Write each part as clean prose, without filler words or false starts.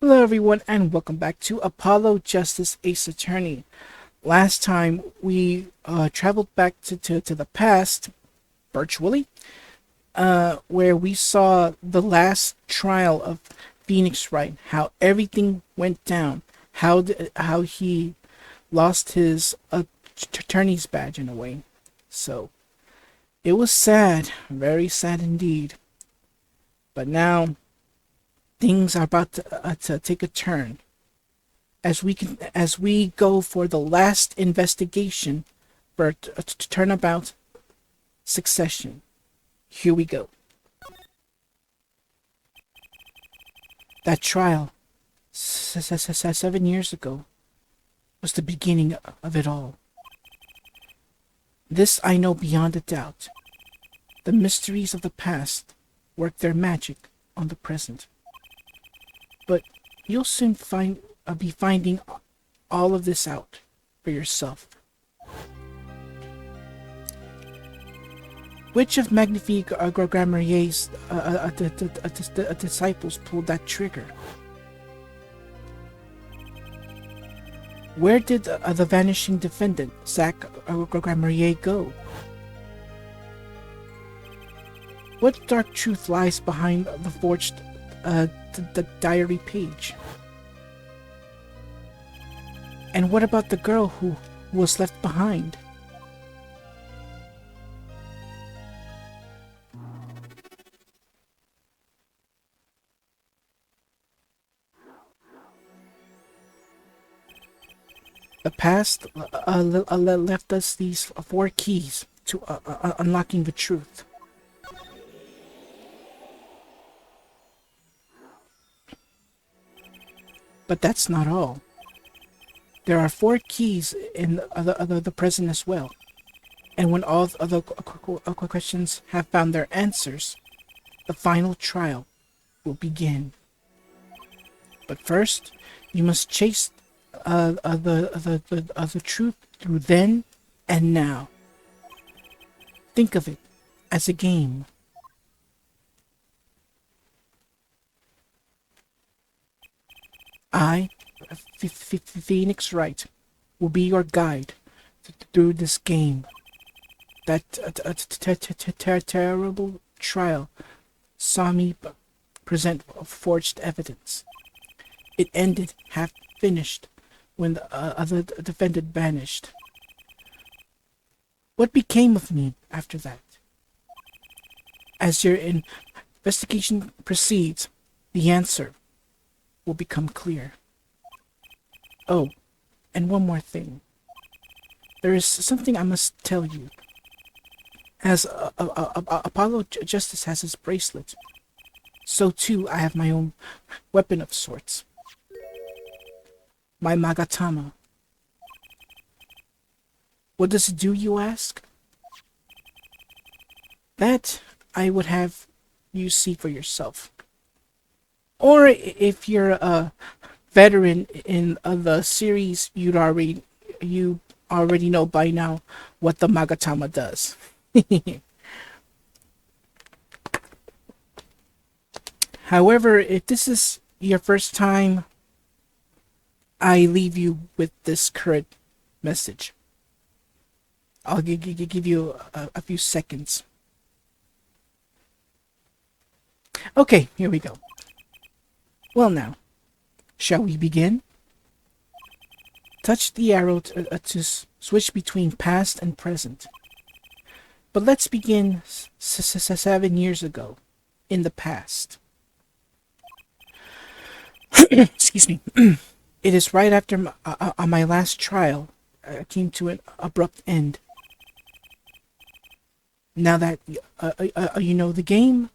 Hello, everyone, and welcome back to Apollo Justice Ace Attorney. Last time we traveled back to the past, virtually, where we saw the last trial of Phoenix Wright, how everything went down, how he lost his attorney's badge in a way. So it was sad, very sad indeed. But now things are about to take a turn as we go for the last investigation for Turnabout Succession. Here we go. That trial 7 years ago was the beginning of it all. This I know beyond a doubt. The mysteries of the past work their magic on the present. But you'll soon be finding all of this out for yourself. Which of Magnifique Grammarier's disciples pulled that trigger? Where did the vanishing defendant, Zach Grammarier, go? What dark truth lies behind the forged the diary page? And what about the girl who was left behind? The past left us these four keys to unlocking the truth. But that's not all. There are four keys in the present as well. And when all the other questions have found their answers, the final trial will begin. But first, you must chase the truth through then and now. Think of it as a game. I, Phoenix Wright, will be your guide through this game. That terrible trial saw me present forged evidence. It ended half finished when the other defendant vanished. What became of me after that? As your investigation proceeds, the answer will become clear. Oh, and one more thing. There is something I must tell you. As Apollo Justice has his bracelet, so too I have my own weapon of sorts. My Magatama. What does it do, you ask? That I would have you see for yourself. Or if you're a veteran in the series, you already know by now what the Magatama does. However, if this is your first time, I leave you with this current message. I'll give you a few seconds. Okay, here we go. Well now, shall we begin? Touch the arrow to switch between past and present. But let's begin 7 years ago, in the past. Excuse me. It is right after my last trial came to an abrupt end. Now that you know the game,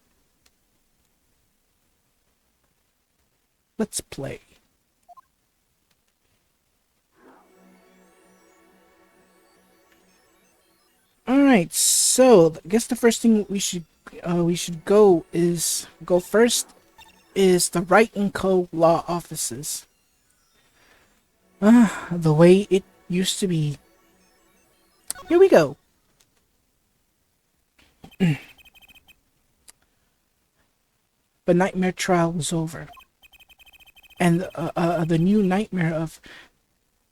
let's play. All right, so I guess the first thing we should go first is the Wright and Co. law offices. The way it used to be. Here we go. But Nightmare trial was over. and the new nightmare of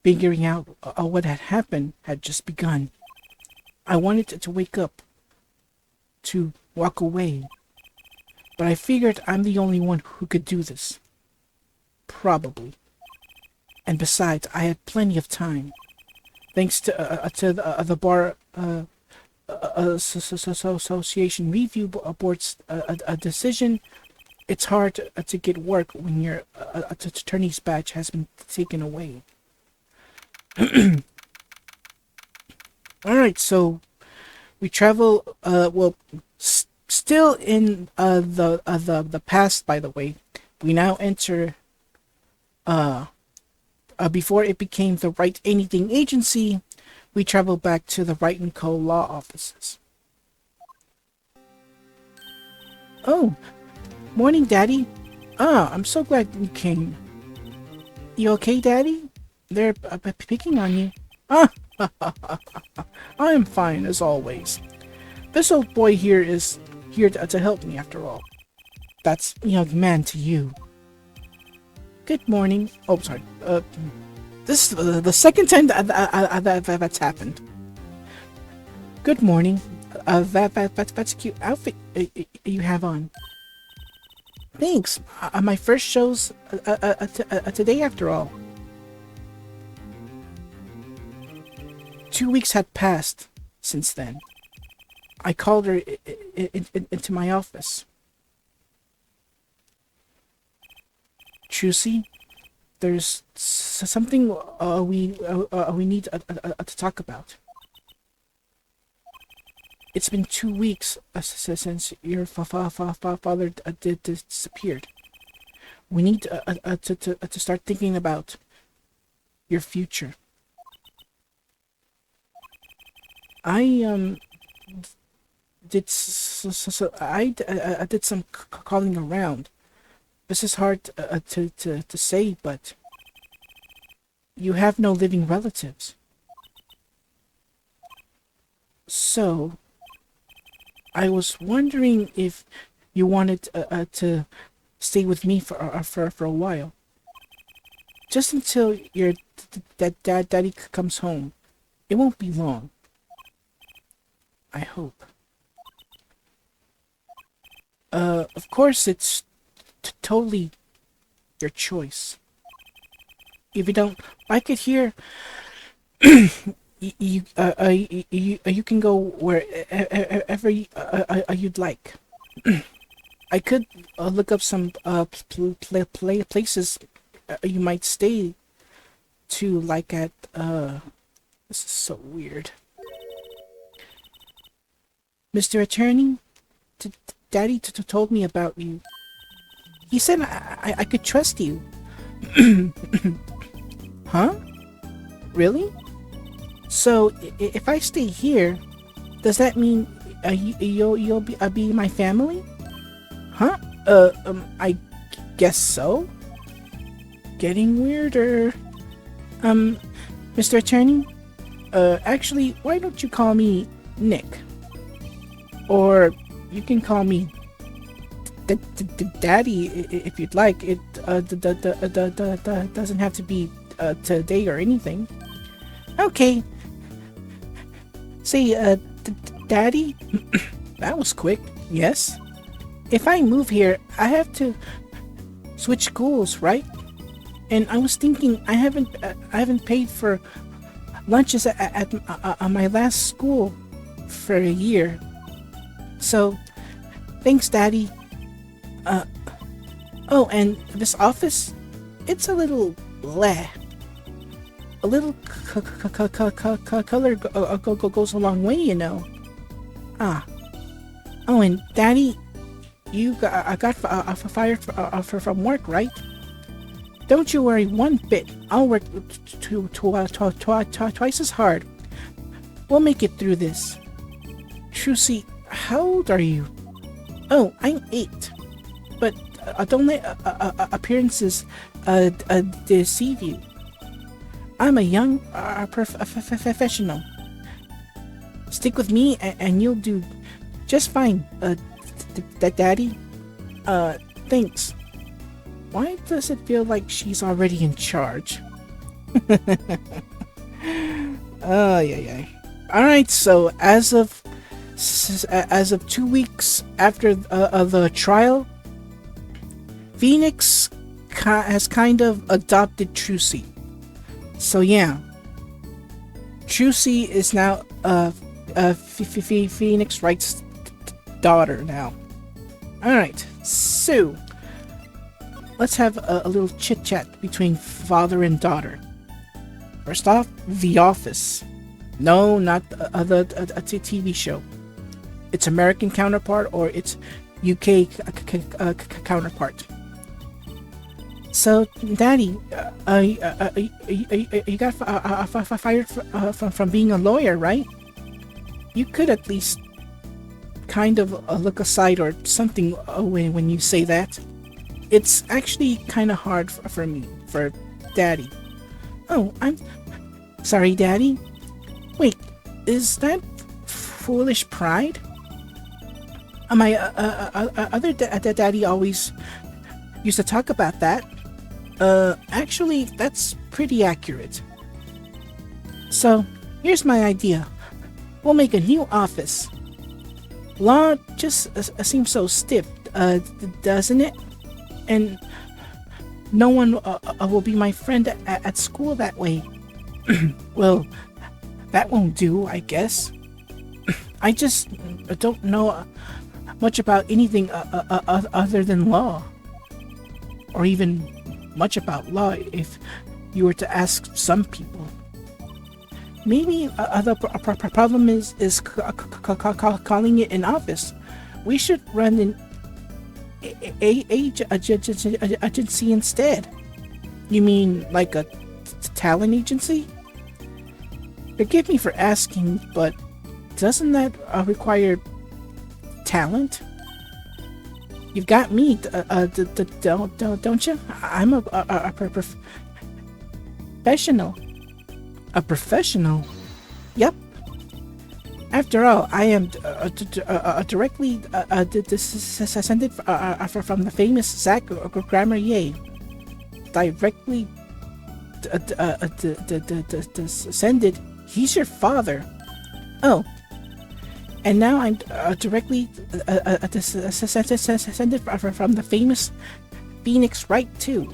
figuring out what had happened had just begun. I wanted to wake up, to walk away, but I figured I'm the only one who could do this. Probably. And besides, I had plenty of time. Thanks to the bar association review board's a decision, it's hard to get work when your attorney's badge has been taken away. All right, so we travel. Still in the past. By the way, we now enter. Before it became the Write Anything Agency, we travel back to the Wright & Co. law offices. Oh, morning, Daddy. I'm so glad you came. You okay, Daddy? They're picking on you. I'm fine, as always. This old boy here is here to help me, after all. That's young man to you. Good morning. Oh, sorry. This is the second time that's happened. Good morning. That's a cute outfit you have on. Thanks. My first show's today, after all. 2 weeks had passed since then. I called her into my office. Trucy, there's something we need to talk about. It's been 2 weeks since your father disappeared. We need to start thinking about your future. I did some calling around. This is hard to say, but you have no living relatives. So, I was wondering if you wanted to stay with me for a while. Just until your daddy comes home. It won't be long. I hope. Of course, it's totally your choice. If you don't like it here, you can go wherever you'd like. I could look up some places you might stay to, like at this is so weird. Mr. Attorney, Daddy told me about you. He said I could trust you. Huh? Really? So if I stay here, does that mean you'll be my family? Huh? I guess so. Getting weirder. Mr. Attorney, actually, why don't you call me Nick? Or you can call me Daddy if you'd like. It doesn't have to be today or anything. Okay. Say, Daddy? That was quick. Yes? If I move here, I have to switch schools, right? And I was thinking I haven't paid for lunches at my last school for a year. So, thanks, Daddy. Oh, and this office, it's a little bleh. A little color goes a long way, you know. Ah. Oh, and Daddy, I got fired from work, right? Don't you worry one bit. I'll work twice as hard. We'll make it through this. Trucy, how old are you? Oh, I'm 8. But don't let appearances deceive you. I'm a young professional. Stick with me and you'll do just fine, Daddy. Thanks. why does it feel like she's already in charge? Oh, yeah. All right. So as of 2 weeks after the trial, Phoenix has kind of adopted Trucy. So yeah, Trucy is now Phoenix Wright's daughter now. All right. So let's have a little chit chat between father and daughter. First off, The Office. No, not a TV show. Its American counterpart or its UK counterpart. So, Daddy, you got fired from being a lawyer, right? You could at least kind of look aside or something when you say that. It's actually kind of hard for me, for Daddy. Oh, I'm sorry, Daddy. Wait, is that foolish pride? My other daddy always used to talk about that. Actually, that's pretty accurate. So, here's my idea. We'll make a new office. Law just seems so stiff, doesn't it? And no one will be my friend at school that way. Well, that won't do, I guess. I just don't know much about anything other than law. Or even much about law if you were to ask some people. Maybe the problem is calling it an office. We should run an agency instead. You mean like a talent agency? Forgive me for asking, but doesn't that require talent? You've got me, don't you? I'm a professional. A professional? Yep. After all, I am directly descended from the famous Zach Grammarier. Directly descended. He's your father. Oh. And now I'm directly descended from the famous Phoenix Wright too.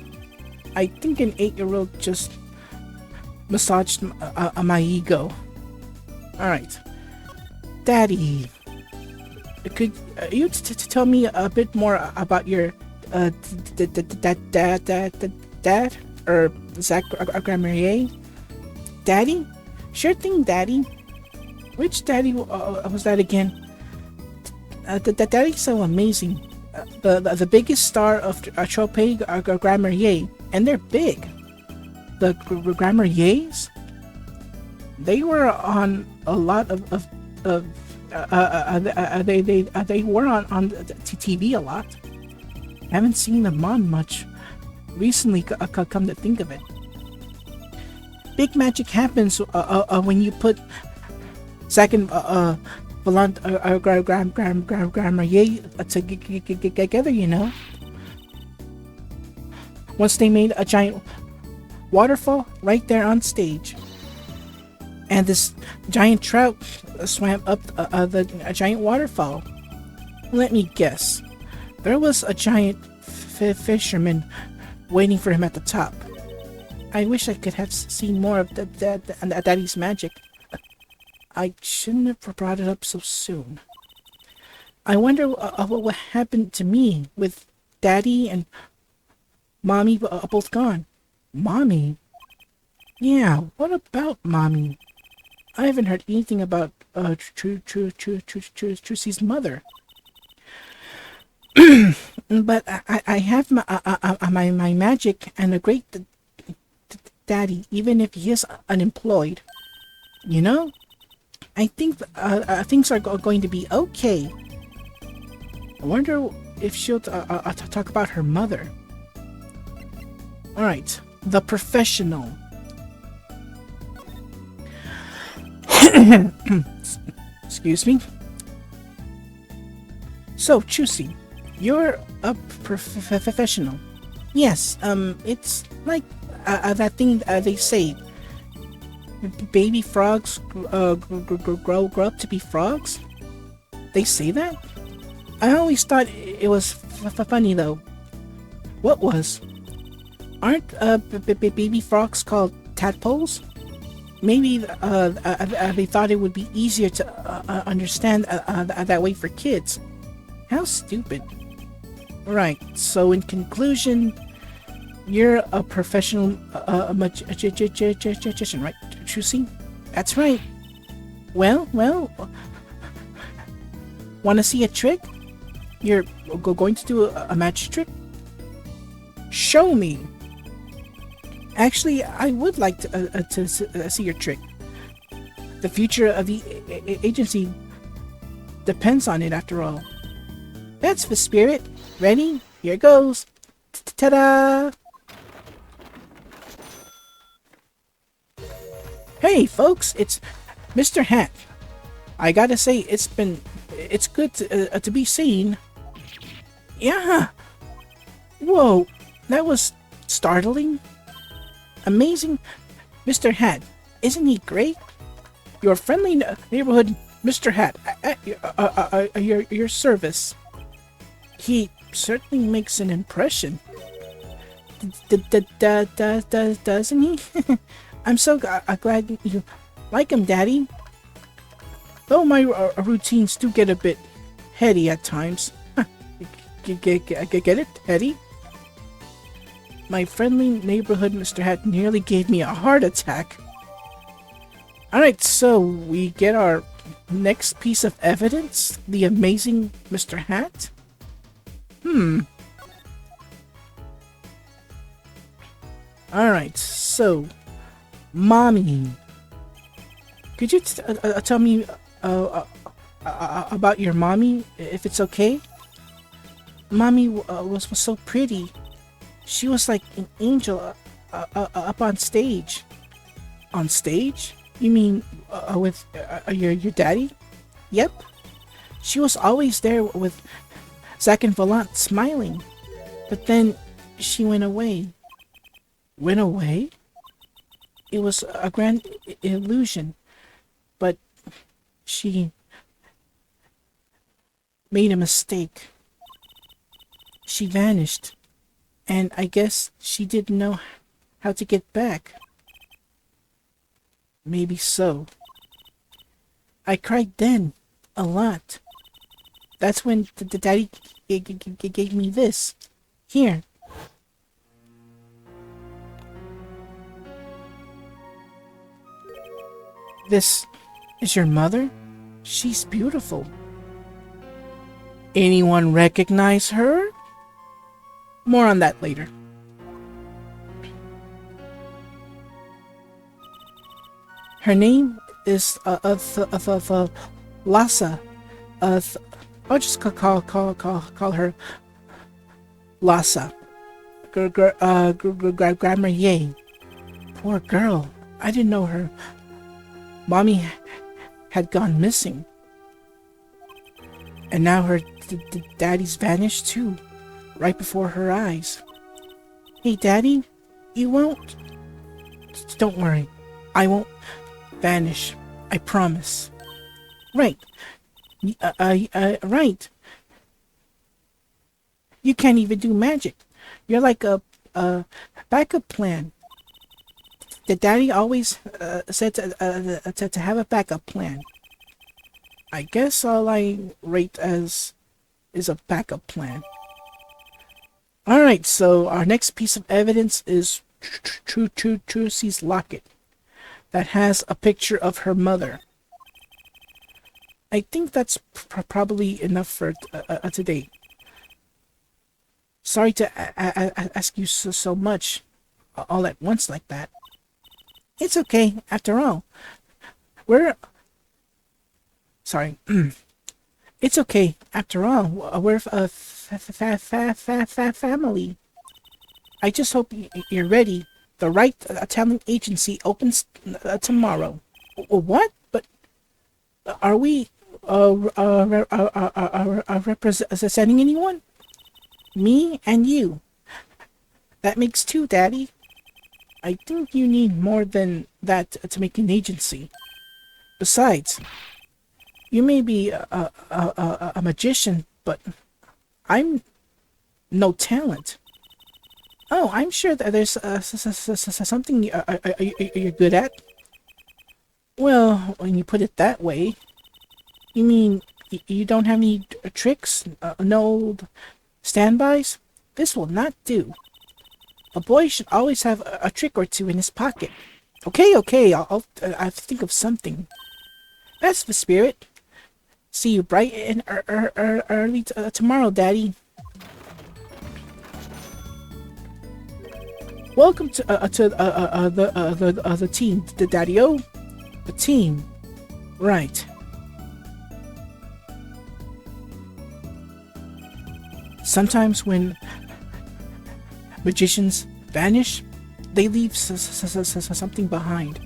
I think an 8-year-old just massaged my ego. Alright. Daddy, could you tell me a bit more about your dad? Or Zach Grammarier? Daddy? Sure thing, Daddy. Which daddy was that again? The daddy's so amazing. The biggest star of Chopin Grammarier, and they're big. The Grammariers? They were on a lot of they were on TV a lot. Haven't seen them on much recently. Come to think of it, big magic happens when you put Zach and Volant Grammarier together, you know. Once they made a giant waterfall right there on stage, and this giant trout swam up the giant waterfall. Let me guess, there was a giant fisherman waiting for him at the top. I wish I could have seen more of Daddy's magic. I shouldn't have brought it up so soon. I wonder what happened to me with Daddy and Mommy both gone. Mommy? Yeah, what about Mommy? I haven't heard anything about Trucy's mother. But I have my magic and a great daddy, even if he is unemployed. You know? I think things are going to be okay. I wonder if she'll talk about her mother. Alright, the professional. Excuse me. So, Trucy, you're a professional. Yes, it's like that thing they say. Baby frogs grow up to be frogs? They say that? I always thought it was funny though. What was? Aren't baby frogs called tadpoles? Maybe they thought it would be easier to understand that way for kids. How stupid. Right, so in conclusion, you're a professional magician, right, Trucy? That's right. Well, want to see a trick? You're going to do a magic trick? Show me. Actually, I would like to see your trick. The future of the agency depends on it, after all. That's the spirit. Ready? Here goes. Ta-da! Hey, folks, it's Mr. Hat. I gotta say, it's good to be seen. Yeah. Whoa, that was startling. Amazing, Mr. Hat. Isn't he great? Your friendly neighborhood Mr. Hat at your service. He certainly makes an impression. Doesn't he? I'm so glad you like him, Daddy. Though my routines do get a bit heady at times. Get it, Heady? My friendly neighborhood Mr. Hat nearly gave me a heart attack. Alright, so we get our next piece of evidence, the amazing Mr. Hat? Alright, so, Mommy. Could you tell me about your mommy, if it's okay? Mommy was so pretty. She was like an angel up on stage. On stage? You mean with your daddy? Yep. She was always there with Zach and Volant smiling. But then she went away. Went away? It was a grand illusion. But she made a mistake. She vanished. And I guess she didn't know how to get back. Maybe so. I cried then, a lot. That's when the daddy gave me this. Here. This is your mother? She's beautiful. Anyone recognize her? More on that later. Her name is Lhasa. I'll just call her Lhasa. Grammar Yay. Poor girl. I didn't know her mommy had gone missing. And now her daddy's vanished too, right before her eyes. Hey, Daddy, you won't... Don't worry, I won't vanish. I promise. Right. Right. You can't even do magic. You're like a backup plan. The daddy always said to have a backup plan. I guess all I rate as is a backup plan. Alright, so our next piece of evidence is Trucy's locket that has a picture of her mother. I think that's probably enough for today. Sorry to ask you so much all at once like that. It's okay, after all. It's okay, after all. We're a family. I just hope you're ready. The right talent agency opens tomorrow. What? But are we representing anyone? Me and you. That makes two, Daddy. I think you need more than that to make an agency. Besides, you may be a magician, but I'm no talent. Oh, I'm sure that there's something you're good at. Well, when you put it that way, you mean you don't have any tricks? No standbys? This will not do. A boy should always have a trick or two in his pocket. Okay, I'll think of something. That's the spirit. See you bright and early tomorrow, Daddy. Welcome to the team, the Daddy-O. The team, right? Sometimes when magicians vanish, they leave something behind.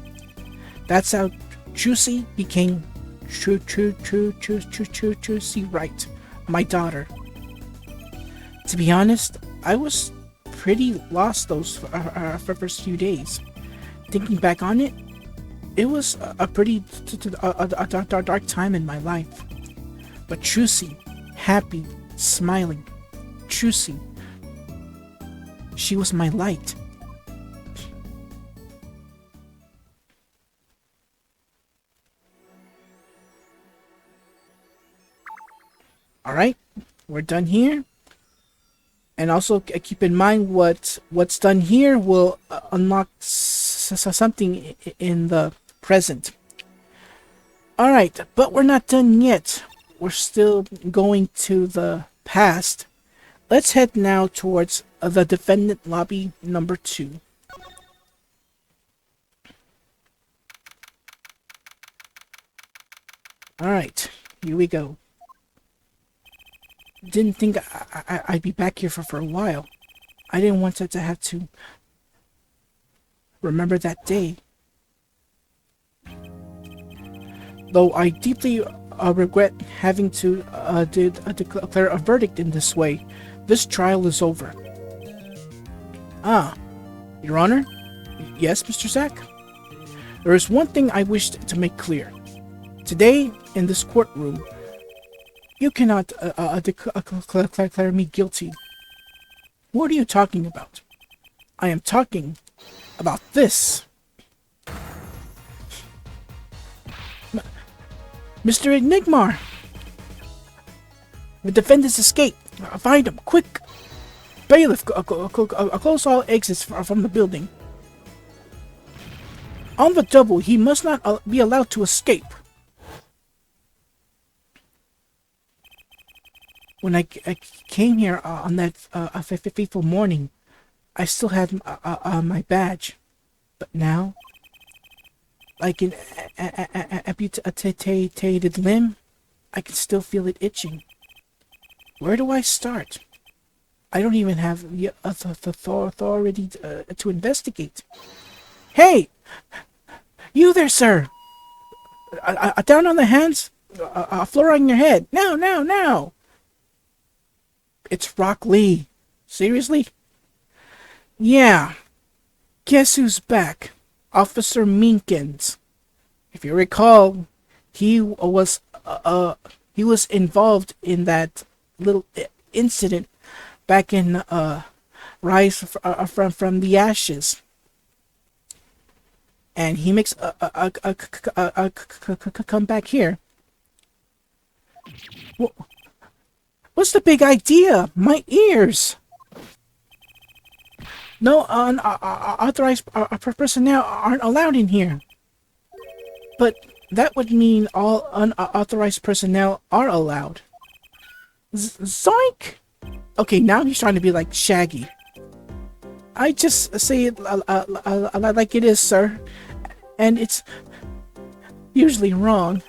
That's how Trucy became Trucy Wright, my daughter. To be honest, I was pretty lost those first few days. Thinking back on it, it was a pretty dark time in my life. But Trucy, happy, smiling, Trucy, she was my light. Alright, we're done here. And also keep in mind what's done here will unlock something in the present. Alright, but we're not done yet. We're still going to the past. Let's head now towards the defendant lobby number 2. Alright, here we go. Didn't think I'd be back here for a while. I didn't want to have to remember that day. Though I deeply regret having to declare a verdict in this way, this trial is over. Ah, Your Honor? Yes, Mr. Zack? There is one thing I wished to make clear. Today, in this courtroom, you cannot declare me guilty. What are you talking about? I am talking about this. Mr. Enigmar! The defendants escape. Find him, quick! Bailiff, close all exits from the building. On the double, he must not be allowed to escape. When I came here on that fateful morning, I still had my badge. But now, like an amputated limb, I can still feel it itching. Where do I start? I don't even have the authority to investigate. Hey! You there, sir! Down on the hands, floor on your head. Now! It's Rock Lee. Seriously? Yeah. Guess who's back? Officer Minkins. If you recall, he was involved in that little incident back in Rise from the Ashes. And he makes a comeback here. What's the big idea? My ears! No unauthorized personnel aren't allowed in here. But that would mean all unauthorized personnel are allowed. Zoink! Okay, now he's trying to be like Shaggy. I just say it like it is, sir. And it's usually wrong.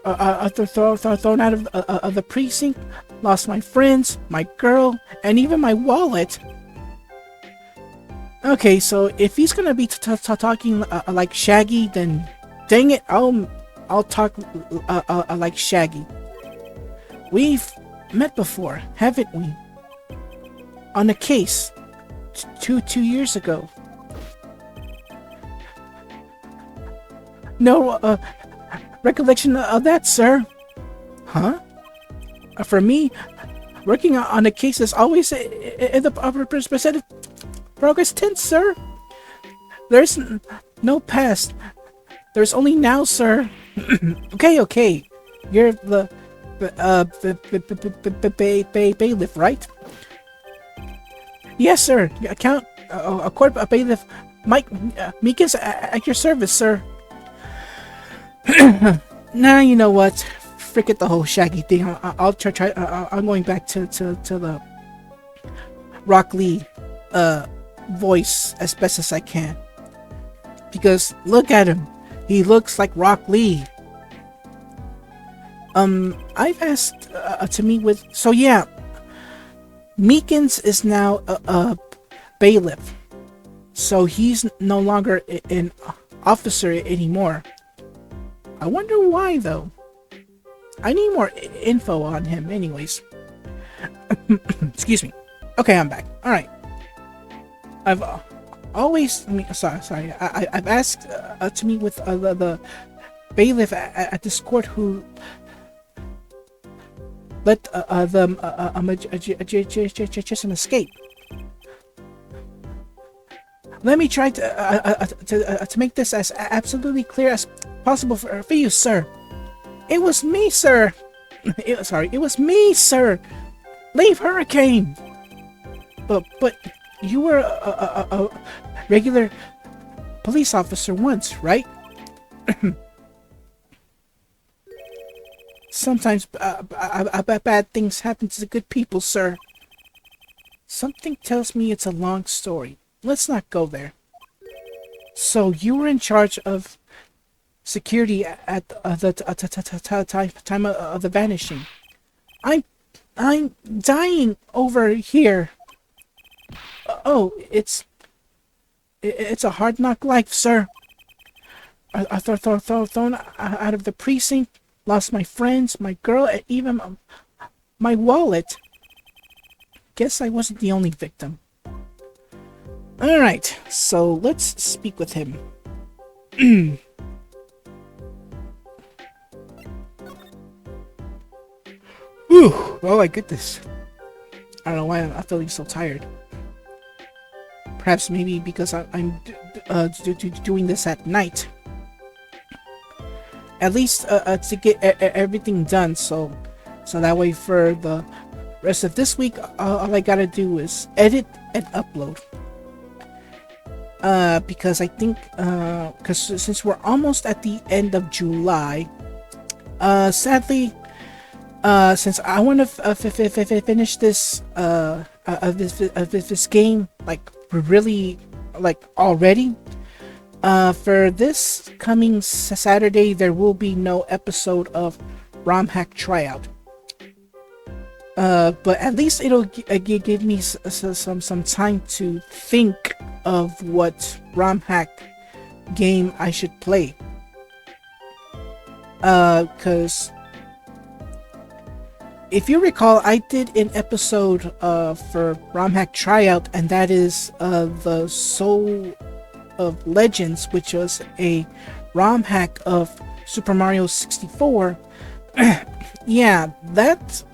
Thrown out of the precinct, lost my friends, my girl, and even my wallet. Okay, so if he's gonna be talking like Shaggy, then dang it, I'll talk like Shaggy. We've met before, haven't we? On a case. two years ago. No recollection of that, sir. Huh? For me, working on a case is always in the percentage progress tense, sir. There's no past. There's only now, sir. Okay. You're the bailiff, right? Yes, sir. Account a court bailiff, Mike Meekins at your service, sir. Nah, you know what? Forget the whole Shaggy thing. I'll try. I'm going back to the Rock Lee voice as best as I can. Because look at him. He looks like Rock Lee. I've asked to meet with. So yeah, Meekins is now a bailiff. So he's no longer an officer anymore. I wonder why, though. I need more info on him, anyways. Excuse me. Okay, I'm back. All right. I've always. Sorry. I've asked to meet with the bailiff at this court who let them just escape. Let me try to make this as absolutely clear as possible for you, sir. It was me, sir. It was me, sir. Leave Hurricane. But you were a regular police officer once, right? Sometimes bad things happen to the good people, sir. Something tells me it's a long story. Let's not go there. So you were in charge of security at the time of the vanishing. I'm dying over here. Oh, it's a hard knock life, sir. I thrown out of the precinct, lost my friends, my girl, and even my wallet. Guess I wasn't the only victim. Alright, so let's speak with him. Whew, oh my goodness. I don't know why I'm feeling so tired. Perhaps maybe because I'm doing this at night. At least to get everything done, so that way for the rest of this week, all I gotta do is edit and upload. Because I think, since we're almost at the end of July, sadly, since I want to finish this this game like really like already, for this coming Saturday there will be no episode of ROM Hack Tryout. But at least it'll give me some time to think of what ROM hack game I should play. Cause if you recall, I did an episode for ROM hack Tryout, and that is the Soul of Legends, which was a ROM hack of Super Mario 64. Yeah, that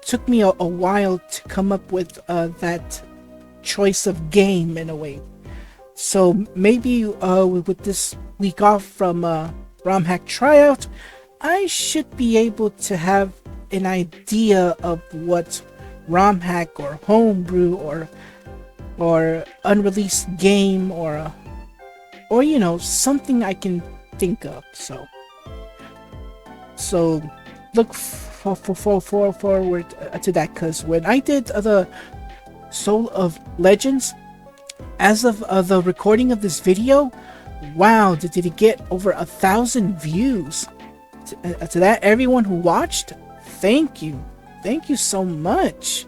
took me a while to come up with that choice of game in a way. So maybe with this week off from ROM hack Tryout, I should be able to have an idea of what ROM hack or homebrew or unreleased game or you know, something I can think of. So look forward to that, because when I did the Soul of Legends, as of the recording of this video, wow, did it get over 1,000 views. To that, everyone who watched, thank you so much,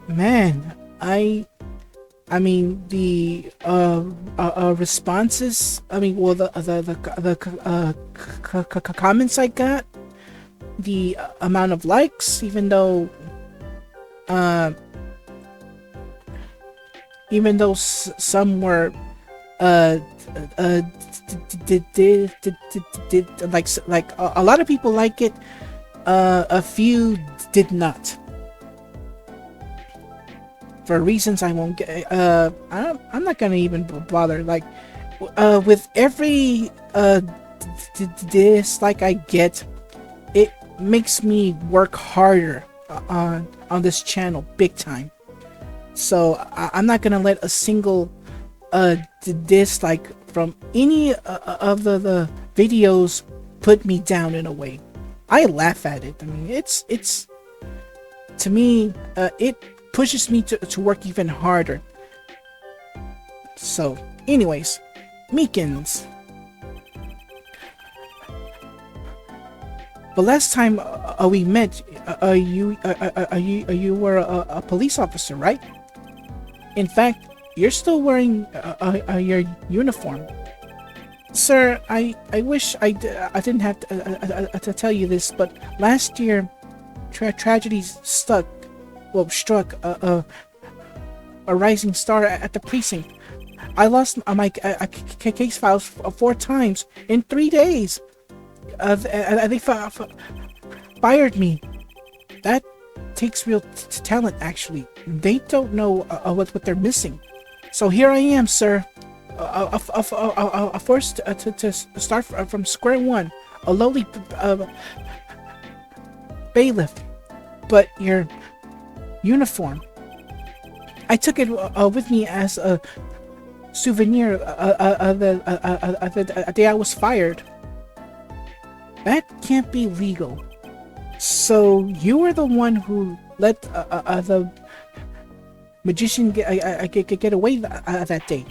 man. I mean the responses, I mean, well, the comments I got, the amount of likes, even though even though some were uh uh did like a lot of people like it, a few did not, for reasons I won't get. I'm not gonna even bother. Like, with every dislike I get, it makes me work harder on this channel big time. So I'm not gonna let a single dislike from any of the videos put me down in a way. I laugh at it. I mean, it's to me, it pushes me to work even harder. So, anyways, Meekins. The last time we met, you were a police officer, right? In fact, you're still wearing your uniform. Sir, I wish I didn't have to tell you this, but last year, tragedy struck a rising star at the precinct. I lost my case files 4 times in 3 days. They fired me. That takes real talent, actually. They don't know what they're missing. So here I am, sir. Forced to start from square one. A lowly bailiff. But your uniform, I took it with me as a souvenir of the day I was fired. That can't be legal. So you were the one who let the magician get away that day.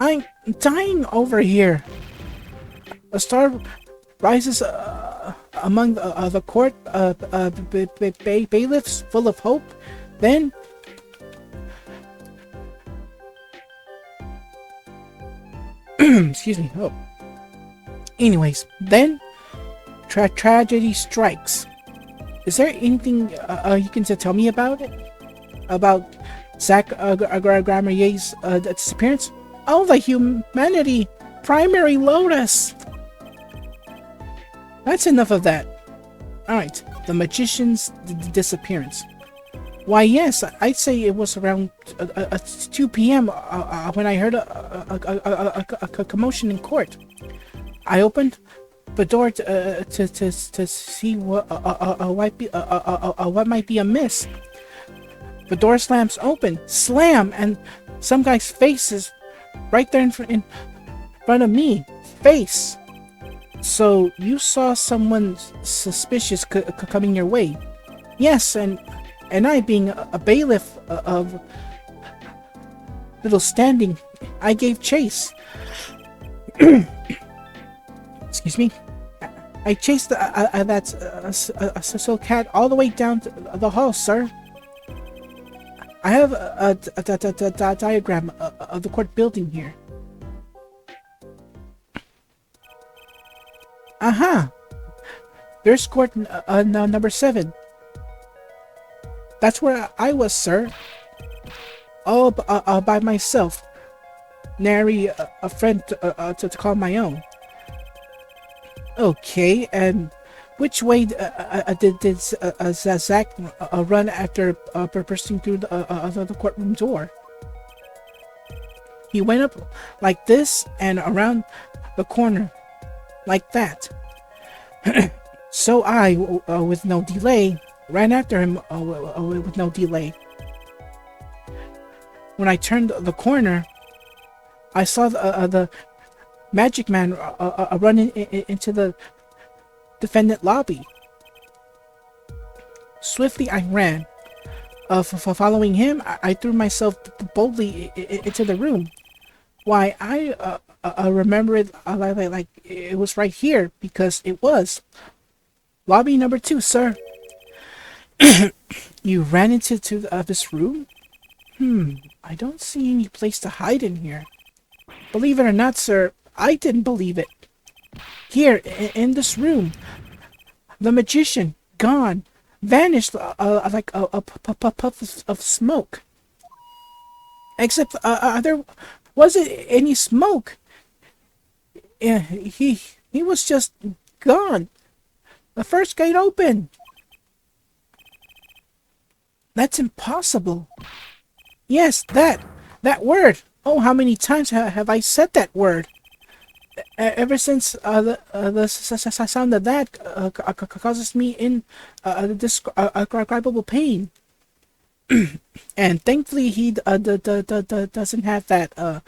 I'm dying over here. A star rises among the court bailiffs full of hope. Then excuse me. Oh. Anyways, then tragedy strikes. Is there anything you can tell me about it? About Zach Grammarier's disappearance? Oh, the humanity primary Lotus. That's enough of that. Alright, the magician's disappearance. Why, yes, I'd say it was around 2 p.m. When I heard a commotion in court. I opened the door to see what might be amiss. The door slams open, slam, and some guy's face is right there in front of me. Face. So you saw someone suspicious coming your way. Yes, and I, being a bailiff of little standing, I gave chase. Excuse me. I chased that silk cat all the way down to the hall, sir. I have a diagram of the court building here. Aha! There's court number 7. That's where I was, sir. All by myself. Nary a friend to call my own. Okay, and which way did Zach run after bursting through the courtroom door? He went up like this and around the corner, like that. So I, with no delay, ran after him with no delay. When I turned the corner, I saw the magic man running into the defendant lobby. Swiftly I ran. Following him, I threw myself boldly into the room. Why, I remember it like it was right here, because it was. Lobby number 2, sir. You ran into this room? I don't see any place to hide in here. Believe it or not, sir, I didn't believe it. Here, in this room, the magician, gone, vanished like a puff of smoke. Except there wasn't any smoke. Yeah, he was just gone. The first gate opened. That's impossible. Yes, that word. Oh, how many times have I said that word? Ever since the sound of that causes me in indescribable pain. And thankfully, he doesn't have that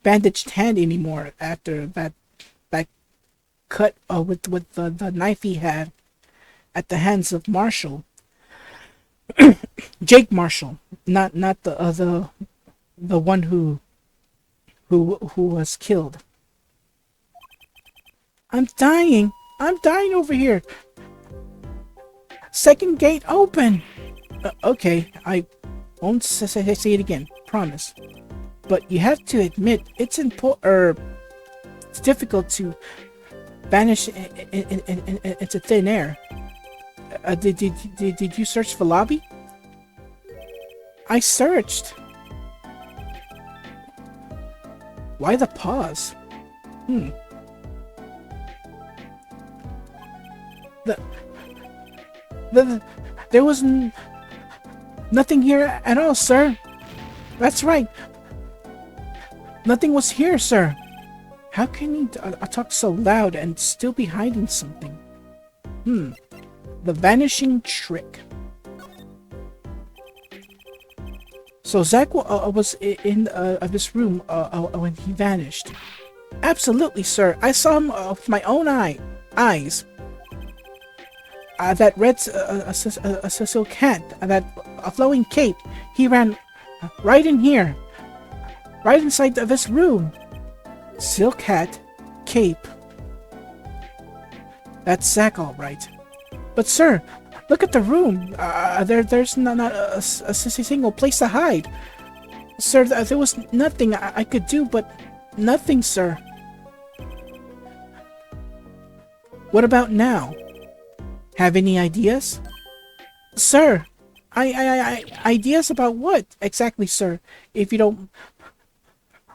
bandaged hand anymore after that cut with the knife he had at the hands of Marshall, Jake Marshall, not the one who was killed. I'm dying. I'm dying over here. Second gate open. Okay, I won't say it again. Promise. But you have to admit it's it's difficult to vanish into thin air. Did you search the lobby? I searched. Why the pause? The, there was nothing here at all, sir. That's right. Nothing was here, sir. How can you talk so loud and still be hiding something? The vanishing trick. So Zach was in this room when he vanished. Absolutely, sir. I saw him with my own eyes. That red silk hat, that flowing cape, he ran right in here. Right inside of this room. Silk hat, cape. That's Zach, all right. But sir, look at the room. There's not a single place to hide. Sir, there was nothing I could do, but nothing, sir. What about now? Have any ideas? Sir, ideas about what exactly, sir? If you don't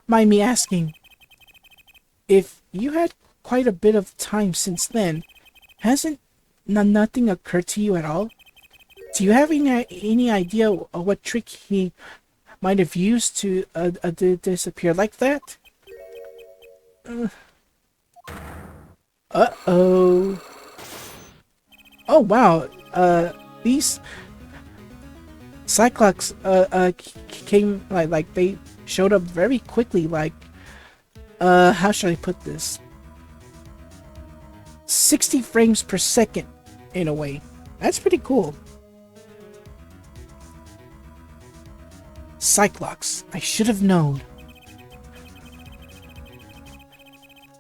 mind me asking. If you had quite a bit of time since then, hasn't nothing occurred to you at all? Do you have any idea of what trick he might have used to disappear like that? Uh-oh. Oh, wow. These Cyclops came like they showed up very quickly, like how should I put this? 60 frames per second in a way. That's pretty cool. Cyclops, I should have known.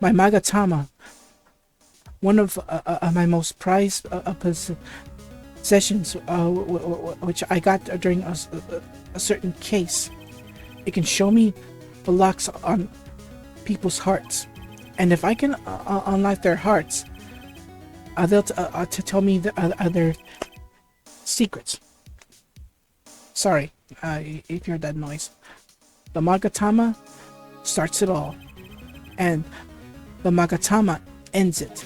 My Magatama, one of my most prized possessions, which I got during a certain case. It can show me the locks on people's hearts, and if I can unlock their hearts, they'll to tell me their secrets. Sorry if you heard that noise. The Magatama starts it all, and the Magatama ends it.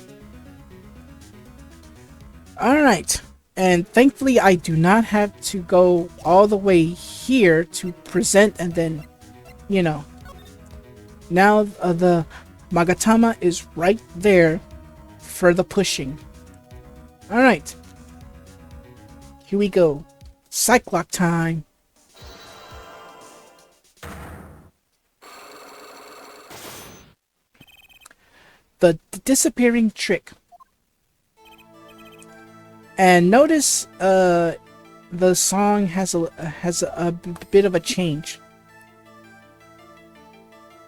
Alright, and thankfully I do not have to go all the way here to present and then, you know. Now the Magatama is right there for the pushing. Alright. Here we go. Cyclops time. The disappearing trick. And notice the song has a bit of a change.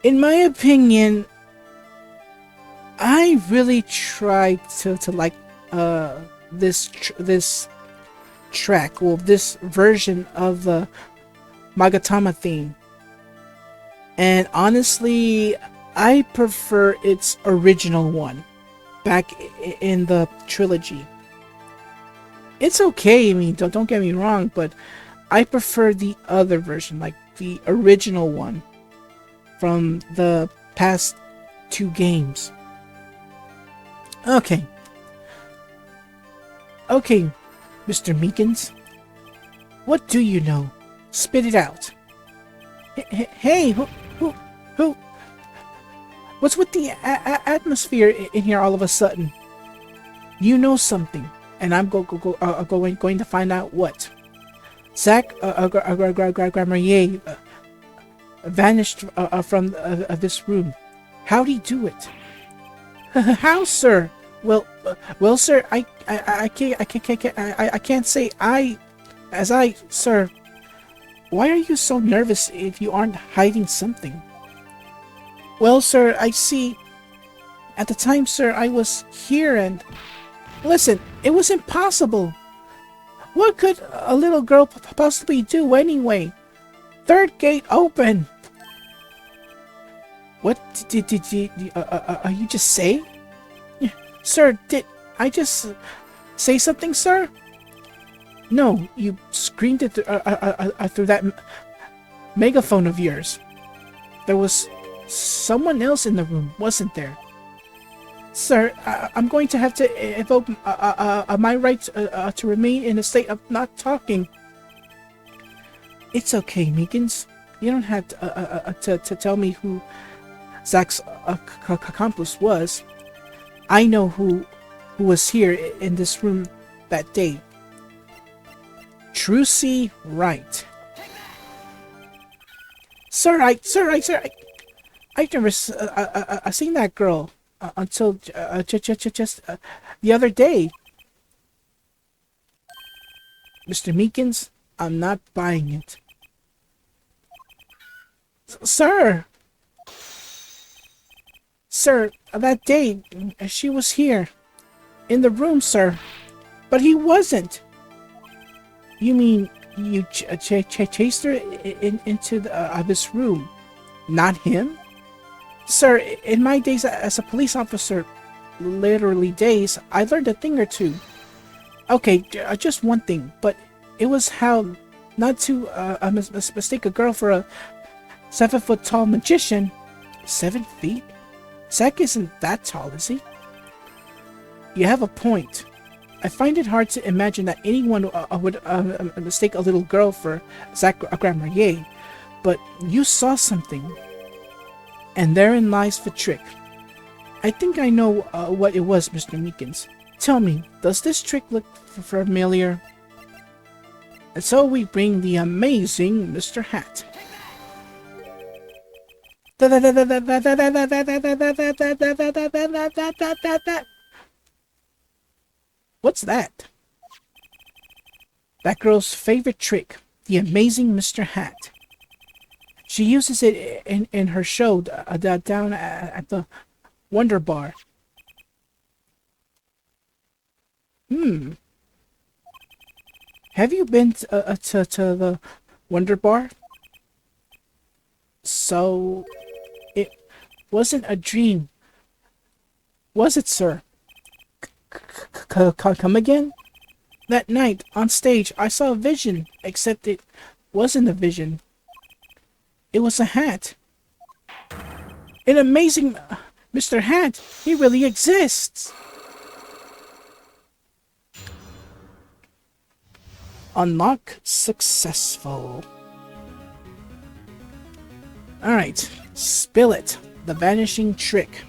In my opinion, I really tried to like this track, well, this version of the Magatama theme, and honestly, I prefer its original one back in the trilogy. It's okay, I mean, don't get me wrong, but I prefer the other version, like the original one from the past 2 games. Okay. Okay, Mr. Meekins. What do you know? Spit it out. Hey, who? What's with the atmosphere in here all of a sudden? You know something, and I'm going to find out what. Zach Grammarye vanished from this room. How'd he do it? How, sir? Well, sir, I can't say sir. Why are you so nervous if you aren't hiding something? Well, sir, I see. At the time, sir, I was here and... Listen, it was impossible. What could a little girl possibly do anyway? Third gate open. What did you just say? Sir, did I just say something, sir? No, you screamed it through that megaphone of yours. There was someone else in the room, wasn't there? Sir, I'm going to have to invoke my right to remain in a state of not talking. It's okay, Meekins. You don't have to tell me who Zach's accomplice was. I know who was here in this room that day. Trucy Wright. Sir, I never seen that girl until just the other day. Mr. Meekins, I'm not buying it. Sir, that day she was here in the room, sir, but he wasn't. You mean you chased her into this room, not him? Sir, in my days as a police officer, literally days, I learned a thing or two. Okay, just one thing, but it was how not to mistake a girl for a 7-foot-tall magician. 7 feet? Zack isn't that tall, is he? You have a point. I find it hard to imagine that anyone would mistake a little girl for Zach Grammarye, but you saw something. And therein lies the trick. I think I know what it was, Mr. Meekins. Tell me, does this trick look familiar? And so we bring the amazing Mr. Hat. What's that? That girl's favorite trick, the amazing Mr. Hat. She uses it in her show down at the Wonder Bar. Have you been to the Wonder Bar? So, it wasn't a dream, was it, sir? Come again? That night, on stage, I saw a vision, except it wasn't a vision. It was a hat. An amazing Mr. Hat. He really exists. Unlock successful. Alright, spill it. The vanishing trick.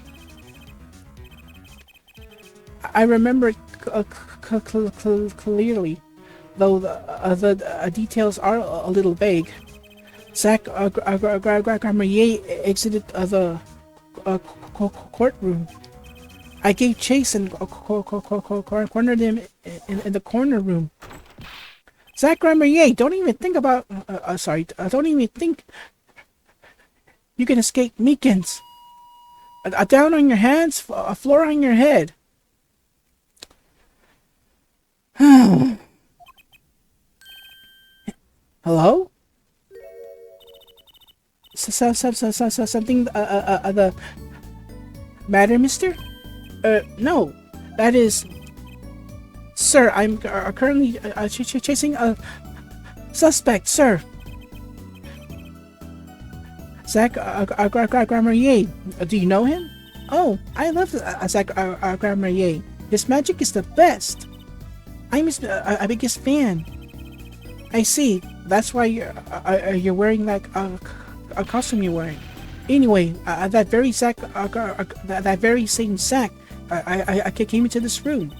I remember it clearly, though the details are a little vague. Zach Grammarye exited the courtroom. I gave chase and cornered him in the corner room. Zach Grammarye, don't even think about... don't even think you can escape Meekins. Down on your hands, a floor on your head. Hello? Something the matter, mister? No. That is... Sir, I'm currently chasing a Suspect, sir. Zach Grammarye. Do you know him? Oh, I love Zach Grammarye. His magic is the best. I'm his biggest fan. I see. That's why you're wearing that a costume you're wearing. Anyway, that very Zach, that very same Zach, I came into this room,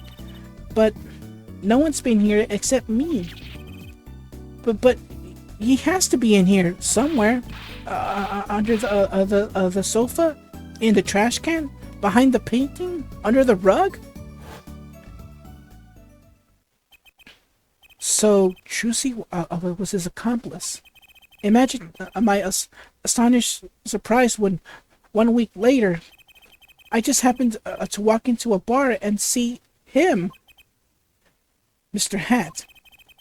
but no one's been here except me. But he has to be in here somewhere, under the sofa, in the trash can, behind the painting, under the rug. So Trucy was his accomplice. Imagine my astonished surprise when 1 week later I just happened to walk into a bar and see him, Mr. Hat.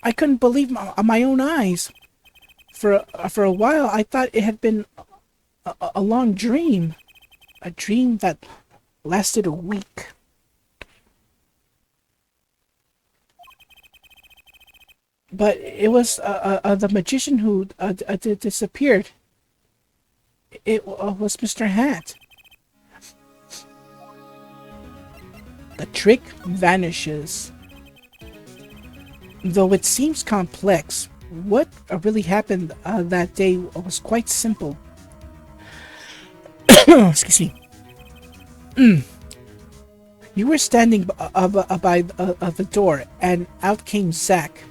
I couldn't believe my own eyes. For a while, I thought it had been a long dream, a dream that lasted a week. But it was the magician who disappeared. It was Mr. Hat. The trick vanishes. Though it seems complex, what really happened that day was quite simple. Excuse me. You were standing by the door, and out came Zack.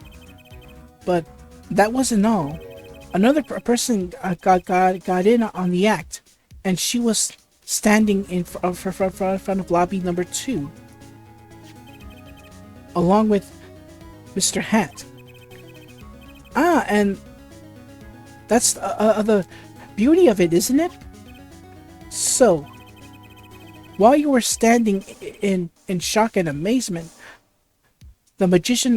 But that wasn't all. Another person got in on the act, and she was standing in front of lobby number 2, along with Mr. Hat. And that's the beauty of it, isn't it? So, while you were standing in shock and amazement, the magician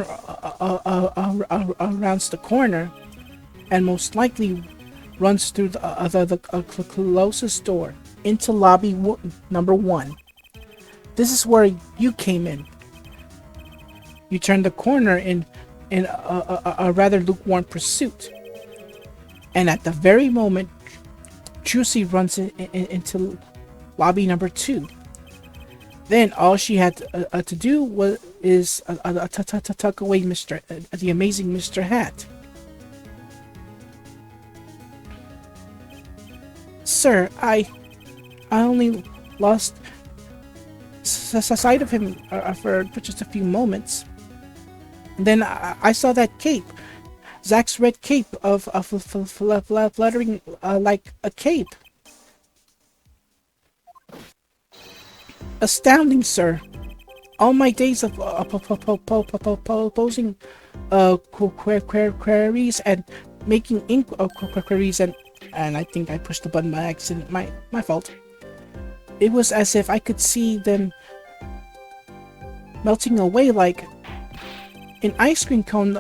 rounds the corner and most likely runs through the closest door into lobby number 1. This is where you came in. You turned the corner in a rather lukewarm pursuit. And at the very moment, Trucy runs into lobby number 2. Then all she had to do is tuck away the amazing Mr. Hat. Sir, I only lost sight of him for just a few moments. Then I saw that cape, Zack's red cape of fluttering like a cape. Astounding, sir. All my days of posing queries and making inquiries and I think I pushed the button by accident. My fault. It was as if I could see them melting away like an ice cream cone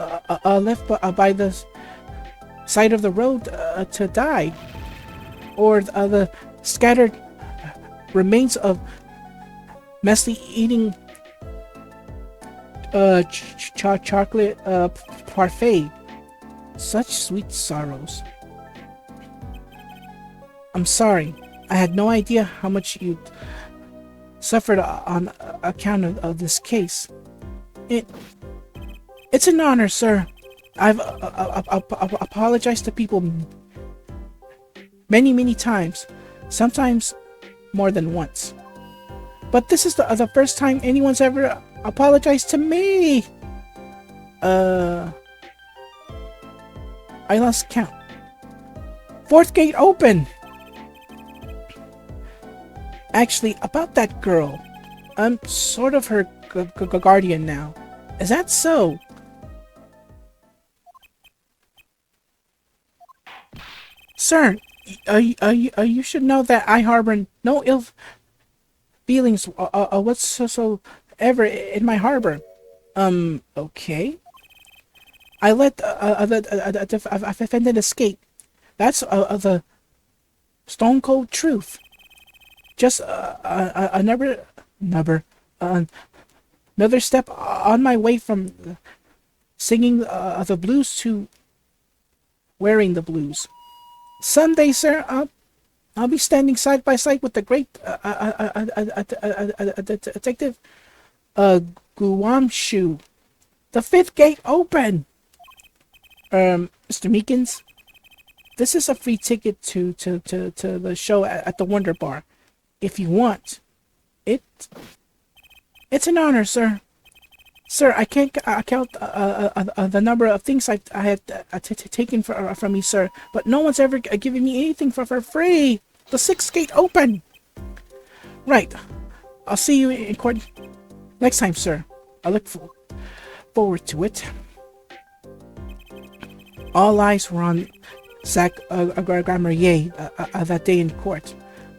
left by the side of the road to die, or the scattered remains of messily eating chocolate parfait. Such sweet sorrows. I'm sorry. I had no idea how much you'd suffered on account of this case. It's an honor, sir. I've apologized to people many times, sometimes more than once. But this is the first time anyone's ever apologized to me. I lost count. 4th gate open! Actually, about that girl, I'm sort of her guardian now. Is that so? Sir, you should know that I harbor no ill feelings whatsoever in my harbor. Okay. I let the defendant escape. That's the stone cold truth. Just another step on my way from singing the blues to wearing the blues. Someday, sir, I'll be standing side by side with the great detective Guamshu. The fifth gate open. Mr. Meekins, this is a free ticket to the show at the Wonder Bar. If you want it, it's an honor, sir. Sir, I can't count the number of things I had taken from you, sir. But no one's ever given me anything for free. The sixth gate open. Right. I'll see you in court next time, sir. I look forward to it. All eyes were on Zach Gramerier that day in court,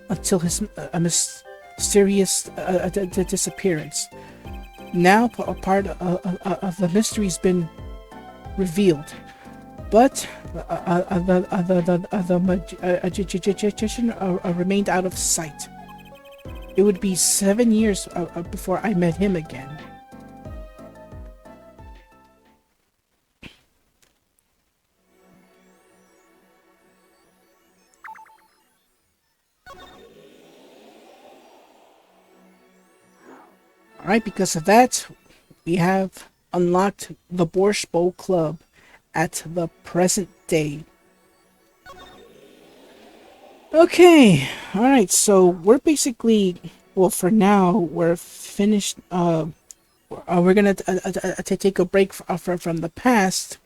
until his mysterious disappearance. Now a part of the mystery's been revealed, but the magician remained out of sight. It would be 7 years before I met him again. Alright, because of that, we have unlocked the Borscht Bowl Club at the present day. Okay, alright, so we're basically, well, for now, we're finished. We're gonna take a break from the past.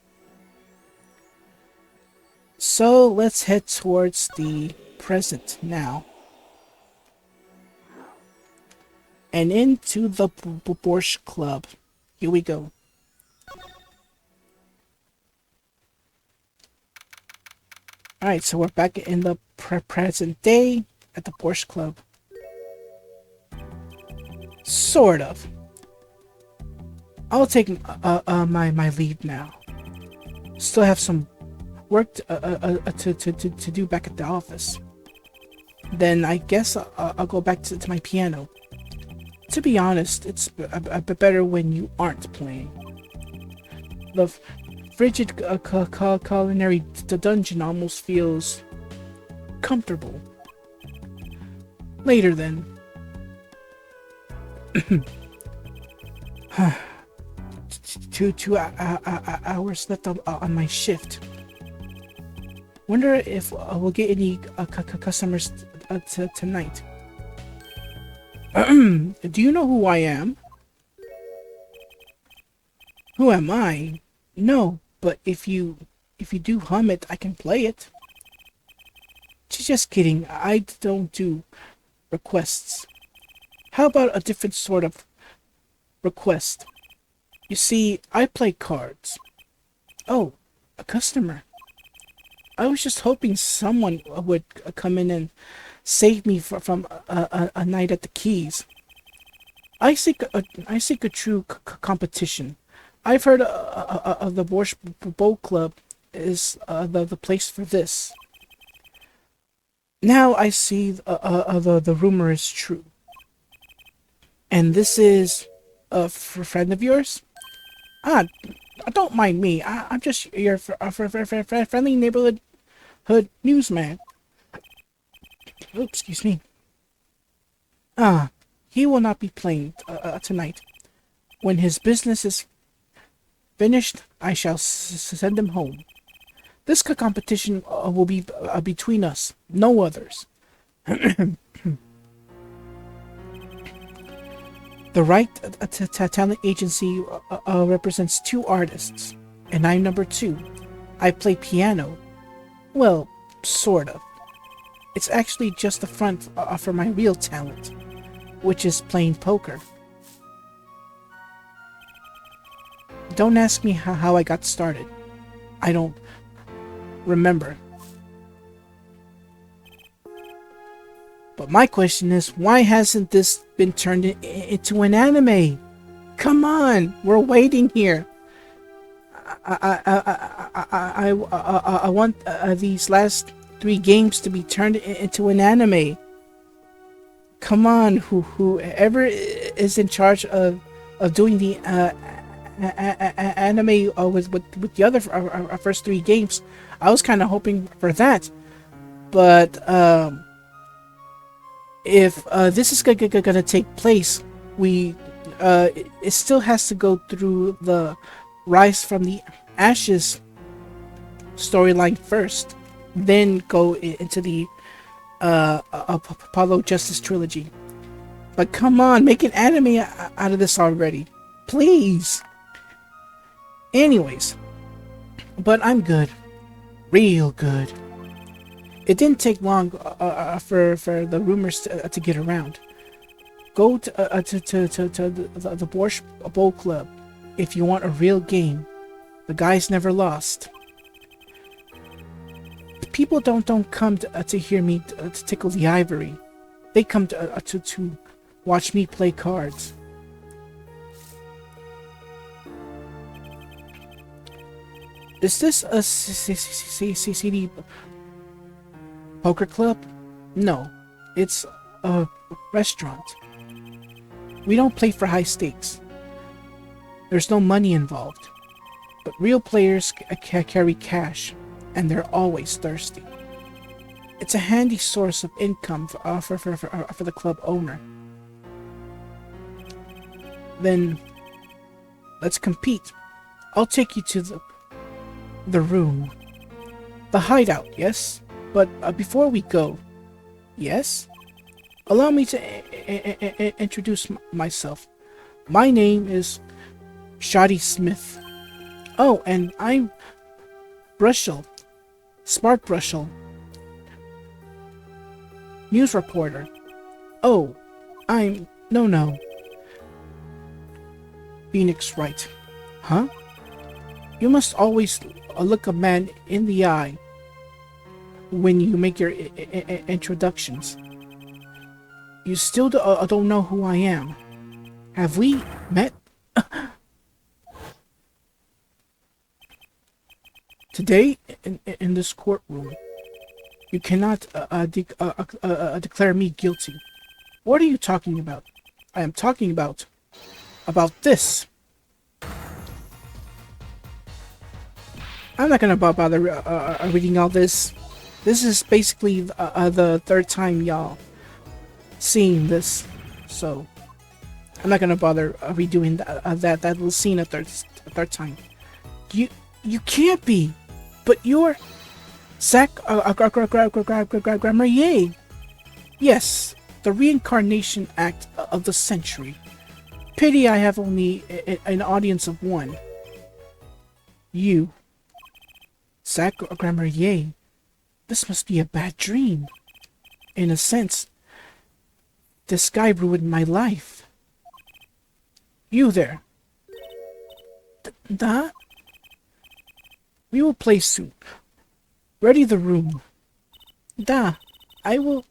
So let's head towards the present now. And into the Borscht Club. Here we go. Alright, so we're back in the present day at the Borscht Club. Sort of. I'll take my leave now. Still have some work to do back at the office. Then I guess I'll go back to my piano. To be honest, it's a bit better when you aren't playing. The frigid culinary dungeon almost feels comfortable. Later then. 2 hours left on my shift. Wonder if we'll get any customers tonight. Do you know who I am? Who am I? No, but if you do hum it, I can play it. Just kidding, I don't do requests. How about a different sort of request? You see, I play cards. Oh, a customer. I was just hoping someone would come in and save me from a night at the Keys. I seek a true competition. I've heard of the Borscht Bowl Club is the place for this. Now I see the rumor is true. And this is a friend of yours? Ah, don't mind me. I'm just your friendly neighborhood newsman. Oh, excuse me. He will not be playing tonight. When his business is finished, I shall send him home. This competition will be between us, no others. The Right Talent Agency represents 2 artists, and I'm number 2. I play piano. Well, sort of. It's actually just the front for my real talent, which is playing poker. Don't ask me how I got started. I don't remember. But my question is, why hasn't this been turned into an anime? Come on, we're waiting here. I want these last 3 games to be turned into an anime. Come on, whoever is in charge of doing the anime with the other our first three games. I was kind of hoping for that, but if this is gonna take place, we it still has to go through the Rise from the Ashes storyline first, then go into the Apollo Justice trilogy. But come on, make an anime out of this already, please. Anyways, but I'm good, real good. It didn't take long for the rumors to get around. Go to the Borscht Bowl Club if you want a real game. The guys never lost. People don't come to hear me to tickle the ivory. They come to watch me play cards. Is this a CD poker club? No, it's a restaurant. We don't play for high stakes. There's no money involved. But real players carry cash, and they're always thirsty. It's a handy source of income for the club owner. Then, let's compete. I'll take you to the room. The hideout, yes? But before we go, yes? Allow me to introduce myself. My name is Shoddy Smith. Oh, and I'm Brushel, Smart Brushel, news reporter. Oh, I'm no. Phoenix Wright. Huh? You must always look a man in the eye when you make your introductions. You still don't know who I am. Have we met? Today, in this courtroom, you cannot declare me guilty. What are you talking about? I am talking about this. I'm not gonna bother reading all this. This is basically the third time y'all seeing this, so I'm not gonna bother redoing that little scene a third time. You can't be, but you're Zach Grammarier. Yes, the reincarnation act of the century. Pity I have only an audience of one. You, Zach Grammarier. This must be a bad dream. In a sense, this guy ruined my life. You there. That? We will play soon. Ready the room. Da. I will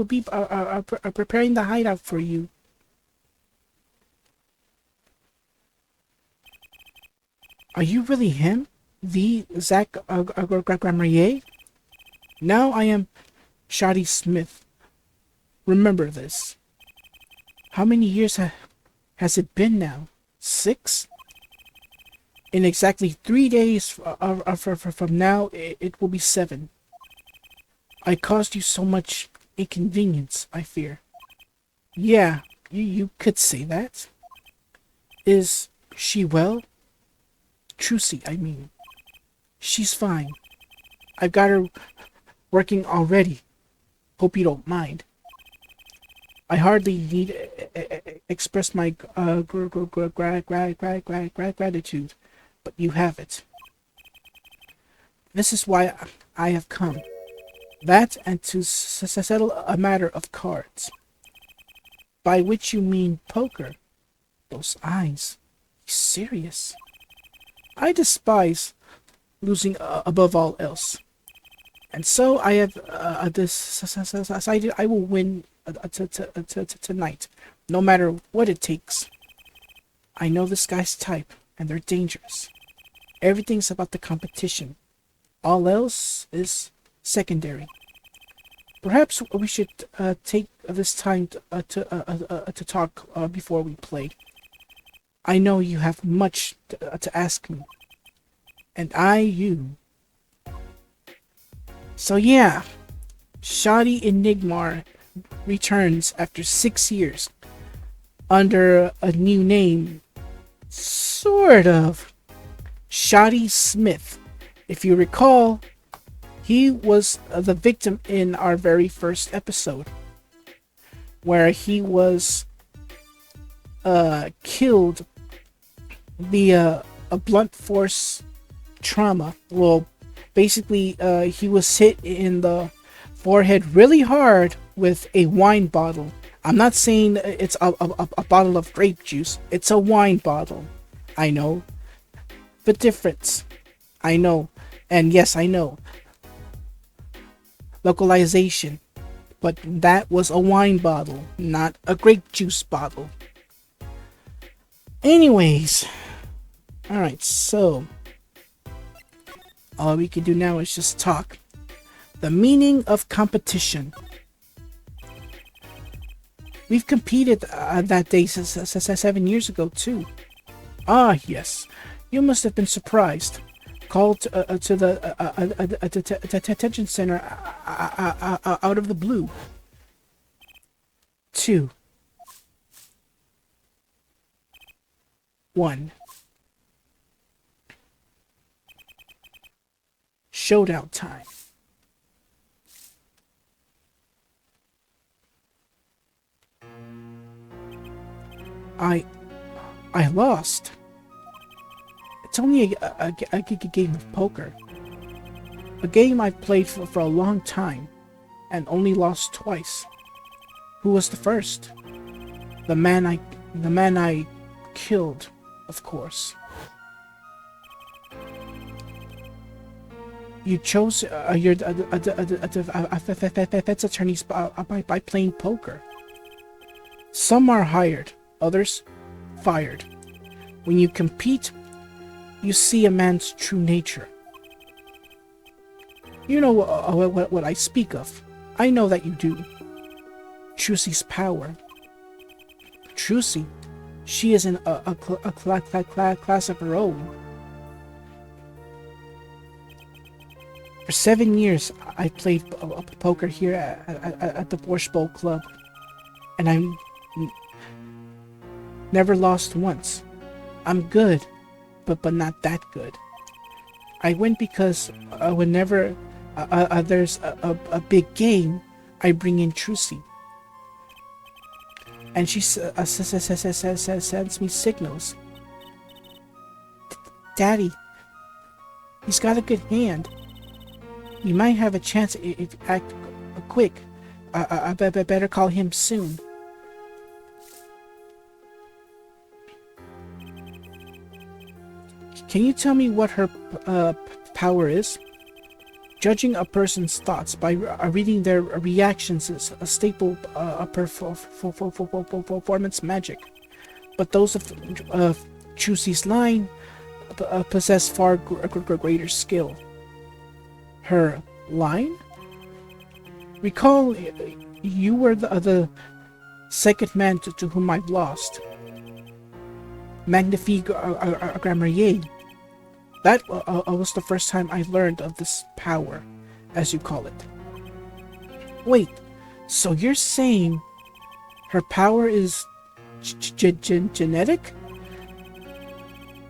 be preparing the hideout for you. Are you really him? The Zach Grammarier? Now I am Shoddy Smith. Remember this. How many years has it been now? 6? In exactly 3 days from now, it will be 7. I caused you so much inconvenience, I fear. Yeah, you could say that. Is she well? Trucy, I mean. She's fine. I've got her working already. Hope you don't mind. I hardly need express my gratitude, but you have it. This is why I have come. That and to settle a matter of cards. By which you mean poker. Those eyes. He's serious. I despise losing above all else. And so I have decided I will win tonight, no matter what it takes. I know this guy's type, and they're dangerous. Everything's about the competition. All else is secondary. Perhaps we should take this time to talk before we play. I know you have much to ask me, and I you. So yeah, Shoddy Enigmar returns after 6 years under a new name, sort of. Shoddy Smith. If you recall, he was the victim in our very first episode, where he was killed via a blunt force trauma. Well, basically, he was hit in the forehead really hard with a wine bottle. I'm not saying it's a bottle of grape juice. It's a wine bottle. I know. The difference. I know. And yes, I know. Localization. But that was a wine bottle, not a grape juice bottle. Anyways. Alright, so all we can do now is just talk. The meaning of competition. We've competed that day 7 years ago too. Ah, yes. You must have been surprised. Called to the detention center out of the blue. 2, 1. Showdown time. I lost. It's only a game of poker. A game I've played for a long time, and only lost twice. Who was the first? The man I killed, of course. You chose your defense attorneys by playing poker. Some are hired, others fired. When you compete, you see a man's true nature. You know what I speak of. I know that you do. Trucy's power. Trucy, she is in a class of her own. For 7 years, I played poker here at the Borscht Bowl Club, and I never lost once. I'm good, but not that good. I win because whenever there's a big game, I bring in Trucy. And she sends me signals. Daddy, he's got a good hand. You might have a chance if you act quick. I better call him soon. Can you tell me what her power is? Judging a person's thoughts by reading their reactions is a staple performance magic. But those of Trucy's line possess far greater skill. Her line? Recall, you were the second man to whom I've lost. Magnifique Grammarier. That was the first time I learned of this power, as you call it. Wait, so you're saying her power is genetic?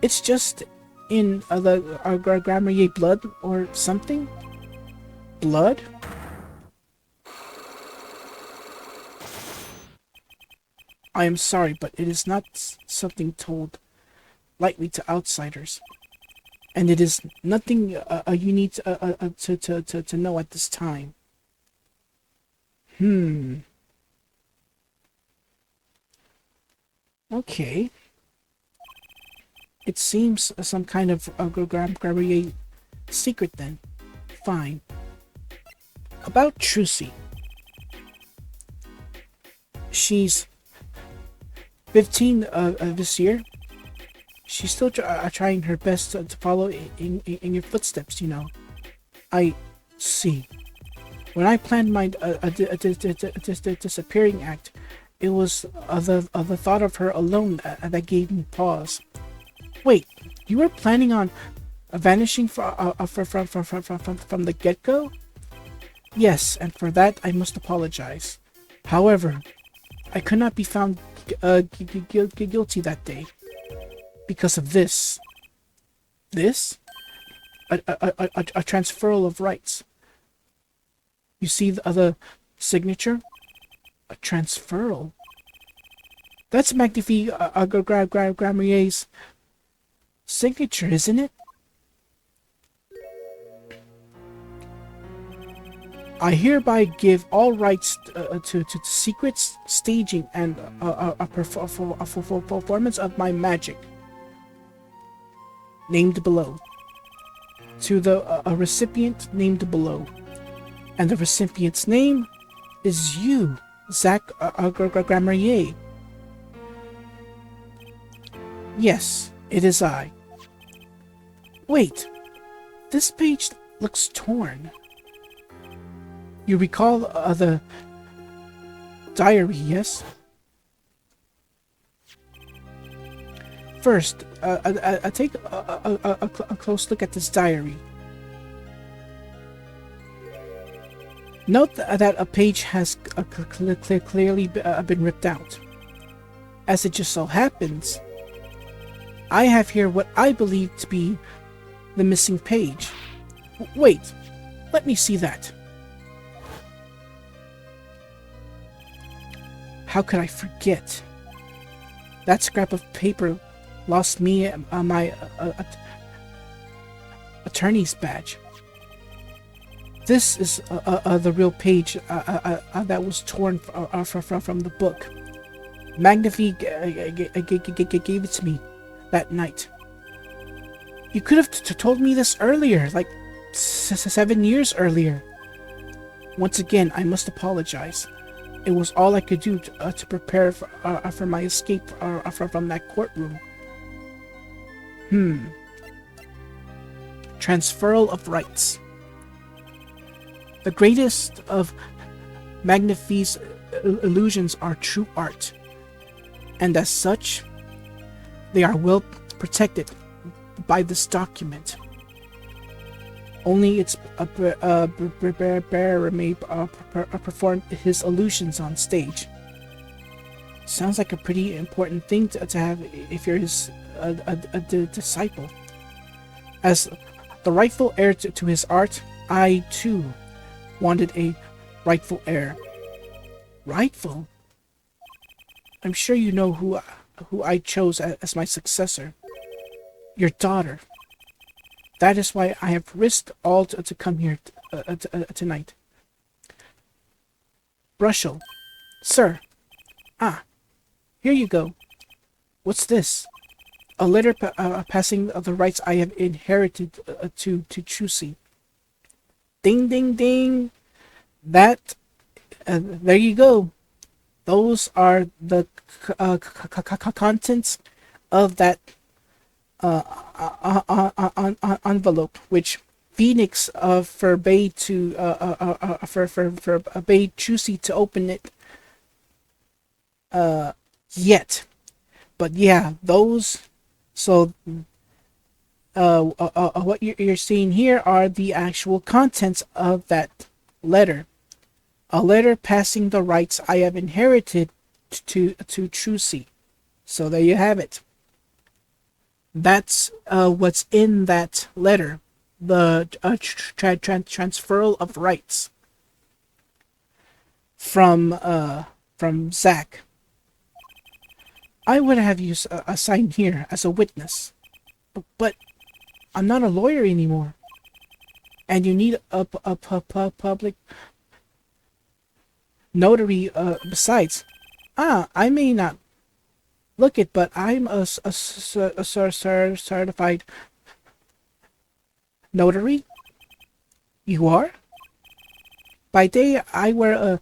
It's just in the Grammarier blood or something? Blood? I am sorry, but it is not something told lightly to outsiders. And it is nothing you need to know at this time. Okay. It seems some kind of Grammarier secret then. Fine. About Trucy. She's 15 this year. She's still trying her best to follow in your footsteps, you know. I see. When I planned my disappearing act, It was the thought of her alone that gave me pause. Wait, you were planning on vanishing from the get-go? Yes, and for that I must apologize. However, I could not be found guilty that day because of this. This? A transferal of rights. You see the signature? A transferal? That's Magnifique Grammarier's signature, isn't it? I hereby give all rights to secrets, staging, and a performance of my magic, named below, to the recipient named below. And the recipient's name is you, Zach Grammarier. Yes, it is I. Wait, this page looks torn. You recall the diary, yes? First, I take a close look at this diary. Note that a page has clearly been ripped out. As it just so happens, I have here what I believe to be the missing page. Wait, let me see that. How could I forget? That scrap of paper lost me my attorney's badge. This is the real page that was torn from the book. Magnifique gave it to me that night. You could have told me this earlier, like 7 years earlier. Once again, I must apologize. It was all I could do to prepare for my escape from that courtroom. Transferal of rights. The greatest of Magnifique's illusions are true art, and as such, they are well protected by this document. Only its bearer may perform his illusions on stage. Sounds like a pretty important thing to have if you're his disciple. As the rightful heir to his art, I too wanted a rightful heir. Rightful? I'm sure you know who I chose as my successor. Your daughter. That is why I have risked all to come here tonight. Brushel. Sir. Ah, here you go. What's this? A letter passing the rights I have inherited to Chusi. Ding, ding, ding. That, there you go. Those are the contents of that envelope, which Phoenix forbade Chusi to open it yet. But yeah, those. So what you're seeing here are the actual contents of that letter. A letter passing the rights I have inherited to Chusi. So there you have it. That's what's in that letter. The transferal of rights from Zach. I would have you assigned here as a witness, but I'm not a lawyer anymore, and you need a public notary besides. I may not look it, but I'm a certified notary. You are? By day, I wear a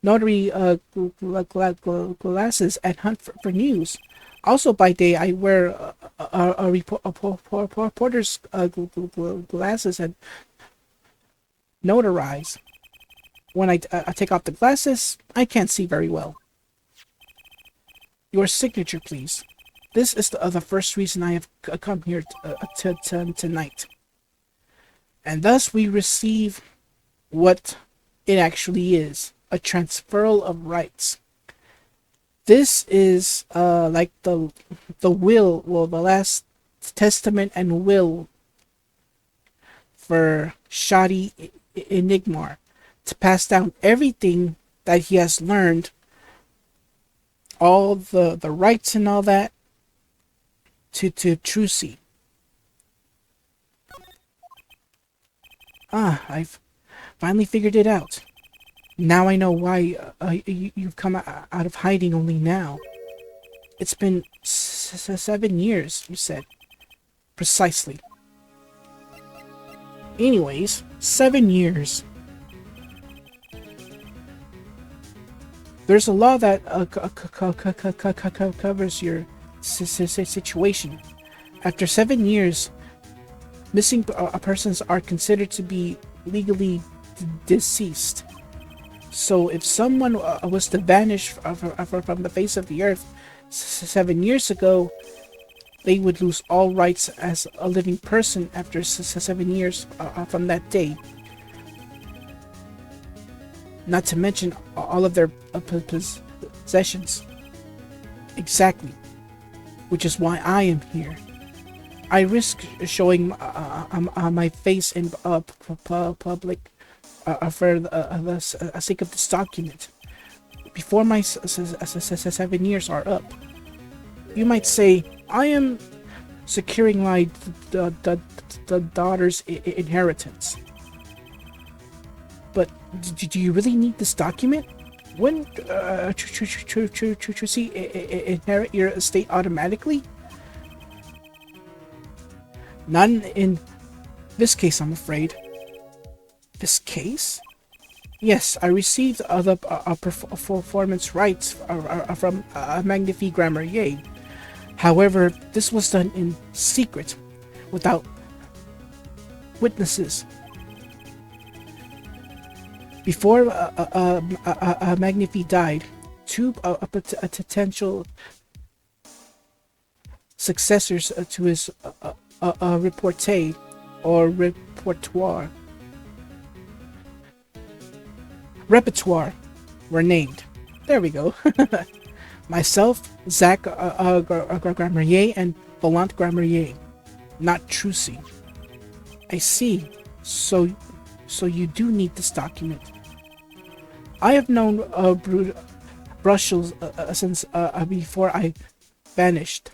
notary glasses and hunt for news. Also by day, I wear a reporter's glasses and notarize. When I take off the glasses, I can't see very well. Your signature, please. This is the first reason I have come here tonight. And thus we receive what it actually is, a transferal of rights. This is like the will, well, the last testament and will for Shadi Enigmar to pass down everything that he has learned, all the rights and all that, to Trucy. I've finally figured it out. Now I know why you've come out of hiding only now. It's been 7 years, you said. Precisely. Anyways, 7 years. There's a law that covers your situation. After 7 years, missing persons are considered to be legally deceased. So if someone was to vanish from the face of the earth 7 years ago, they would lose all rights as a living person after 7 years from that day. Not to mention all of their possessions. Exactly. Which is why I am here. I risk showing my face in public for the sake of this document. Before my 7 years are up, you might say I am securing my the daughter's inheritance. But do you really need this document? Wouldn't Trucy inherit your estate automatically? Not in this case, I'm afraid. This case? Yes, I received the performance rights from Magnifique Grammarier. However, this was done in secret, without witnesses. Before Magnifique died, two potential successors to his reporte or repertoire were named. There we go. Myself, Zach Grammarier, and Volant Grammarier, not Trucy. I see. So you do need this document. I have known Brussels since before I vanished.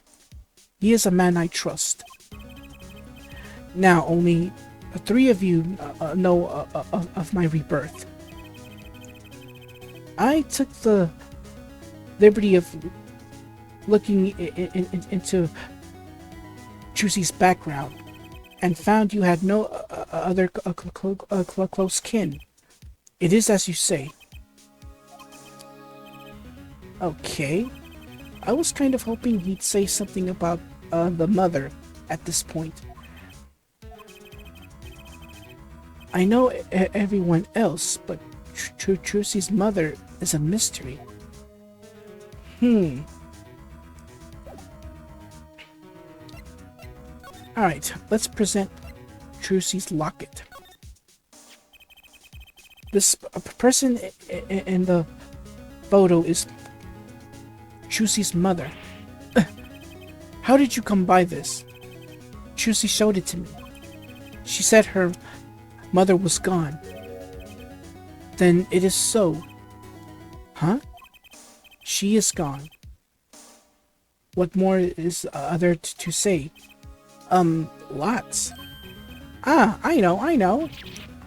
He is a man I trust. Now only 3 of you know of my rebirth. I took the liberty of looking into Trucy's background and found you had no other close kin. It is as you say. Okay. I was kind of hoping he'd say something about the mother at this point. I know everyone else, but Trucy's mother is a mystery. Alright, let's present Trucy's locket. This person in the photo is Trucy's mother. How did you come by this? Trucy showed it to me. She said her mother was gone. Then it is so. Huh? She is gone. What more is there to say? Lots. I know.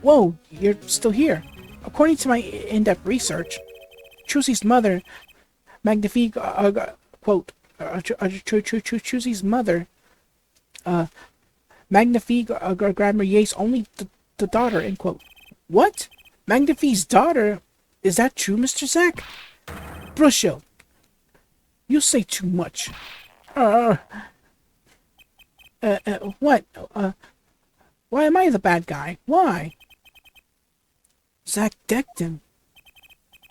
Whoa, you're still here. According to my in-depth research, Trucy's mother, Magnifique, quote, Trucy's mother, Magnifique Grammarier's only the daughter, end quote. What? Magnifique's daughter? Is that true, Mr. Zack? Brusho, you say too much. What? Why am I the bad guy? Why? Zack decked him.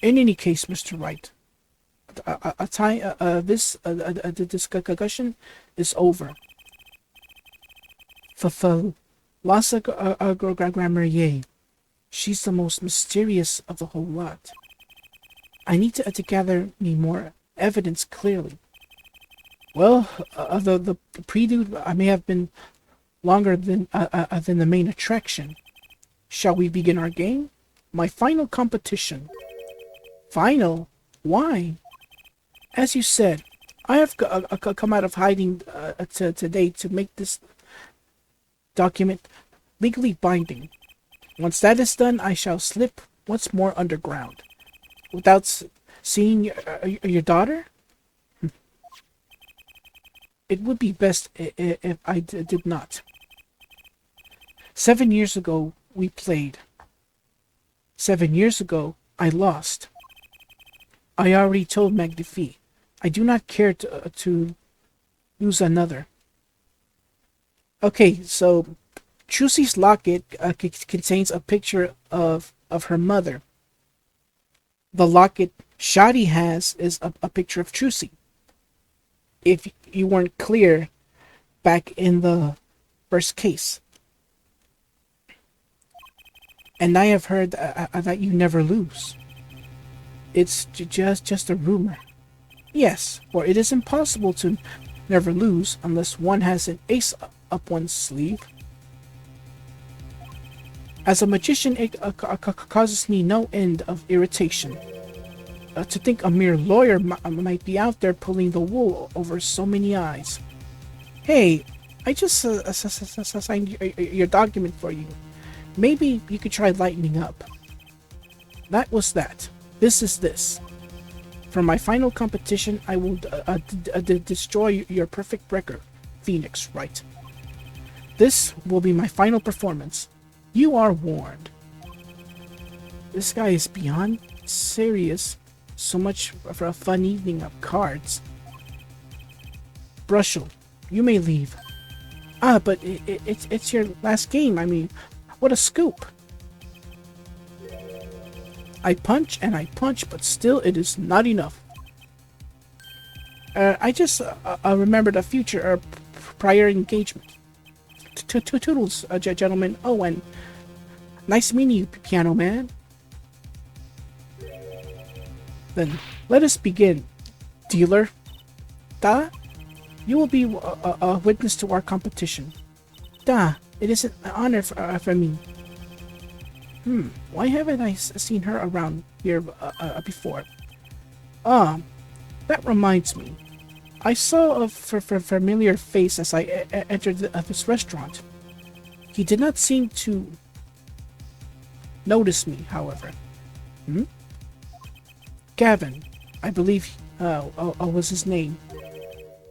In any case, Mr. Wright, this discussion is over. For Lassa Grammar, she's the most mysterious of the whole lot. I need to gather me more evidence clearly. Well, the prelude may have been longer than the main attraction. Shall we begin our game? My final competition. Final? Why? As you said, I have come out of hiding today to make this document legally binding. Once that is done, I shall slip once more underground. Without seeing your daughter? It would be best if I did not. 7 years ago, we played. 7 years ago, I lost. I already told Magnifi. I do not care to lose another. Okay, so Trucy's locket contains a picture of her mother. The locket Shadi has is a picture of Trucy. If you weren't clear back in the first case. And I have heard that you never lose. It's just a rumor. Yes, for it is impossible to never lose unless one has an ace up one's sleeve. As a magician, it causes me no end of irritation. To think a mere lawyer might be out there pulling the wool over so many eyes. Hey, I just signed your document for you. Maybe you could try lightening up. That was that. This is this. For my final competition, I will destroy your perfect record, Phoenix Wright. This will be my final performance. You are warned. This guy is beyond serious. So much for a fun evening of cards. Brushel, you may leave. But it's your last game. I mean, what a scoop. I punch and I punch, but still it is not enough. I just remembered a future prior engagement. Toodles, gentlemen. Oh, and nice meeting you, Piano Man. Then let us begin, dealer. Da, you will be a witness to our competition. Da, it is an honor for me. Why haven't I seen her around here before? That reminds me. I saw a familiar face as I entered this restaurant. He did not seem to notice me, however. Gavin, I believe, was his name.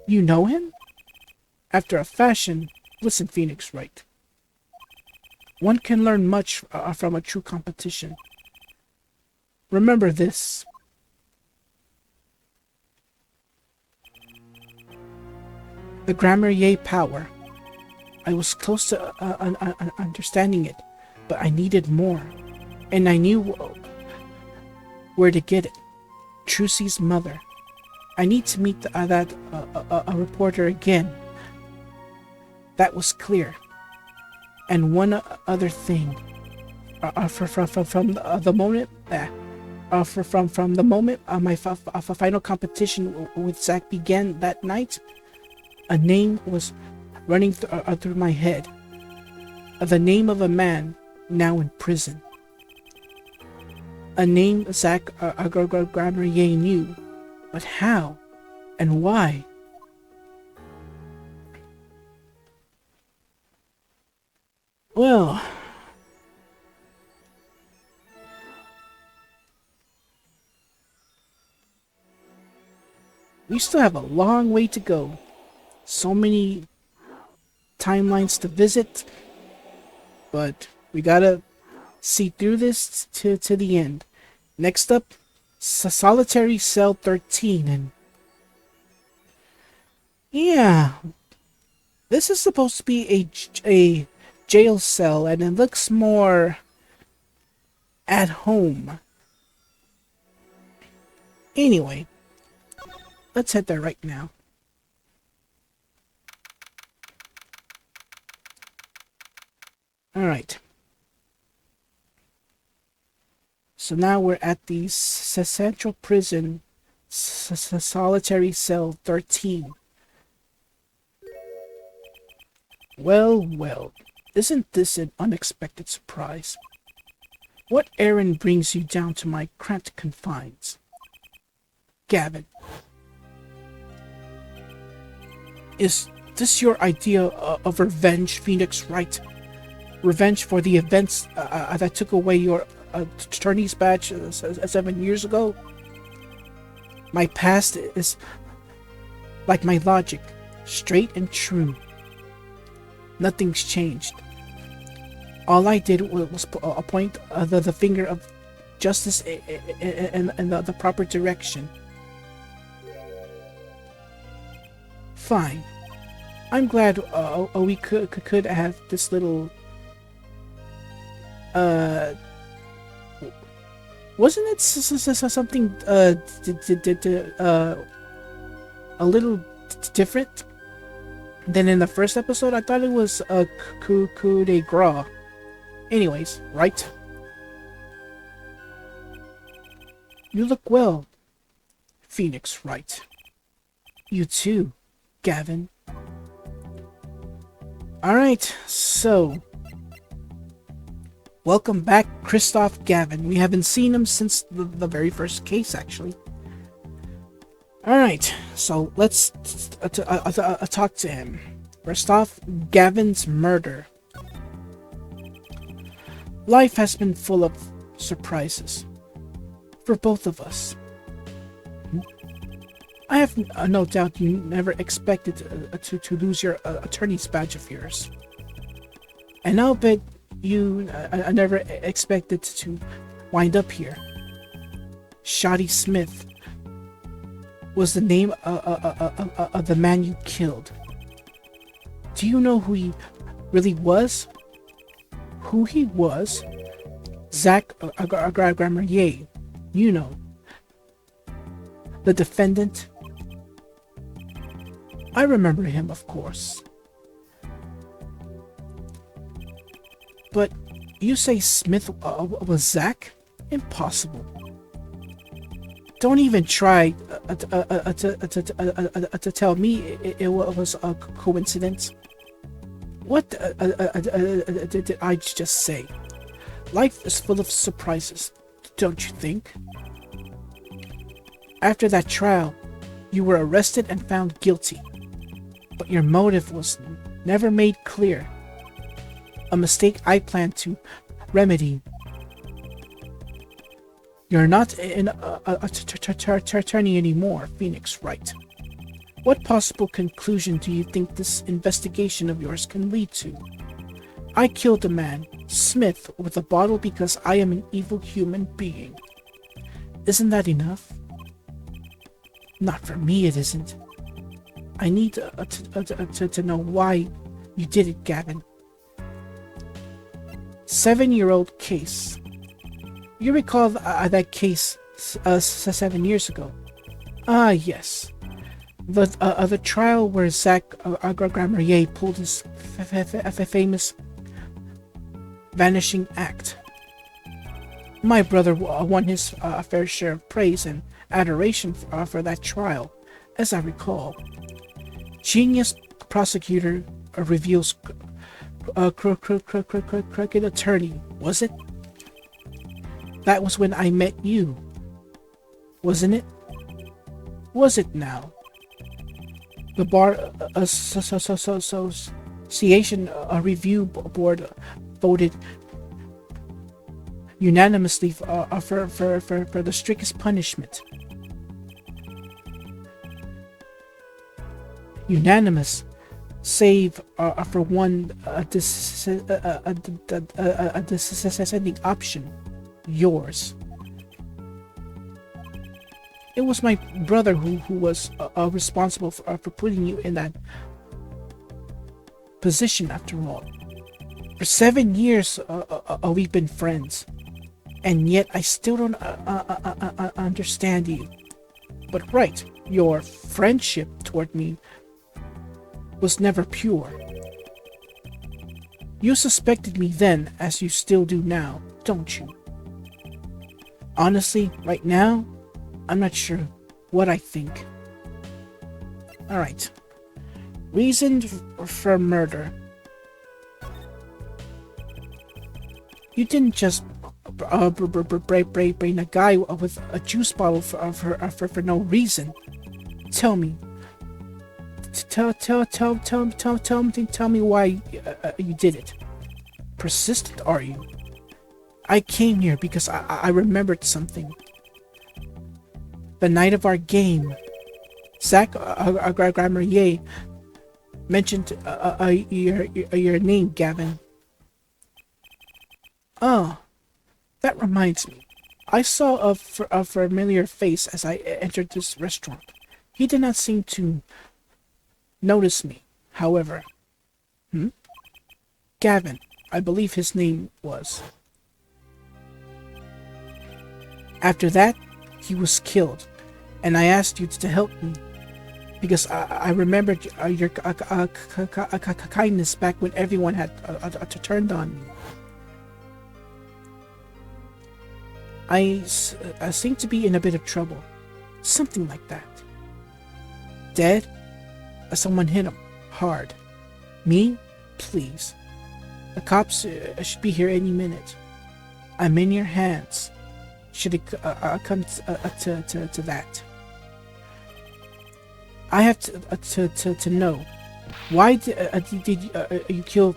You know him? After a fashion, listen, Phoenix Wright. One can learn much from a true competition. Remember this. The Grammar power. I was close to understanding it, but I needed more. And I knew where to get it. Trucy's mother. I need to meet that reporter again. That was clear. And one other thing. From the moment my final competition with Zach began that night, a name was running through my head. The name of a man now in prison. A name Zach Grammarier knew, but how and why? Well, we still have a long way to go. So many timelines to visit, but we gotta see through this to the end. Next up, Solitary Cell 13, and yeah, this is supposed to be a jail cell, and it looks more at home. Anyway, let's head there right now. Alright. So now we're at the Central Prison, Solitary Cell 13. Well, well, isn't this an unexpected surprise? What errand brings you down to my cramped confines? Gavin, is this your idea of revenge, Phoenix Wright? Revenge for the events that took away your attorney's badge 7 years ago? My past is like my logic, straight and true. Nothing's changed. All I did was point the finger of justice in the proper direction. Fine. I'm glad we could have this little... wasn't it something a little different than in the first episode? I thought it was a coup de grace. Anyways, right? You look well, Phoenix Wright. You too, Gavin. Alright, so... welcome back, Christoph Gavin. We haven't seen him since the very first case, actually. Alright, so let's talk to him. First off, Gavin's murder. Life has been full of surprises. For both of us. I have no doubt you never expected to lose your attorney's badge of yours. And I'll bet you never expected to wind up here. Shoddy Smith was the name of the man you killed. Do you know who he really was? Who he was? Zach Grammer-Yeh. You know. The defendant. I remember him, of course. But you say Smith was Zach? Impossible. Don't even try to tell me it was a coincidence. What did I just say? Life is full of surprises, don't you think? After that trial, you were arrested and found guilty. But your motive was never made clear. A mistake I plan to remedy. You're not an attorney anymore, Phoenix Wright. What possible conclusion do you think this investigation of yours can lead to? I killed a man, Smith, with a bottle because I am an evil human being. Isn't that enough? Not for me, it isn't. I need to know why you did it, Gavin. 7-year-old case. You recall that case 7 years ago? Ah, yes. The trial where Zach Grammer-Yeh pulled his famous vanishing act. My brother won his fair share of praise and adoration for that trial, as I recall. Genius prosecutor reveals crooked attorney, was it? That was when I met you, wasn't it? Was it now? The Bar Association Review Board voted unanimously for the strictest punishment. Unanimous, save for one dissenting option, yours. It was my brother who was responsible for putting you in that position, after all. For 7 years we've been friends, and yet I still don't understand you. but right, your friendship toward me was never pure. You suspected me then, as you still do now, don't you? Honestly, right now, I'm not sure what I think. Alright. Reason for murder. You didn't just brain a guy with a juice bottle for no reason. Tell me. Tell me why you did it. Persistent, are you? I came here because I remembered something. The night of our game, Zach Grammarier mentioned your name, Gavin. Oh, that reminds me. I saw a familiar face as I entered this restaurant. He did not seem to notice me, however. Gavin, I believe his name was. After that, he was killed, and I asked you to help me, because I remembered your kindness back when everyone had turned on me. I seem to be in a bit of trouble. Something like that. Dead? Someone hit him. Hard. Me? Please. The cops should be here any minute. I'm in your hands. Should it come to that. I have to know. Why did you kill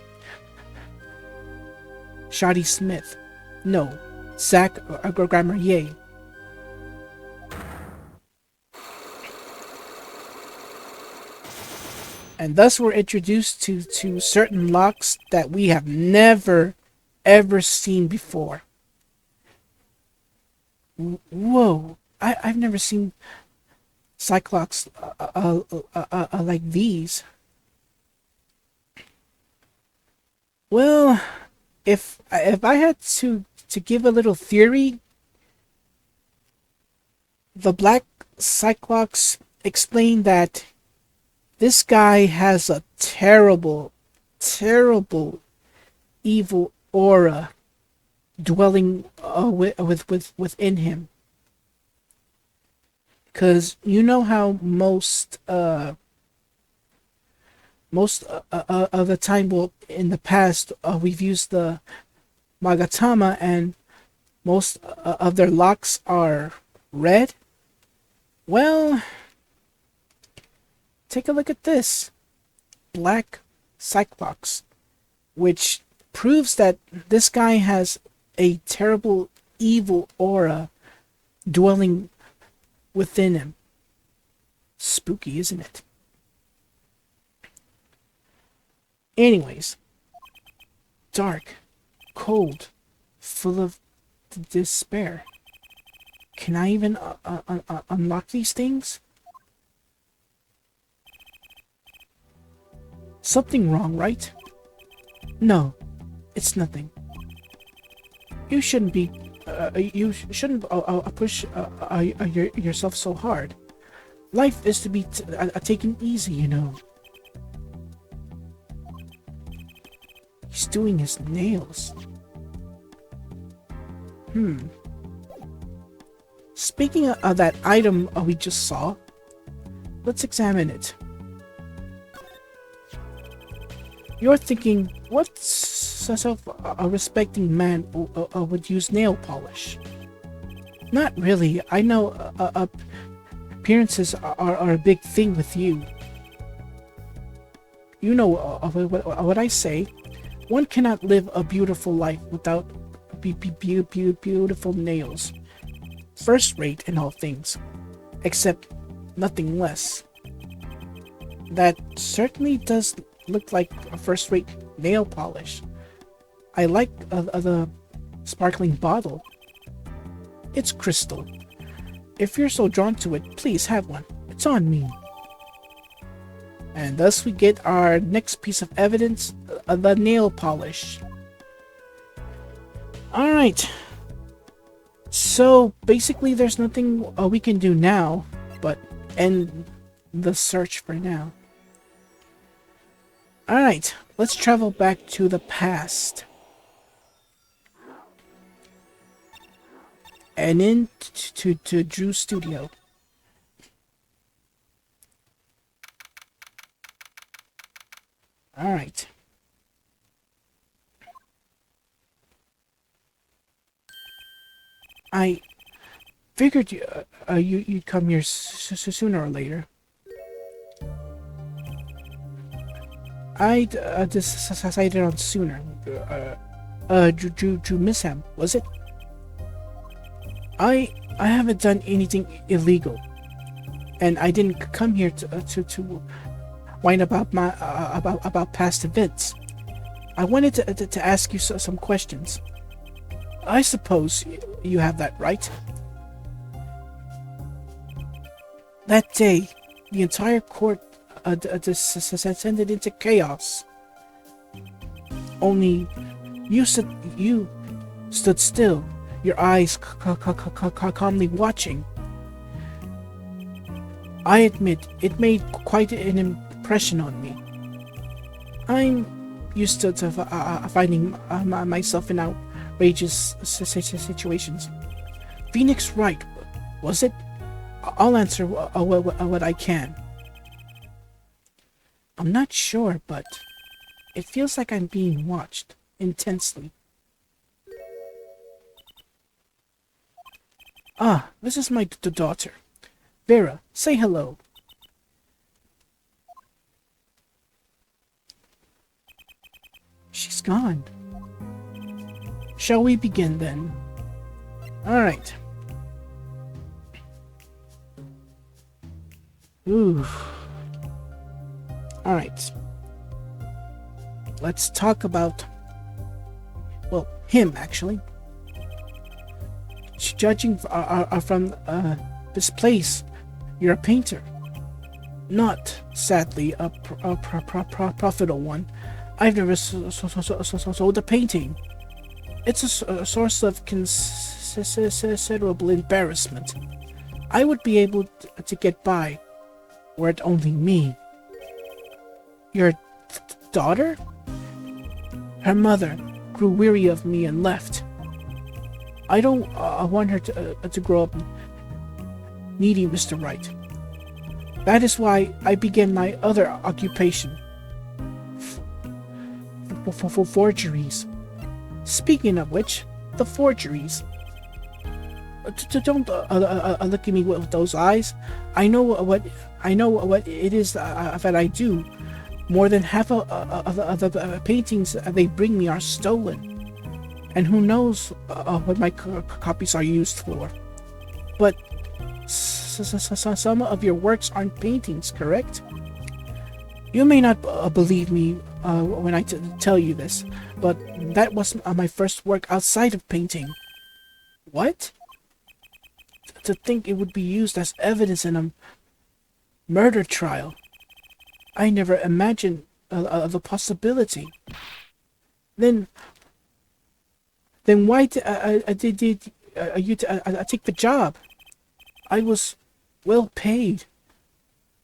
Shoddy Smith? No. Zach Grammarier. And thus we're introduced to certain locks that we have never ever seen before. Whoa, I've never seen Cyclops like these. Well, if I had to give a little theory, the Black Cyclops explained that this guy has a terrible, terrible, evil aura dwelling within him. Cause you know how most of the time, well, in the past, we've used the Magatama, and most of their locks are red. Well, take a look at this Black Cyclops, which proves that this guy has a terrible evil aura dwelling within him. Spooky, isn't it? Anyways, dark, cold, full of despair. Can I even unlock these things? Something wrong, right? No, it's nothing. You shouldn't be. You shouldn't push yourself so hard. Life is to be taken easy, you know. He's doing his nails. Speaking of that item we just saw, let's examine it. You're thinking, what self-respecting man would use nail polish? Not really. I know appearances are a big thing with you. You know what I say. One cannot live a beautiful life without beautiful nails. First rate in all things, except nothing less. That certainly does look like a first-rate nail polish. I like the sparkling bottle. It's crystal. If you're so drawn to it, please have one. It's on me. And thus we get our next piece of evidence, the nail polish. Alright. So basically there's nothing we can do now. but end the search for now. Alright, let's travel back to the past. And to Drew's studio. Alright. I figured you'd come here sooner or later. I decided on sooner. Drew Misham, was it? I haven't done anything illegal, and I didn't come here to whine about my about past events. I wanted to ask you some questions. I suppose you have that right. That day, the entire court descended into chaos. Only you stood still, your eyes calmly watching. I admit, it made quite an impression on me. I'm used to finding myself in outrageous situations. Phoenix Wright, was it? I'll answer what I can. I'm not sure, but it feels like I'm being watched intensely. Ah, this is my daughter. Vera, say hello. She's gone. Shall we begin then? Alright. Ooh. Alright. Let's talk about, well, him, actually. Judging from this place, you're a painter. Not, sadly, a profitable one. I've never sold a painting. It's a source of considerable embarrassment. I would be able to get by were it only me. Your daughter? Her mother grew weary of me and left. I don't want her to grow up needy, Mr. Wright. That is why I began my other occupation. For forgeries. Speaking of which, the forgeries. Don't look at me with those eyes. I know what it is that I do. More than half of the paintings they bring me are stolen. And who knows what my copies are used for. But some of your works aren't paintings, correct? You may not believe me when I tell you this, but that was my first work outside of painting. What? To think it would be used as evidence in a murder trial. I never imagined the possibility. Then why did you take the job? I was well paid.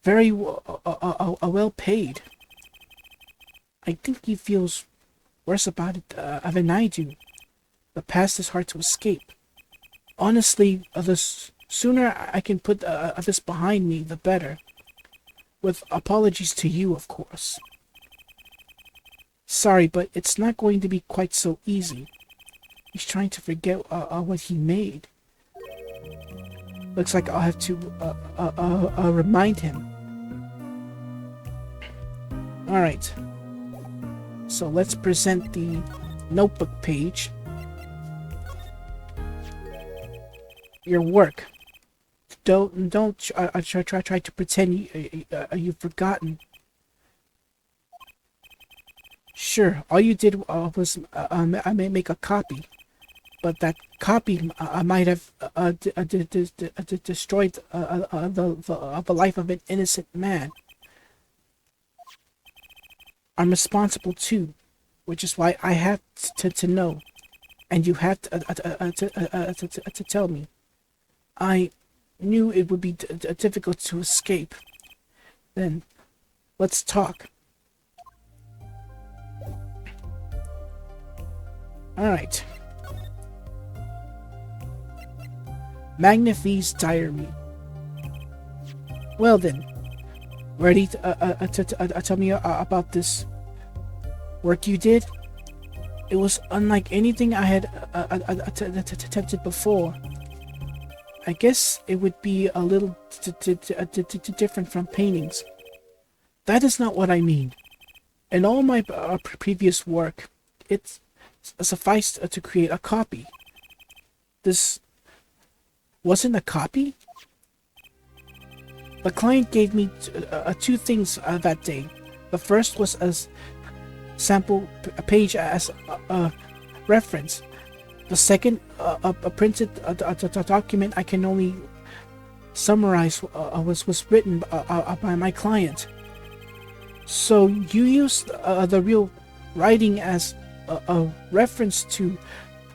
Very well paid. I think he feels worse about it than I do. The past is hard to escape. Honestly, the sooner I can put this behind me, the better. With apologies to you, of course. Sorry, but it's not going to be quite so easy. He's trying to forget what he made. Looks like I'll have to remind him. Alright. So let's present the notebook page. Your work. Don't try to pretend you've forgotten. Sure, all you did was I may make a copy, but that copy might have destroyed the life of an innocent man. I'm responsible too, which is why I have to know, and you have to tell me. I knew it would be difficult to escape. Then, let's talk. Alright. Magnifi's diary. Well then, ready to tell me about this work you did? It was unlike anything I had attempted before. I guess it would be a little different from paintings. That is not what I mean. In all my previous work, it sufficed to create a copy. This wasn't a copy? The client gave me two things that day. The first was a sample page as a reference. The second, a printed document I can only summarize was written by my client. So you used the real writing as a reference to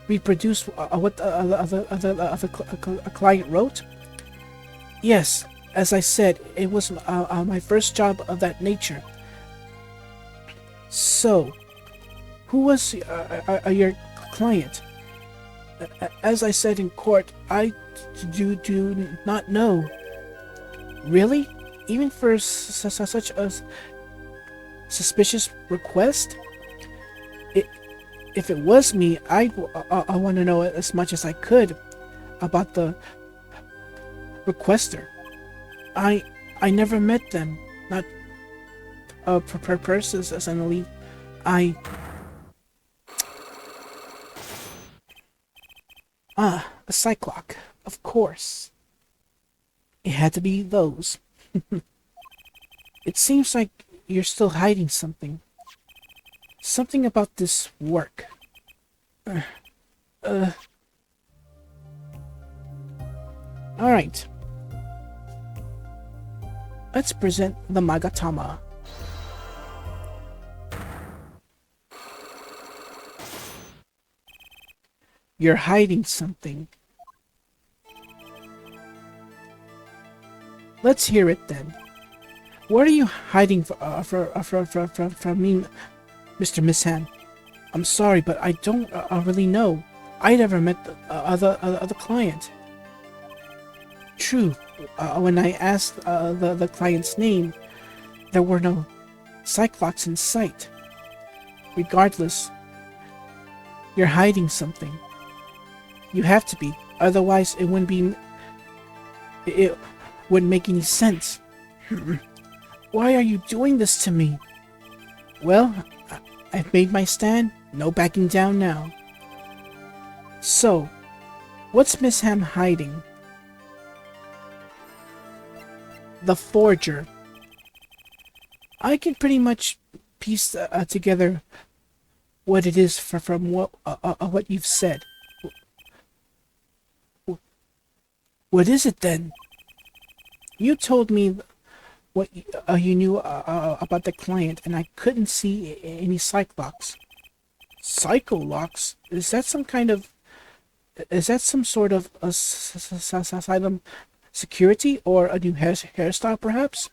reproduce what a client wrote? Yes, as I said, it was my first job of that nature. So, who was your client? As I said in court, I do not know. Really? Even for such a suspicious request? If it was me, I want to know as much as I could about the requester. I never met them, not personally. A Cyclock, of course. It had to be those. It seems like you're still hiding something. Something about this work. Alright. Let's present the Magatama. You're hiding something. Let's hear it then. What are you hiding from me, Mr. Misham? I'm sorry, but I don't really know. I never met the other client. True. When I asked the client's name, there were no Cyclops in sight. Regardless, you're hiding something. You have to be, otherwise it wouldn't make any sense. Why are you doing this to me? Well, I've made my stand. No backing down now. So, what's Miss Ham hiding? The forger. I can pretty much piece together what it is from what you've said. What is it then? You told me what you knew about the client, and I couldn't see any Cyclops. Psycholocks? Is that some sort of asylum security or a new hairstyle, perhaps?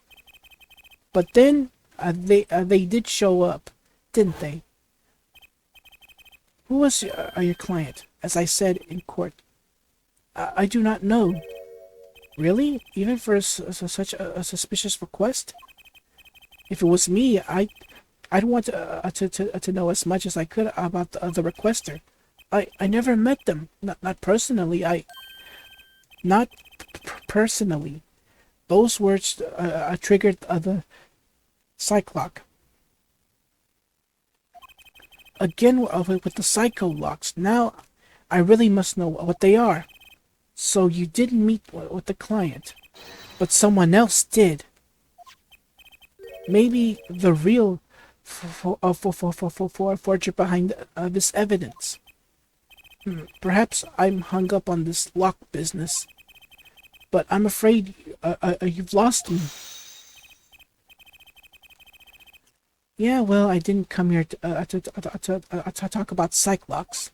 But then they did show up, didn't they? Who was your client? As I said in court, I do not know. Really? Even for such a suspicious request? If it was me, I'd want to know as much as I could about the requester. I never met them. Not personally. Not personally. Those words triggered the Cyclock. Again with the Psycholocks. Now I really must know what they are. So you didn't meet with the client, but someone else did. Maybe the real forger behind this evidence. Perhaps I'm hung up on this lock business, but I'm afraid you've lost me. Yeah, well, I didn't come here to talk about Cyclops.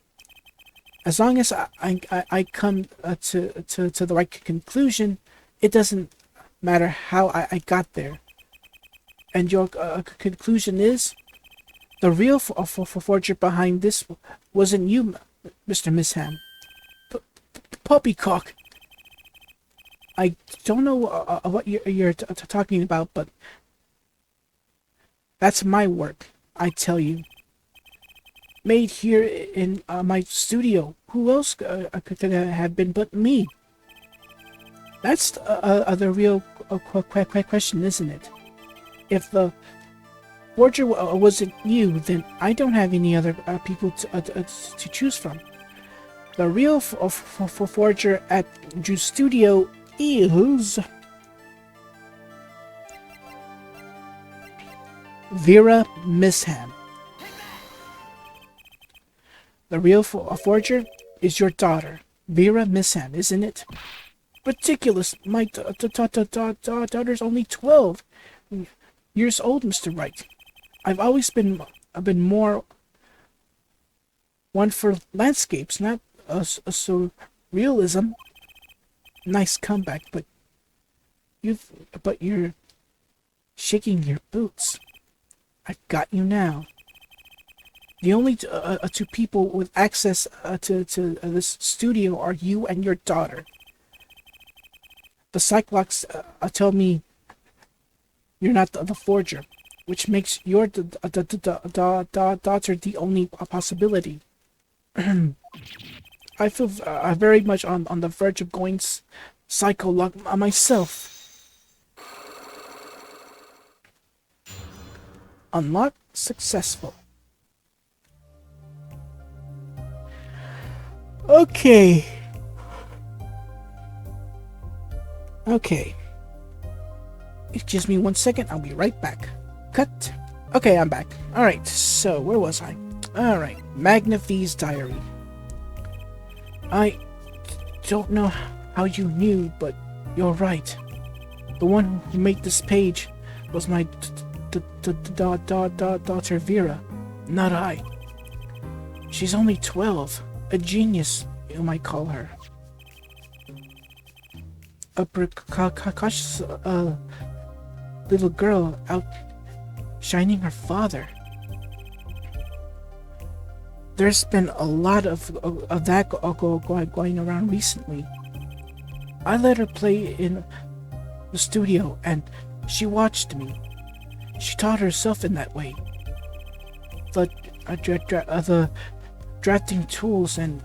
As long as I come to the right conclusion, it doesn't matter how I got there. And your conclusion is the real forger behind this wasn't you, Mr. Misham. Poppycock. I don't know what you're talking about, but that's my work, I tell you. Made here in my studio. Who else could have been but me? That's the real question, isn't it? If the forger wasn't you, then I don't have any other people to choose from. The real forger at Drew's studio is Vera Misham. The real forger is your daughter, Vera Misham, isn't it? Ridiculous! My daughter's only 12 years old, Mr. Wright. I've always been more one for landscapes, not so realism. Nice comeback, but you're shaking your boots. I've got you now. The only two people with access to this studio are you and your daughter. The Cyclops tell me you're not the forger, which makes your daughter the only possibility. I feel very much on the verge of going psycho myself. Unlock successful. Okay. Excuse me 1 second, I'll be right back. Cut. Okay, I'm back. Alright, so where was I? Alright, Magnafi's diary. I don't know how you knew, but you're right. The one who made this page was my daughter Vera, not I. She's only 12, a genius, you might call her. A precocious little girl outshining her father. There's been a lot of that going around recently. I let her play in the studio and she watched me. She taught herself in that way. The drafting tools and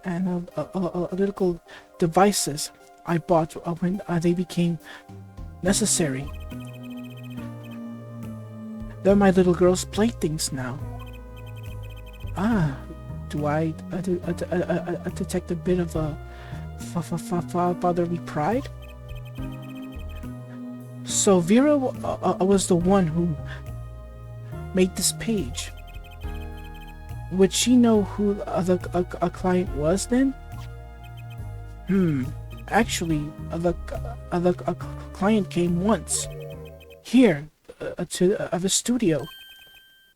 analytical devices I bought when they became necessary. They're my little girl's playthings now. Do I detect a bit of a fatherly pride? So Vera was the one who made this page. Would she know who a client was then? Actually, the client came once. Here, to the studio.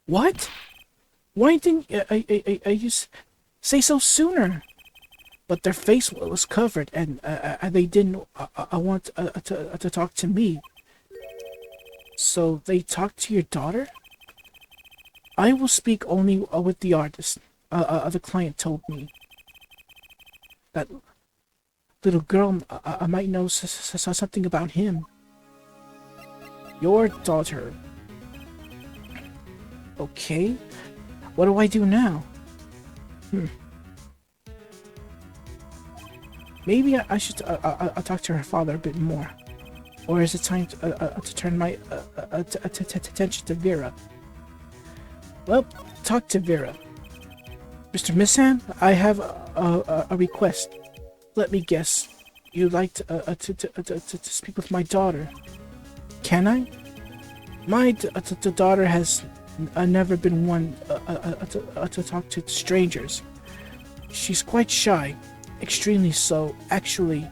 What? Why didn't you say so sooner? But their face was covered, and they didn't want to talk to me. So they talked to your daughter? I will speak only with the artist. The client told me. That little girl might know something about him. Your daughter. Okay. What do I do now? Maybe I should talk to her father a bit more. Or is it time to turn my attention to Vera? Well, talk to Vera. Mr. Misham, I have a request. Let me guess. You'd like to speak with my daughter. Can I? My daughter has never been one to talk to strangers. She's quite shy, extremely so, actually,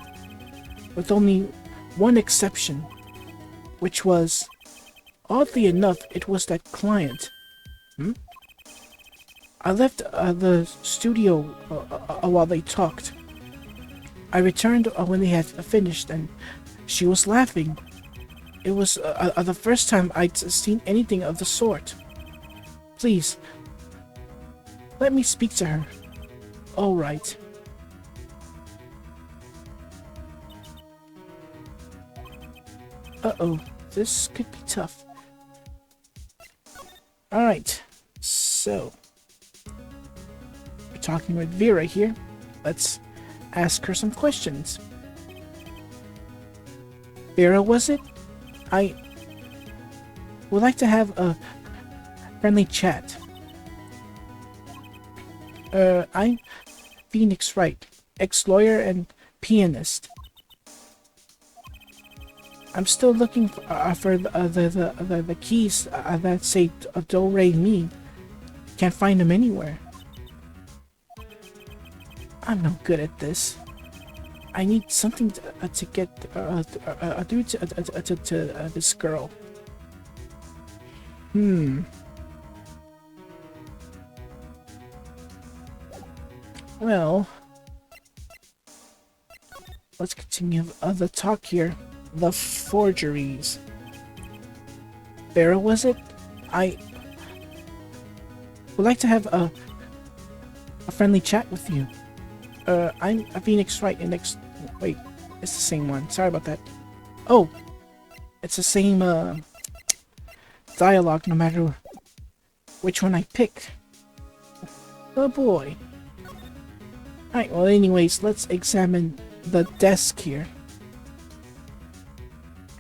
with only one exception, which was, oddly enough, it was that client. I left the studio while they talked. I returned when they had finished, and she was laughing. It was the first time I'd seen anything of the sort. Please, let me speak to her. All right. Uh-oh, this could be tough. All right, so we're talking with Vera here. Let's ask her some questions. Vera, was it? I would like to have a friendly chat. I'm Phoenix Wright, ex-lawyer and pianist. I'm still looking for the keys that say Do Re Mi. Can't find them anywhere. I'm no good at this. I need something to get do to this girl. Well, let's continue the talk here. The forgeries. Vera, was it? I would like to have a friendly chat with you. I'm a Phoenix Wright and wait, it's the same one. Sorry about that. Oh, it's the same dialogue no matter which one I pick. Oh boy. Alright, well anyways, let's examine the desk here.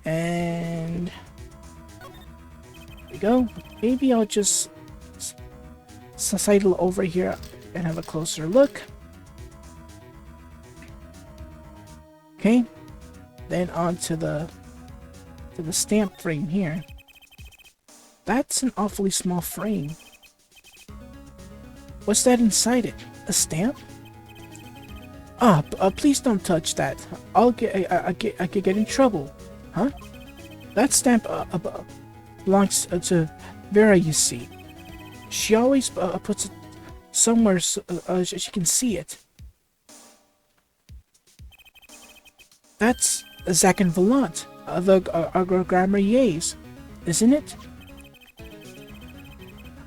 And there we go. Maybe I'll just sidle over here and have a closer look. Okay, then on to the stamp frame here. That's an awfully small frame. What's that inside it? A stamp? Ah, please don't touch that. I could get in trouble. Huh? That stamp belongs to Vera, you see. She always puts it somewhere so she can see it. That's Zack and Volant, the grammariers, isn't it?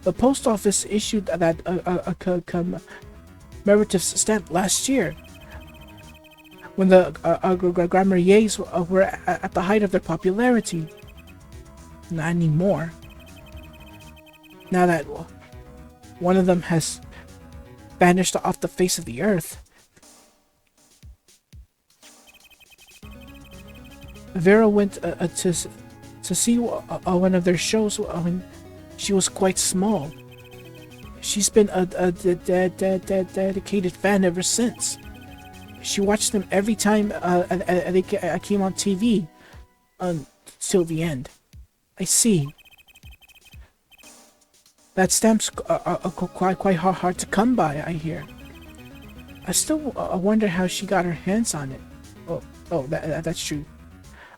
The post office issued that commemorative stamp last year, when the grammariers were at the height of their popularity. Not anymore. Now that one of them has vanished off the face of the earth. Vera went to see one of their shows when she was quite small. She's been a dedicated fan ever since. She watched them every time they came on TV until the end. I see. That stamp's quite hard to come by, I hear. I still wonder how she got her hands on it. Oh, that's true.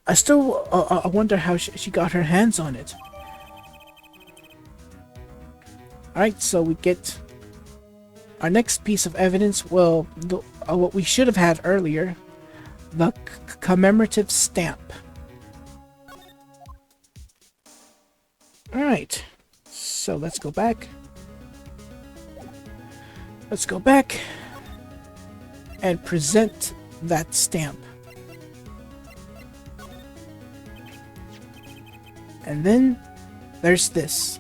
I still wonder how she got her hands on it. Alright, so we get our next piece of evidence. Well, what we should have had earlier. The commemorative stamp. Alright, so let's go back. Let's go back and present that stamp. And then there's this.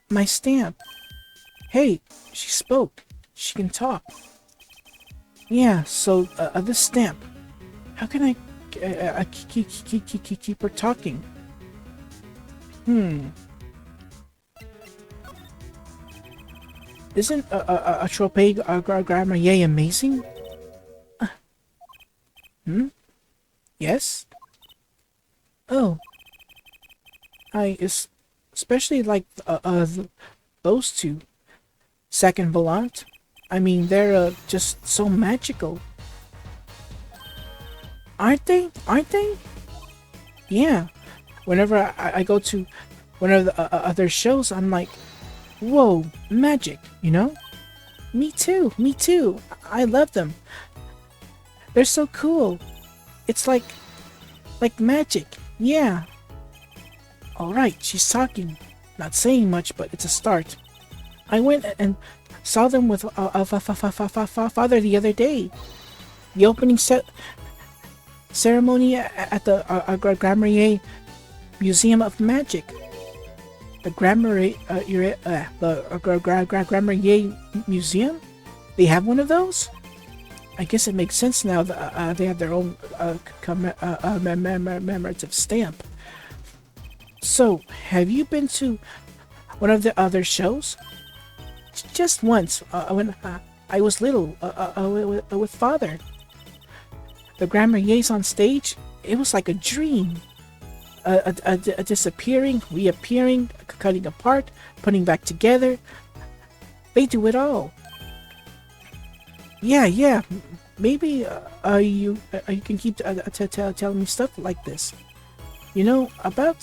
My stamp. Hey, she spoke. She can talk. Yeah, so this stamp. How can I keep her talking? Isn't a trope grammarier amazing? Yes? Oh. I especially like those two. Zack and Volant. I mean, they're just so magical. Aren't they? Aren't they? Yeah. Whenever I go to one of the other shows, I'm like, whoa, magic, you know? Me too, me too. I love them. They're so cool. It's like magic. Yeah. All right, she's talking. Not saying much, but it's a start. I went and saw them with father the other day. The opening ceremony at the Grammarier Museum of Magic. The Grammarier Museum? They have one of those? I guess it makes sense now that they have their own commemorative stamp. So, have you been to one of the other shows? Just once, when I was little, with father. The Grammariers on stage, it was like a dream. A disappearing, reappearing, cutting apart, putting back together. They do it all. Yeah. Maybe you can keep telling me stuff like this. You know, about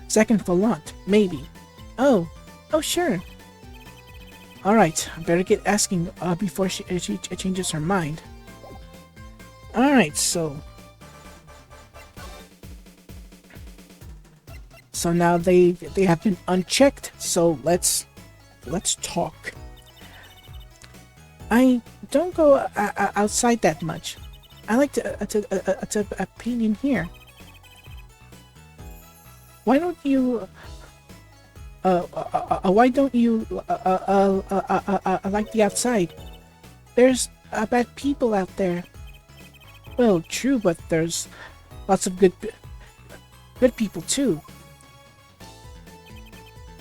second Falant, maybe. Oh, sure. All right, I better get asking before she changes her mind. All right, so now they have been unchecked. So let's talk. I don't go outside that much. I like to paint in here. Why don't you like the outside? There's bad people out there. Well, true, but there's lots of good people too.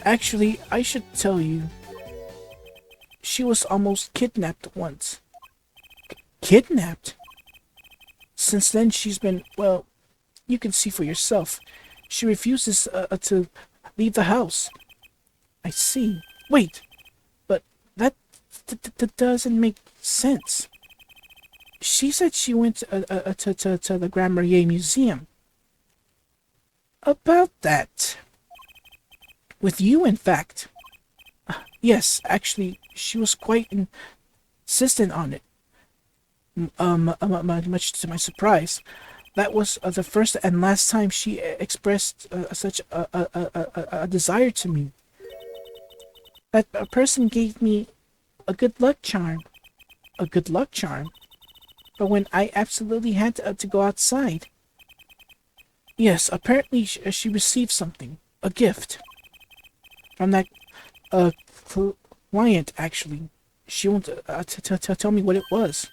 Actually, I should tell you, she was almost kidnapped once. Kidnapped? Since then, she's been, well, you can see for yourself. She refuses to leave the house. I see. Wait, but that doesn't make sense. She said she went to the Grammarier Museum. About that. With you, in fact. Yes, actually, she was quite insistent on it. Much to my surprise. That was the first and last time she expressed such a desire to me. That person gave me a good luck charm. A good luck charm? But when I absolutely had to go outside. Yes, apparently she received something. A gift. From that client, actually. She won't tell me what it was.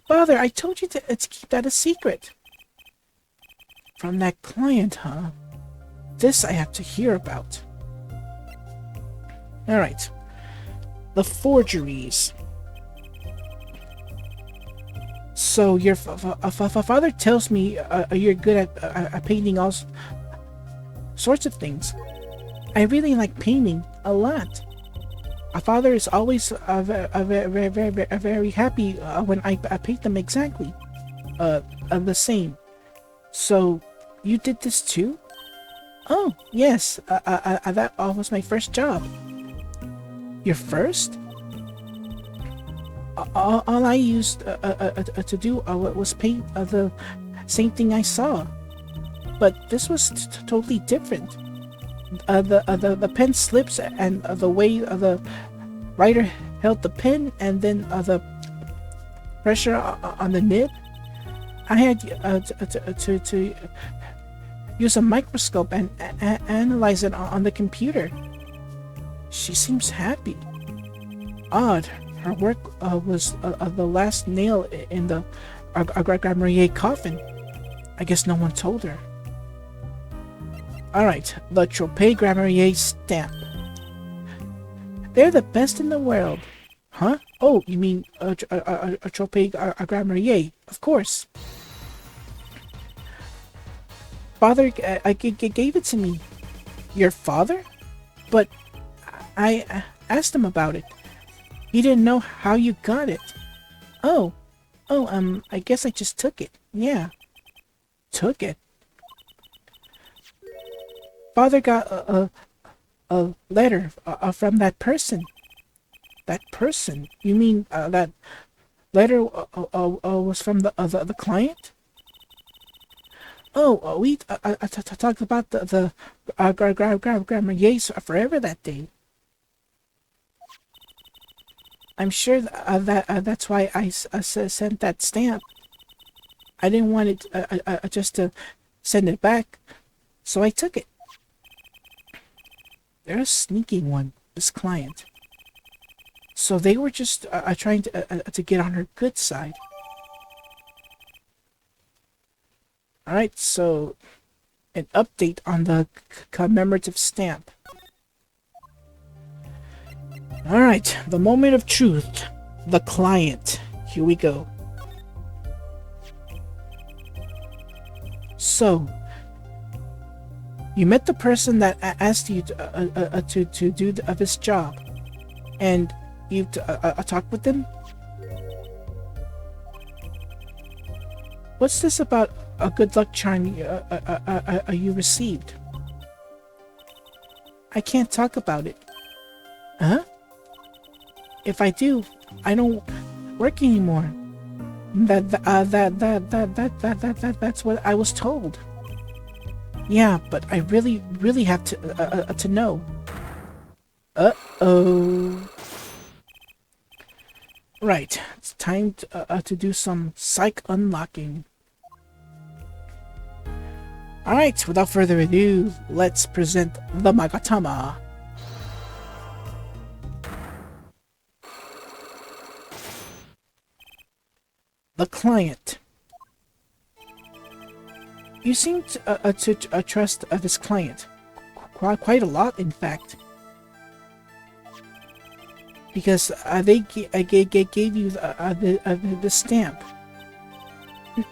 Father, I told you to keep that a secret. From that client, huh? This I have to hear about. Alright. The forgeries. So your father tells me you're good at painting all sorts of things. I really like painting a lot. My father is always very happy when I paint them exactly the same. So you did this too? Oh yes, that was my first job. Your first? All I used to do was paint the same thing I saw, but this was totally different. The pen slips and the way the writer held the pen and then the pressure on the nib. I had to use a microscope and analyze it on the computer. She seems happy. Odd. Her work was the last nail in the Grammarier coffin. I guess no one told her. Alright, the Trope Grammarier stamp. They're the best in the world. Huh? Oh, you mean a Trope Grammarier? Of course. Father gave it to me. Your father? But I asked him about it. He didn't know how you got it. I guess I just took it. Yeah. Took it? Father got a letter from that person. That person? You mean that letter was from the client? Oh, we talked about the grammar yes forever that day. I'm sure that's why I sent that stamp. I didn't want it just to send it back, so I took it. They're a sneaky one, this client. So they were just trying to get on her good side. All right, so an update on the commemorative stamp. All right, the moment of truth. The client. Here we go. So, you met the person that asked you to do this job, and you talked with them. What's this about a good luck charm you received? I can't talk about it. Huh? If I do, I don't work anymore. That's what I was told. Yeah, but I really have to know. Uh-oh. Right, it's time to do some psych unlocking. Alright, without further ado, let's present the Magatama. The client. You seem to trust this client. Quite a lot, in fact. Because they gave you the stamp.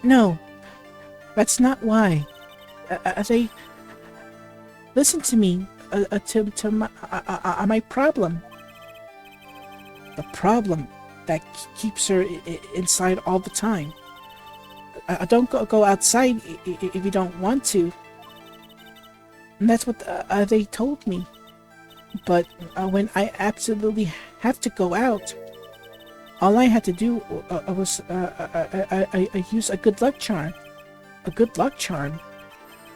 No, that's not why. They listen to me to my problem. The problem that keeps her inside all the time. Don't go outside if you don't want to. And that's what they told me. But when I absolutely have to go out, all I had to do was I use a good luck charm. A good luck charm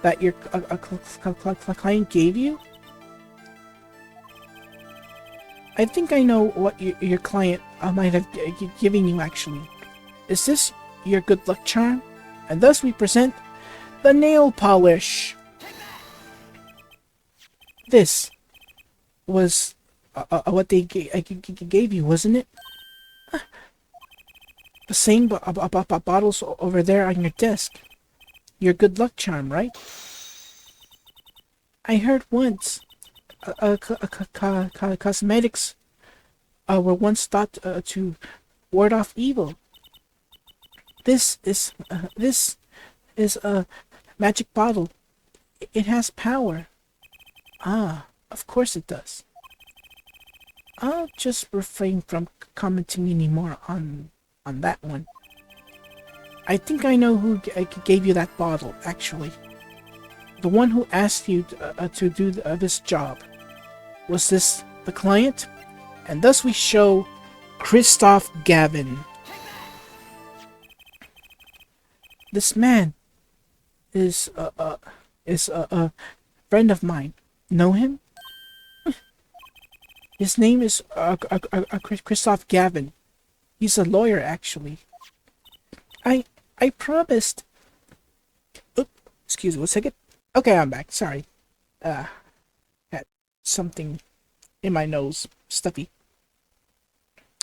that your client gave you? I think I know what your client might have given you, actually. Is this your good luck charm? And thus we present the nail polish. This was what they gave you, wasn't it? The same bottles over there on your desk. Your good luck charm, right? I heard once cosmetics were once thought to ward off evil. This is a magic bottle. It has power. Ah, of course it does. I'll just refrain from commenting anymore on that one. I think I know who gave you that bottle, actually. The one who asked you to do this job. Was this the client? And thus we show Christoph Gavin. This man is a friend of mine. Know him? His name is Christoph Gavin. He's a lawyer, actually. I promised. Oop, excuse me, 1 second. Okay, I'm back. Sorry. Had something in my nose, stuffy.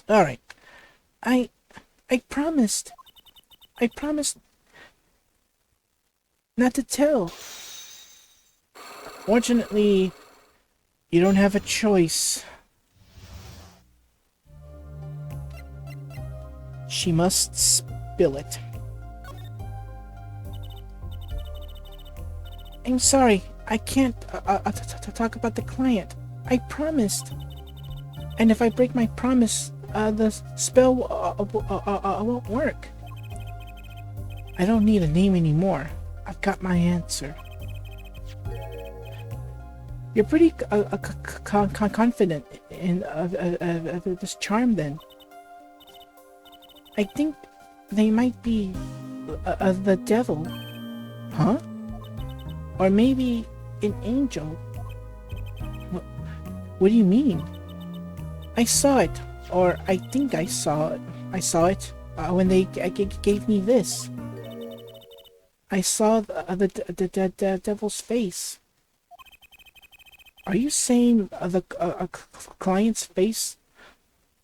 All right. I promised. I promised not to tell. Fortunately, you don't have a choice. She must spill it. I'm sorry, I can't talk about the client. I promised. And if I break my promise, the spell won't work. I don't need a name anymore. I've got my answer. You're pretty confident in this charm, then. I think they might be the devil, huh? Or maybe an angel. What, what do you mean? I saw it, or I think I saw it. I saw it when they gave me this. I saw the devil's face. Are you saying the client's face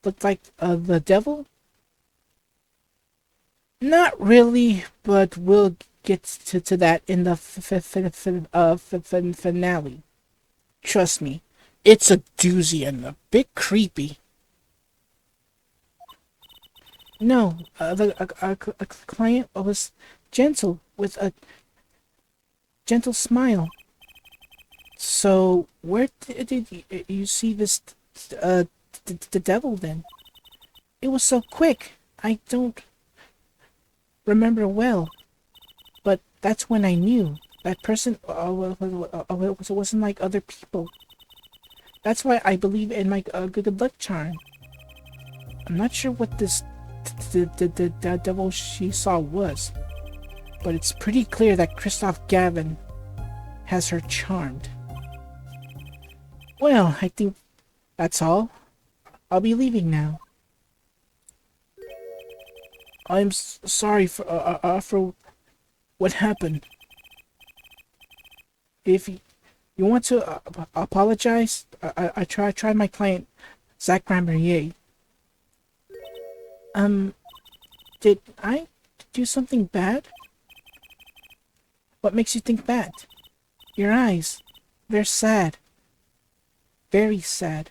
looked like the devil? Not really, but we'll get to that in the finale. Trust me, it's a doozy and a bit creepy. No, the client was gentle with a gentle smile. So, where did you see this, uh, the devil then? It was so quick. I don't remember well, but that's when I knew that person wasn't like other people. That's why I believe in my good luck charm. I'm not sure what this the devil she saw was, but it's pretty clear that Christoph Gavin has her charmed. Well, I think that's all. I'll be leaving now. I'm sorry for what happened. If you want to apologize, I tried my client, Zach Grambrier. Did I do something bad? What makes you think that? Your eyes. They're sad. Very sad.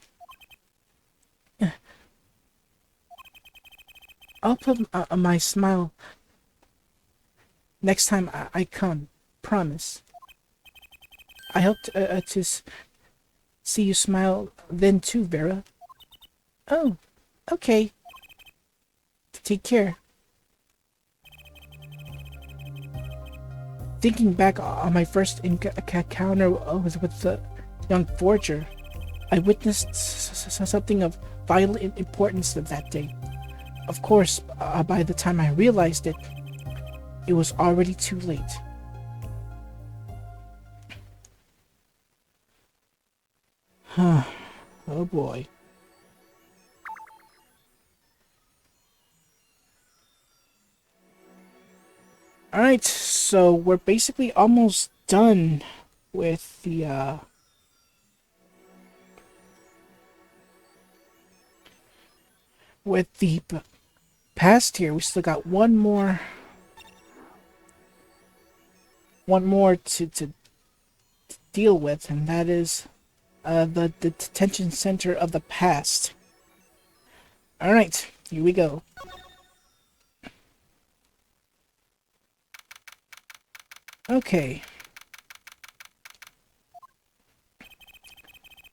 I'll put my smile next time I come. Promise. I hope to see you smile then too, Vera. Oh, okay. Take care. Thinking back on my first encounter with the young forger, I witnessed something of vital importance that day. Of course, by the time I realized it, it was already too late. Oh boy. Alright, so we're basically almost done with the past here. We still got one more to deal with, and that is the detention center of the past. Alright, here we go. Okay.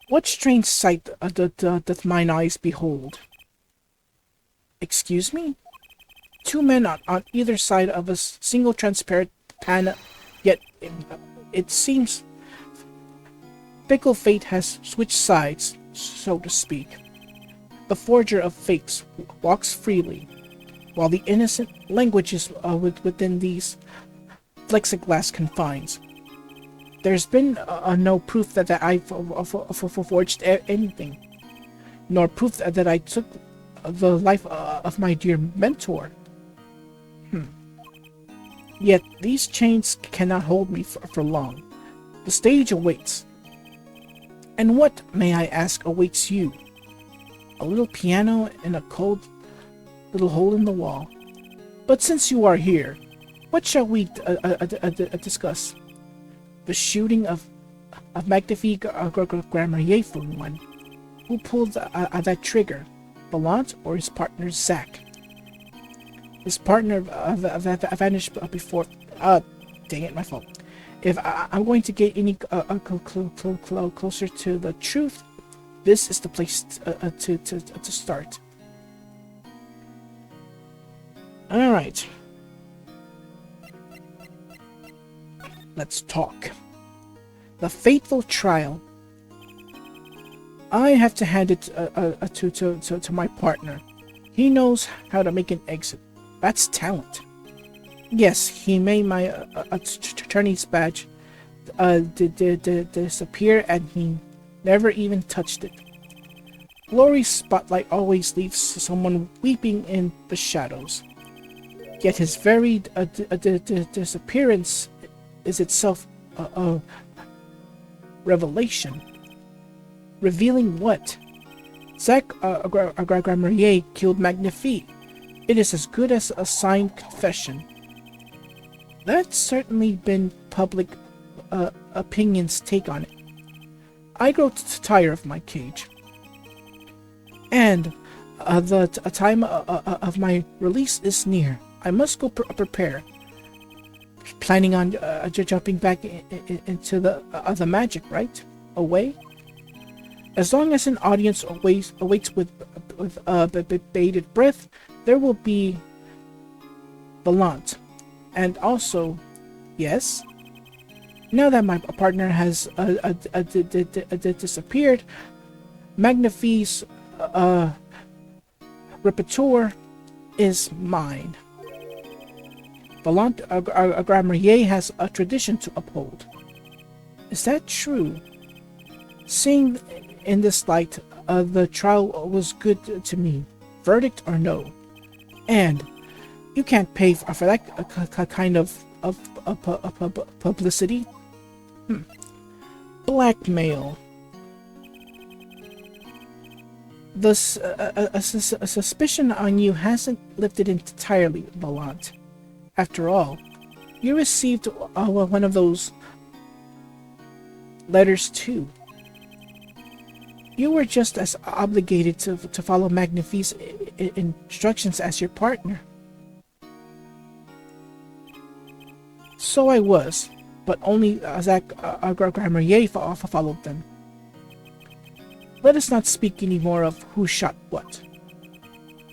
What strange sight doth mine eyes behold? Excuse me? Two men on either side of a single transparent pan, yet it seems fickle fate has switched sides, so to speak. The forger of fakes walks freely, while the innocent languages within these plexiglass confines. There's been no proof that I've forged anything, nor proof that I took the life of my dear mentor. Yet these chains cannot hold me for long. The stage awaits. And what, may I ask, awaits you? A little piano and a cold little hole in the wall. But since you are here, what shall we discuss? The shooting of Magnifique Grammarier for one. Who pulled that trigger? Ballant or his partner Zach? His partner vanished before. Dang it, my fault. If I'm going to get any closer to the truth, this is the place to start. All right. Let's talk. The fateful trial I have to hand it to my partner. He knows how to make an exit. That's talent. Yes, he made my attorney's badge disappear, and he never even touched it. Glory's spotlight always leaves someone weeping in the shadows. Yet his very disappearance is itself a revelation. Revealing what? Zach Gramarier killed Magnifique. It is as good as a signed confession. That's certainly been public opinion's take on it. I grow tired of my cage. And the time of my release is near. I must go prepare. Planning on jumping back into the magic, right? Away? As long as an audience awaits with bated breath, there will be Valant. And also, yes, now that my partner has disappeared, Magnifique's repertoire is mine. Valant Gramarier has a tradition to uphold. Is that true? Seeing in this light, the trial was good to me, verdict or no. And you can't pay for that kind of publicity. Blackmail. The suspicion on you hasn't lifted entirely, Valant. After all, you received one of those letters too. You were just as obligated to follow Magnifique's instructions as your partner. So I was, but only Zach Gramarier followed them. Let us not speak any more of who shot what.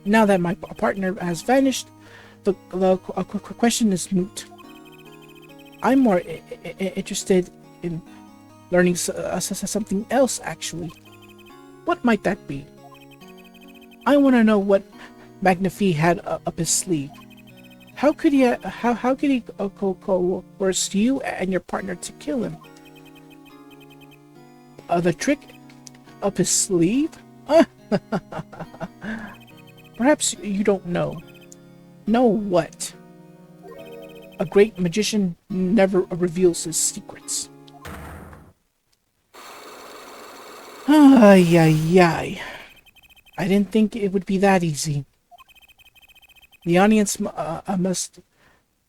Now that my partner has vanished, the question is moot. I'm more interested in learning something else, actually. What might that be? I want to know what Magnifique had up his sleeve. How could he coerce you and your partner to kill him? The trick up his sleeve? Perhaps you don't know. Know what? A great magician never reveals his secrets. Ay, ay, ay. I didn't think it would be that easy. The audience must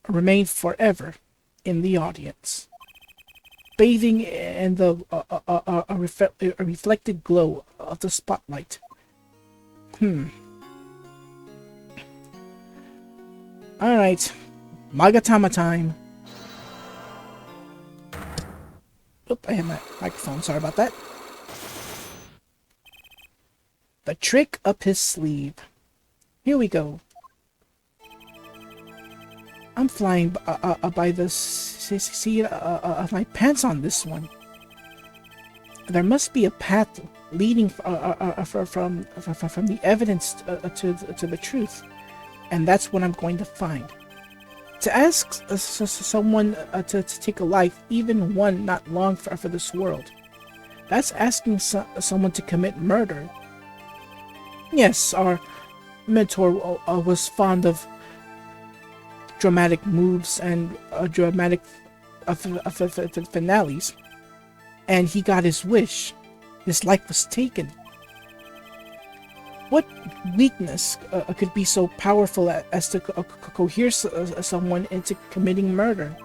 remain forever in the audience, bathing in the reflected glow of the spotlight. Alright, Magatama time. Oop, I hit my microphone, sorry about that. The trick up his sleeve. Here we go. I'm flying by the seat of my pants on this one. There must be a path leading from the evidence to the truth, and that's what I'm going to find. To ask someone to take a life, even one not long for this world, that's asking someone to commit murder. Yes, our mentor was fond of dramatic moves and dramatic finales, and he got his wish. His life was taken. What weakness could be so powerful as to coerce someone into committing murder?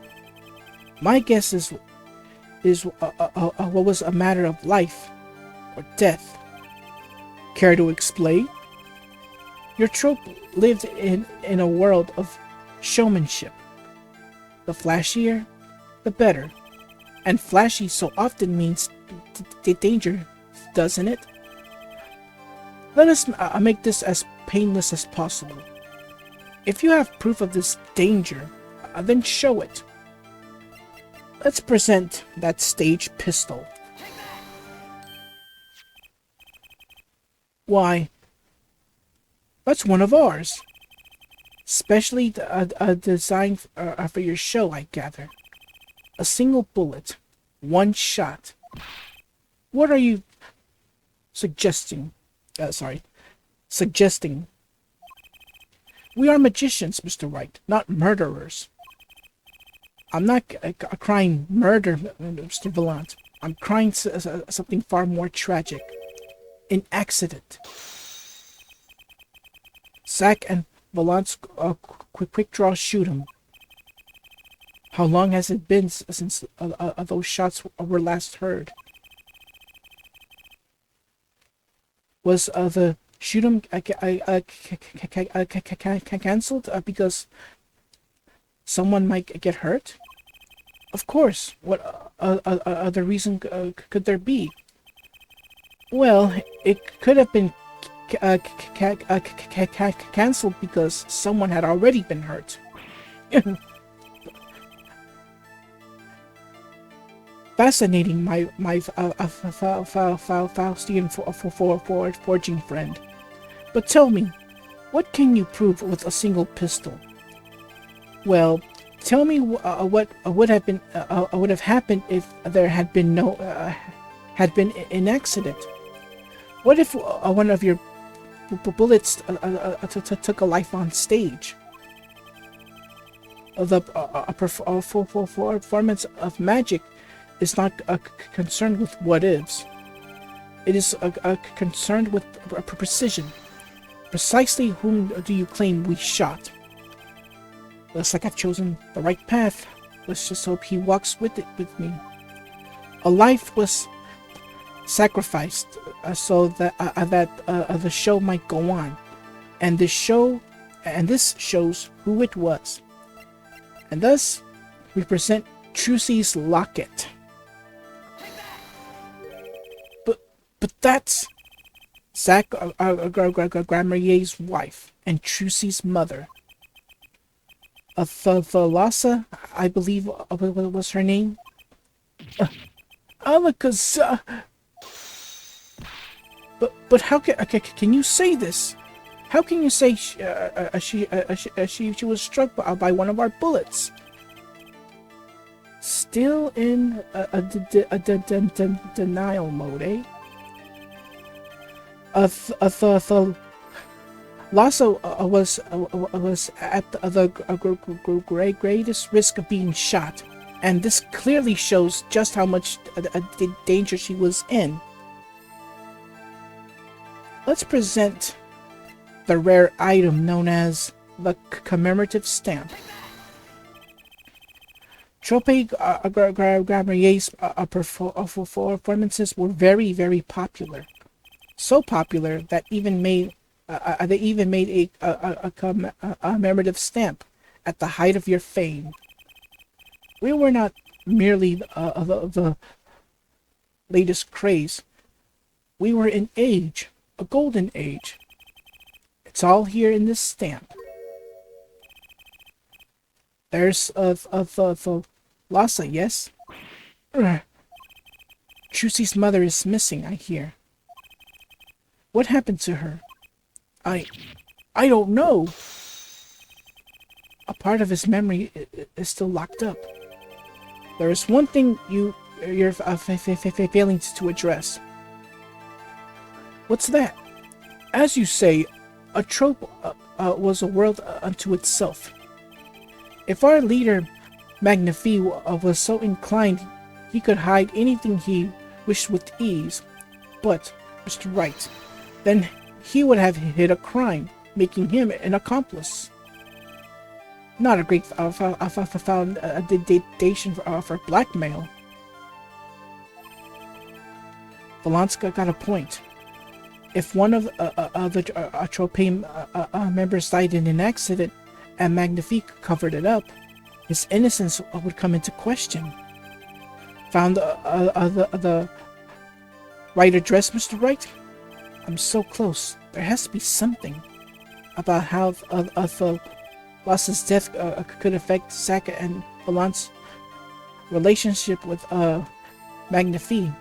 My guess is what was a matter of life or death. Care to explain? Your trope lived in a world of showmanship. The flashier, the better. And flashy so often means danger, doesn't it? Let us make this as painless as possible. If you have proof of this danger, then show it. Let's present that stage pistol. Why, that's one of ours. Specially designed for your show, I gather. A single bullet. One shot. What are you suggesting? Sorry. Suggesting. We are magicians, Mr. Wright, not murderers. I'm not crying murder, Mr. Vallant. I'm crying something far more tragic. An accident. Zack and Vallant's quick draw shoot him. How long has it been since those shots were last heard? Was the shoot him cancelled because someone might get hurt? Of course. What other reason could there be? Well, it could have been cancelled because someone had already been hurt. Fascinating, my Faustian forging friend. But tell me, what can you prove with a single pistol? Well, tell me what would have happened if there had been an accident. What if one of your bullets took a life on stage? The performance of magic is not concerned with what ifs. It is concerned with precision. Precisely whom do you claim we shot? Looks like I've chosen the right path. Let's just hope he walks with me. A life was sacrificed so that the show might go on, and this shows who it was. And thus, we present Trucy's locket. But that's Zack Gramarier's wife and Trucy's mother. Thalassa, I believe was her name. Alakazam. But how can you say this? How can you say she was struck by one of our bullets? Still in a denial mode, eh? Lasso was at the greatest risk of being shot, and this clearly shows just how much danger she was in. Let's present the rare item known as the commemorative stamp. Trope Gramarier's performances were very, very popular. So popular that they even made a commemorative stamp at the height of your fame. We were not merely the latest craze. We were an age, a golden age. It's all here in this stamp. There's Lhasa, yes? Trucy's mother is missing, I hear. What happened to her? I don't know. A part of his memory is still locked up. There is one thing you're failing to address. What's that? As you say, a trope was a world unto itself. If our leader, Magnifi, was so inclined, he could hide anything he wished with ease. But, Mr. Wright, then he would have hid a crime, making him an accomplice. Not a great foundation for blackmail. Volanska got a point. If one of the Trope members died in an accident and Magnifique covered it up, his innocence would come into question. Found the right address, Mr. Wright? I'm so close. There has to be something about how Lass's death could affect Zack and Valant's relationship with Magnifi.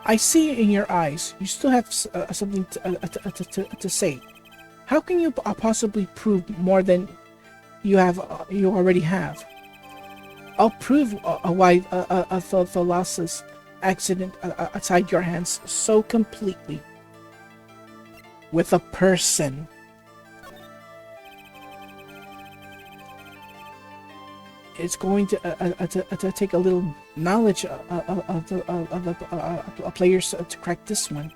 I see in your eyes you still have something to say. How can you possibly prove more than you already have? I'll prove why the losses accident tied your hands so completely. With a person. It's going to take a little knowledge of the players to crack this one.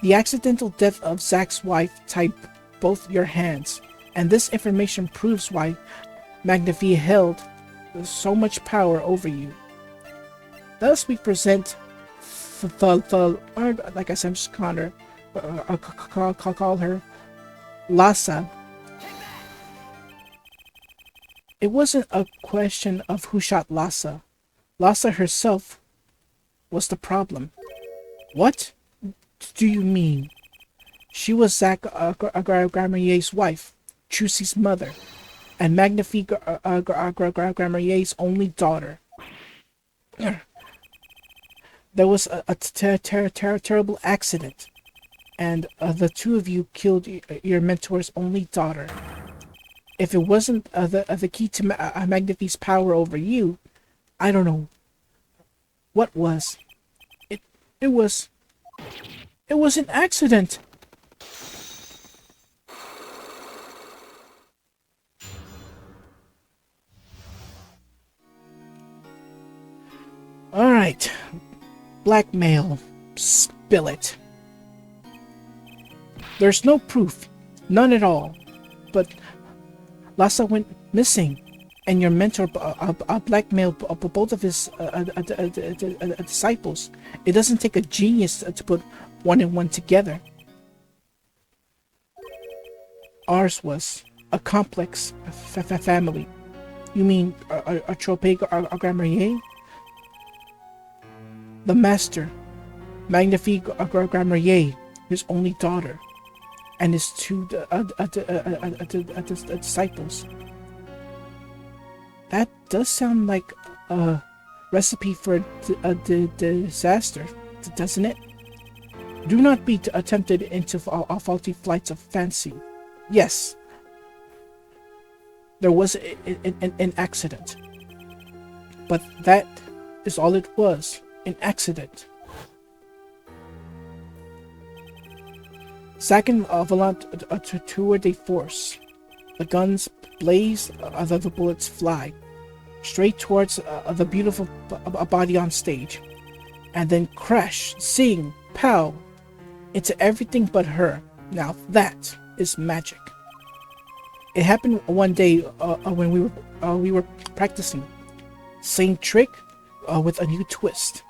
The accidental death of Zack's wife tied both your hands, and this information proves why Magnifi held so much power over you. Thus we present or like I said, I'm just calling her, call her Lhasa. It wasn't a question of who shot Lhasa. Lhasa herself was the problem. What do you mean? She was Zack Gramarier's wife, Chusi's mother, and Magnifi Gramarier's only daughter. There was a terrible accident, and the two of you killed your mentor's only daughter. If it wasn't the key to Magnifi's power over you, I don't know what was. It was an accident. All right, blackmail. Spill it. There's no proof, none at all. But Lhasa went missing, and your mentor blackmailed both of his disciples. It doesn't take a genius to put one and one together. Ours was a complex family. You mean a Trope Grammarier? The master, Magnifi Grammarier, his only daughter, and his two disciples. That does sound like a recipe for a disaster, doesn't it? Do not be tempted into faulty flights of fancy. Yes, there was an accident, but that is all it was, an accident. Zack and Volant tour de force. The guns blaze, the bullets fly straight towards the beautiful body on stage, and then crash, zing, pow, into everything but her. Now that is magic. It happened one day when we were practicing. Same trick with a new twist,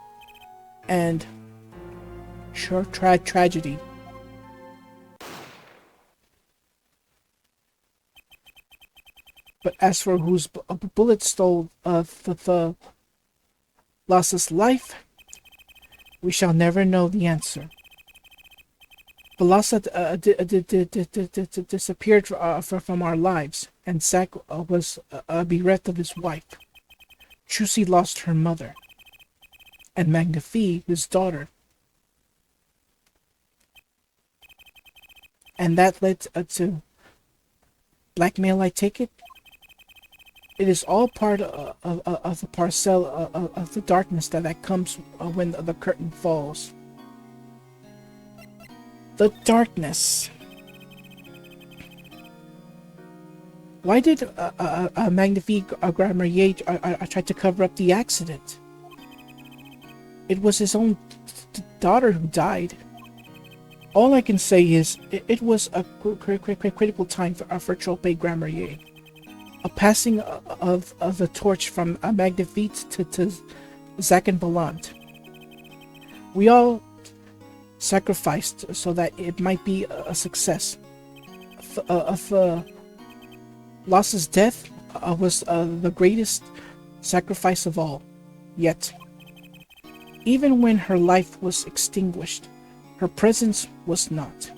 and sure tragedy. But as for whose bullet stole the Lhasa's life, we shall never know the answer. Lhasa disappeared from our lives, and Zack was bereft of his wife. Chusi lost her mother, and Magnifi his daughter. And that led to blackmail, I take it? It is all part of the parcel of the darkness that comes when the curtain falls. The darkness. Why did Magnifi Grammarier try to cover up the accident? It was his own daughter who died. All I can say is it was a critical time for Trope Grammarier. A passing of the torch from Magnifi to Zack and Volant. We all sacrificed so that it might be a success. Lhasa's death was the greatest sacrifice of all. Yet, even when her life was extinguished, her presence was not.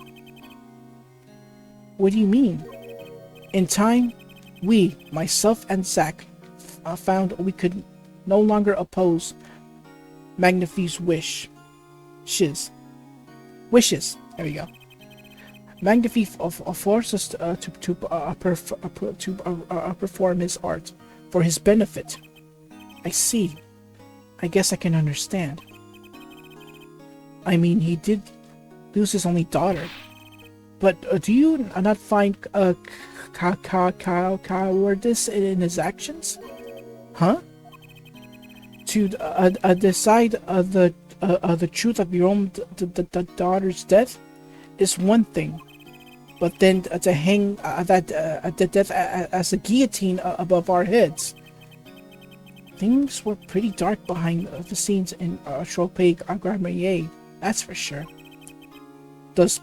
What do you mean? In time, we, myself and Zack, found we could no longer oppose Magnifi's wish. Shiz. Wishes. There we go. Magnifi forces to perform his art for his benefit. I see. I guess I can understand. I mean, he did lose his only daughter. But do you not find cowardice in his actions? Huh? To decide the truth of your own daughter's death is one thing, but then to hang the death as a guillotine above our heads. Things were pretty dark behind the scenes in Trope-Grammarier, that's for sure. Does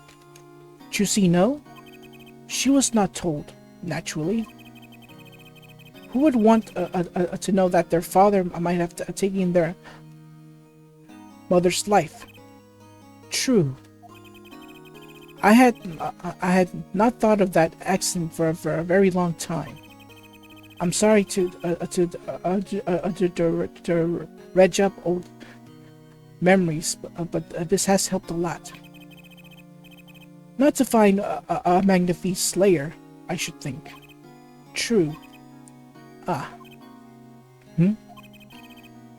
Juicy know? She was not told, naturally. Who would want to know that their father might have taken their mother's life? True. I had not thought of that accident for a very long time. I'm sorry to dredge up old memories, but this has helped a lot. Not to find a Magnifi's slayer, I should think. True. Ah.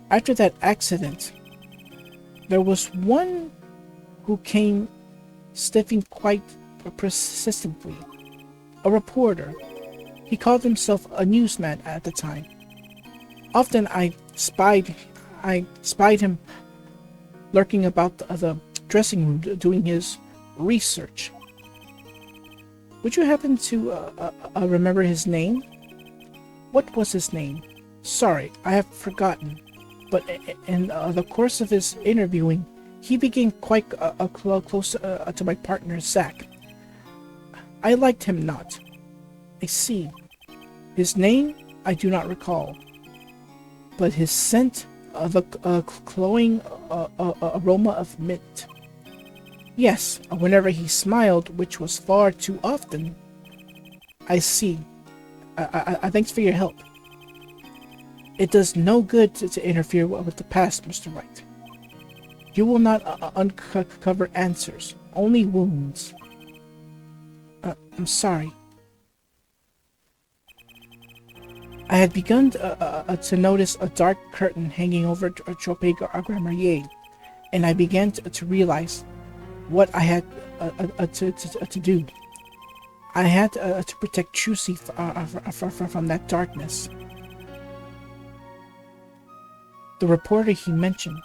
After that accident, there was one who came sniffing quite persistently. A reporter. He called himself a newsman at the time. Often I spied him lurking about the dressing room doing his research. Would you happen to remember his name? What was his name? Sorry, I have forgotten. But in the course of his interviewing, he became quite close to my partner, Zach. I liked him not. I see. His name, I do not recall. But his scent, the cloying aroma of mint. Yes, whenever he smiled, which was far too often. I see. Thanks for your help. It does no good to interfere with the past, Mr. Wright. You will not uncover answers, only wounds. I'm sorry. I had begun to notice a dark curtain hanging over Trope-Grammarier, and I began to realize what I had to do. I had to protect Trucy from that darkness. The reporter he mentioned,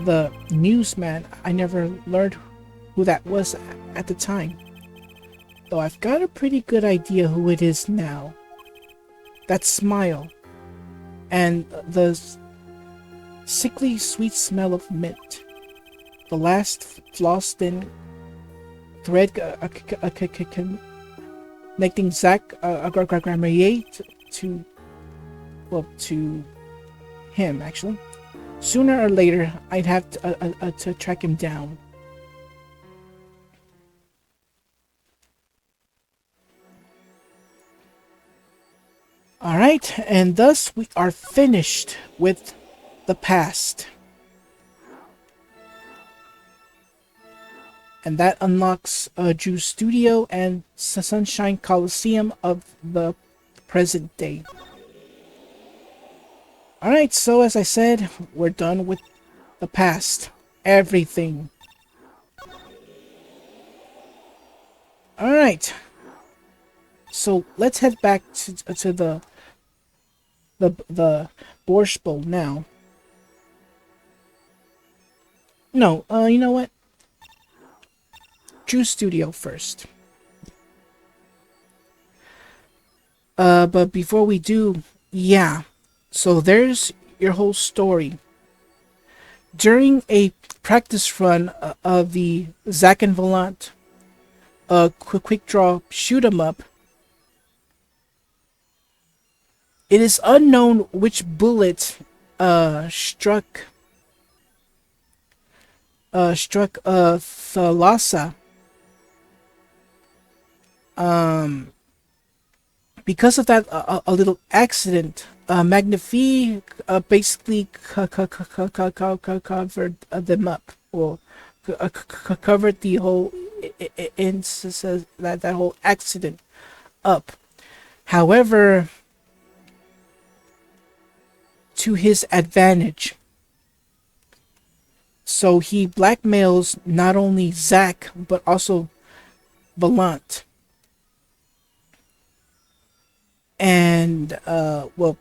the newsman, I never learned who that was at the time, though I've got a pretty good idea who it is now. That smile, and the sickly sweet smell of mint. The last flaw-thin thread connecting Zach Grammarier to him, actually. Sooner or later, I'd have to track him down. Alright, and thus we are finished with the past. And that unlocks Drew Studio and Sunshine Coliseum of the present day. Alright, so as I said, we're done with the past. Everything. Alright. So let's head back to the Borscht Bowl now. No, you know what? Drew Studio first. But before we do, yeah. So there's your whole story. During a practice run of the Zack and Volant quick draw shoot 'em up, it is unknown which bullet struck Thalassa. Because of that a little accident, Magnifi basically covered them up. well, covered the whole that whole accident up. However, to his advantage. So he blackmails not only Zack but also Valant. And well,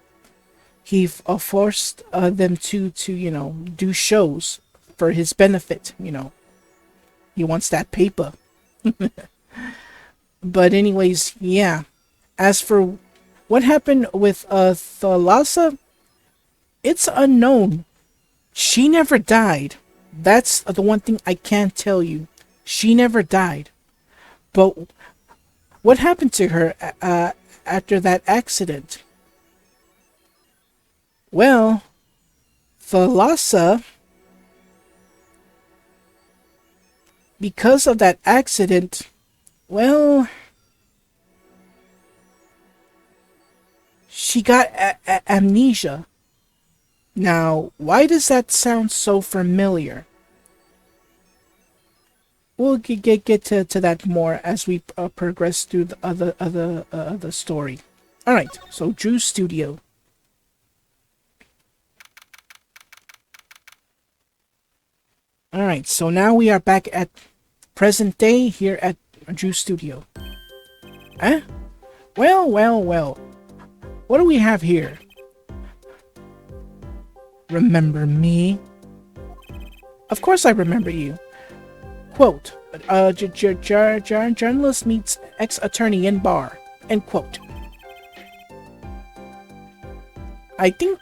he forced them to do shows for his benefit. He wants that paper. But anyways, yeah. As for what happened with Thalassa, it's unknown. She never died. That's the one thing I can't tell you. She never died. But what happened to her after that accident? Well, Thalassa, because of that accident, well, she got amnesia. Now, why does that sound so familiar? We'll get to that more as we progress through the story. All right, so Drew's studio. All right, so now we are back at present day here at Drew's studio. Eh? Well. What do we have here? Remember me? Of course I remember you. Quote, journalist meets ex-attorney in bar. End quote. I think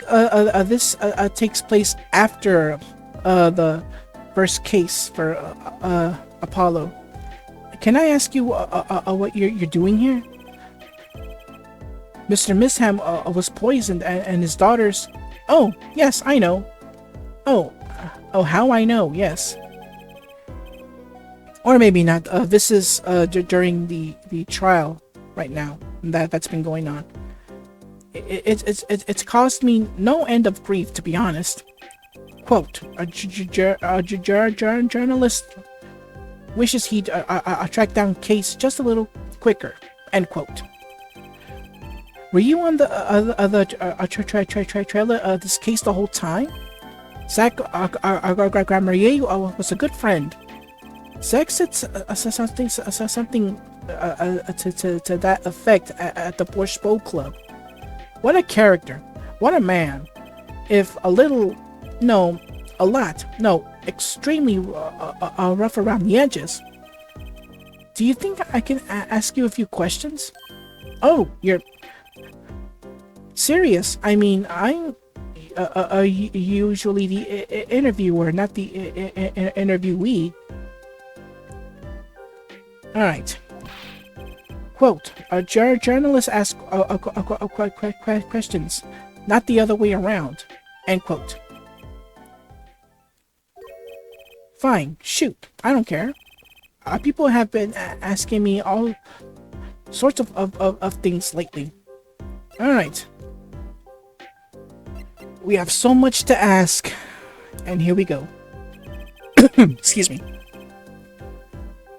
this takes place after the first case for Apollo. Can I ask you what you're doing here? Mr. Misham was poisoned and his daughters... Oh, yes, I know. Oh, how I know, yes. Or maybe not. This is during the trial right now that's been going on. It's caused me no end of grief, to be honest. Quote, a journalist wishes he'd track down case just a little quicker. End quote. Were you on the trailer of this case the whole time? Zack Grammarie was a good friend. Zack said something to that effect at the Borscht Bowl Club. What a character. What a man. If a little, no, a lot, no, extremely rough around the edges. Do you think I can ask you a few questions? Oh, you're... serious? I mean, I'm usually the interviewer, not the interviewee. Alright. Quote, a journalist asks questions, not the other way around. End quote. Fine, shoot, I don't care. People have been asking me all sorts of things lately. Alright. We have so much to ask, and here we go. Excuse me.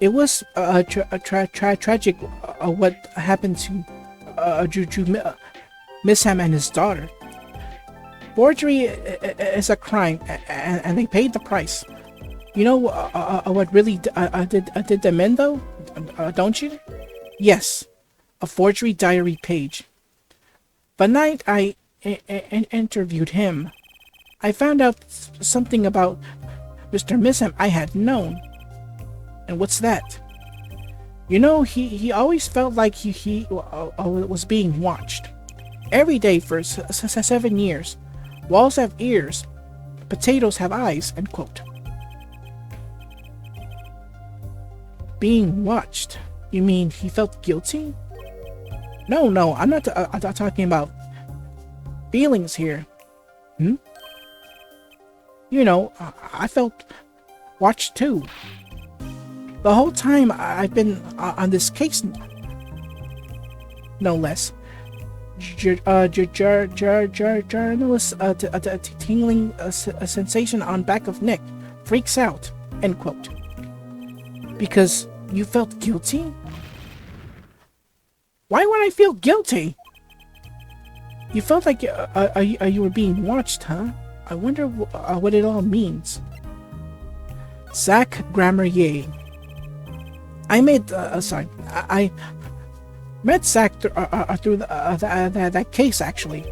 It was tragic what happened to Misham and his daughter. Forgery is a crime, and they paid the price. You know what really did them in, though? Don't you? Yes, a forgery diary page. The night I interviewed him, I found out something about Mr. Misham I had known. And what's that? You know, he always felt like he was being watched. Every day for 7 years. Walls have ears. Potatoes have eyes. End quote. Being watched? You mean he felt guilty? No, I'm not talking about feelings here. You know, I felt watched too. The whole time I've been on this case, no less. Journalist tingling a sensation on back of neck, freaks out. End quote. Because you felt guilty? Why would I feel guilty? You felt like you were being watched, huh? I wonder what it all means. Zach Grammarier. I met Zach through that case, actually.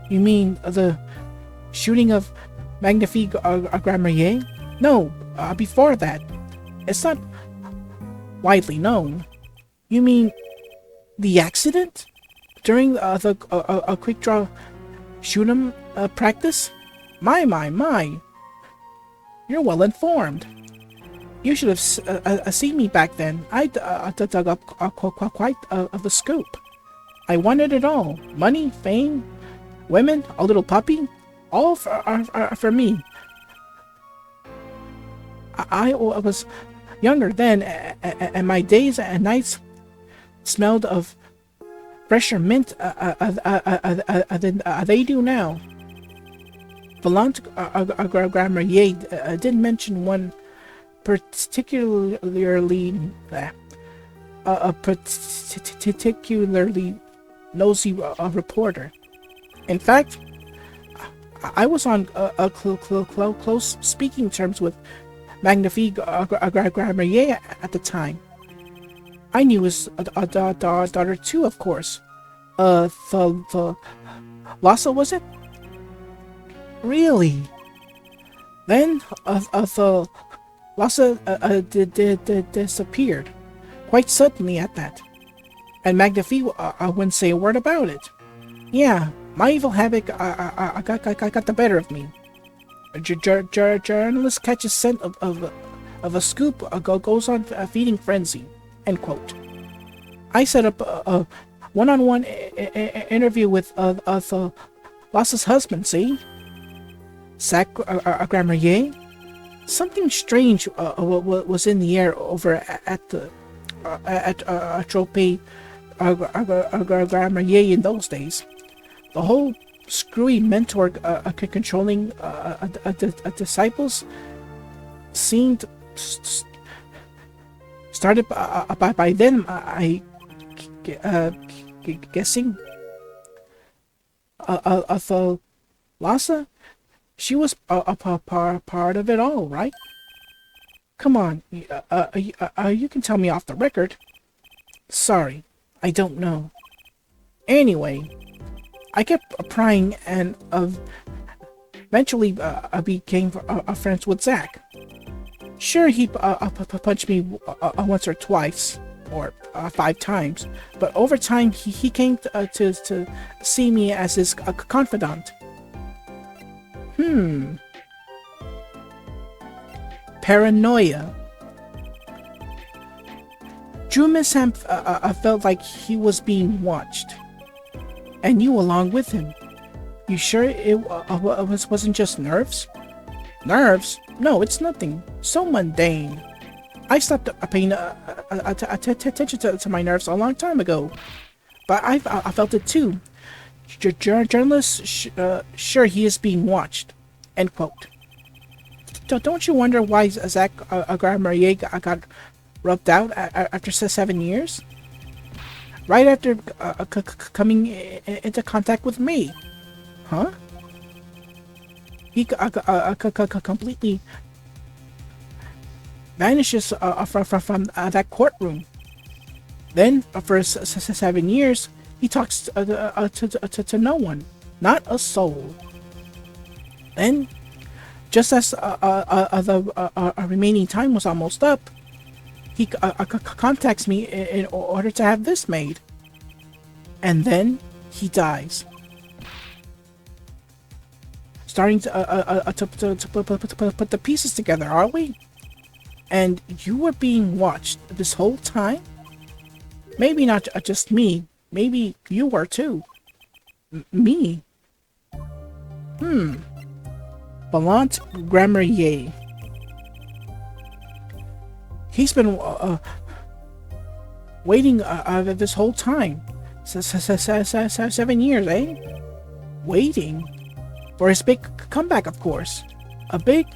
You mean the shooting of Magnifique Grammarier? No, before that. It's not widely known. You mean the accident? During the quick draw shoot 'em practice? My. You're well informed. You should have seen me back then. I dug up quite of a scoop. I wanted it all. Money, fame, women, a little puppy. All for me. I was younger then, and my days and nights smelled of fresher mint than they do now. Valant Grammarier did mention one particularly nosy reporter. In fact, I was on close speaking terms with Magnifique Grammarier at the time. I knew his daughter too, of course. The Lhasa, was it? Really? Then the Lhasa disappeared quite suddenly at that, and Magnifique wouldn't say a word about it. Yeah, my evil habit got the better of me. A journalist catches scent of a scoop, goes on feeding frenzy. End quote. I set up a one-on-one interview with the Lhassa's husband. See, Zach Grammarier. Something strange was in the air over at Trope Grammarier in those days. The whole screwy mentor controlling disciples seemed started by then. I guessing the Lhasa, she was a part of it all, right? Come on, you can tell me off the record. Sorry, I don't know. Anyway, I kept prying and eventually became friends with Zach. Sure, he punched me once or twice, or 5 times, but over time he came to see me as his confidant. Paranoia. Jumisham felt like he was being watched, and you along with him. You sure it wasn't just nerves? Nerves? No, it's nothing. So mundane. I stopped paying attention to my nerves a long time ago, but I felt it too. Journalists, sure he is being watched. End quote. Don't you wonder why Zach Grammarier got rubbed out after 7 years? Right after coming into contact with me. Huh? He completely vanishes from that courtroom. Then, for 7 years, he talks to no one, not a soul. Then, just as the remaining time was almost up, he contacts me in order to have this made. And then, he dies. Starting to put the pieces together, are we? And you were being watched this whole time? Maybe not just me. Maybe you were too. Me? Valant Grammarier. He's been waiting this whole time. 7 years, eh? Waiting? For his big comeback, of course. A big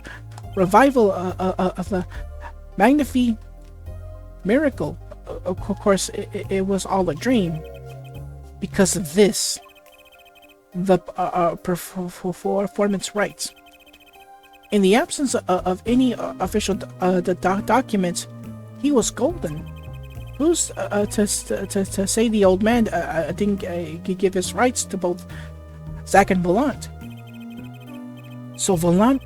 revival of the Magnifique miracle. Of course, it was all a dream. Because of this, the performance rights. In the absence of any official documents, he was golden. Who's to say the old man didn't give his rights to both Zack and Volant? So Volant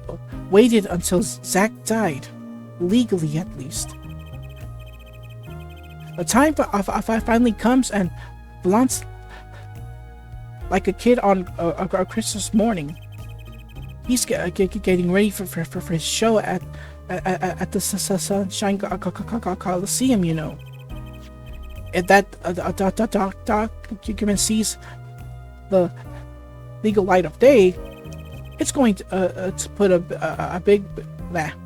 waited until Zack died, legally at least. The time finally comes, and Volant's like a kid on a Christmas morning. He's getting ready for his show at the Sunshine Coliseum, you know. And that document sees the legal light of day. It's going to put a big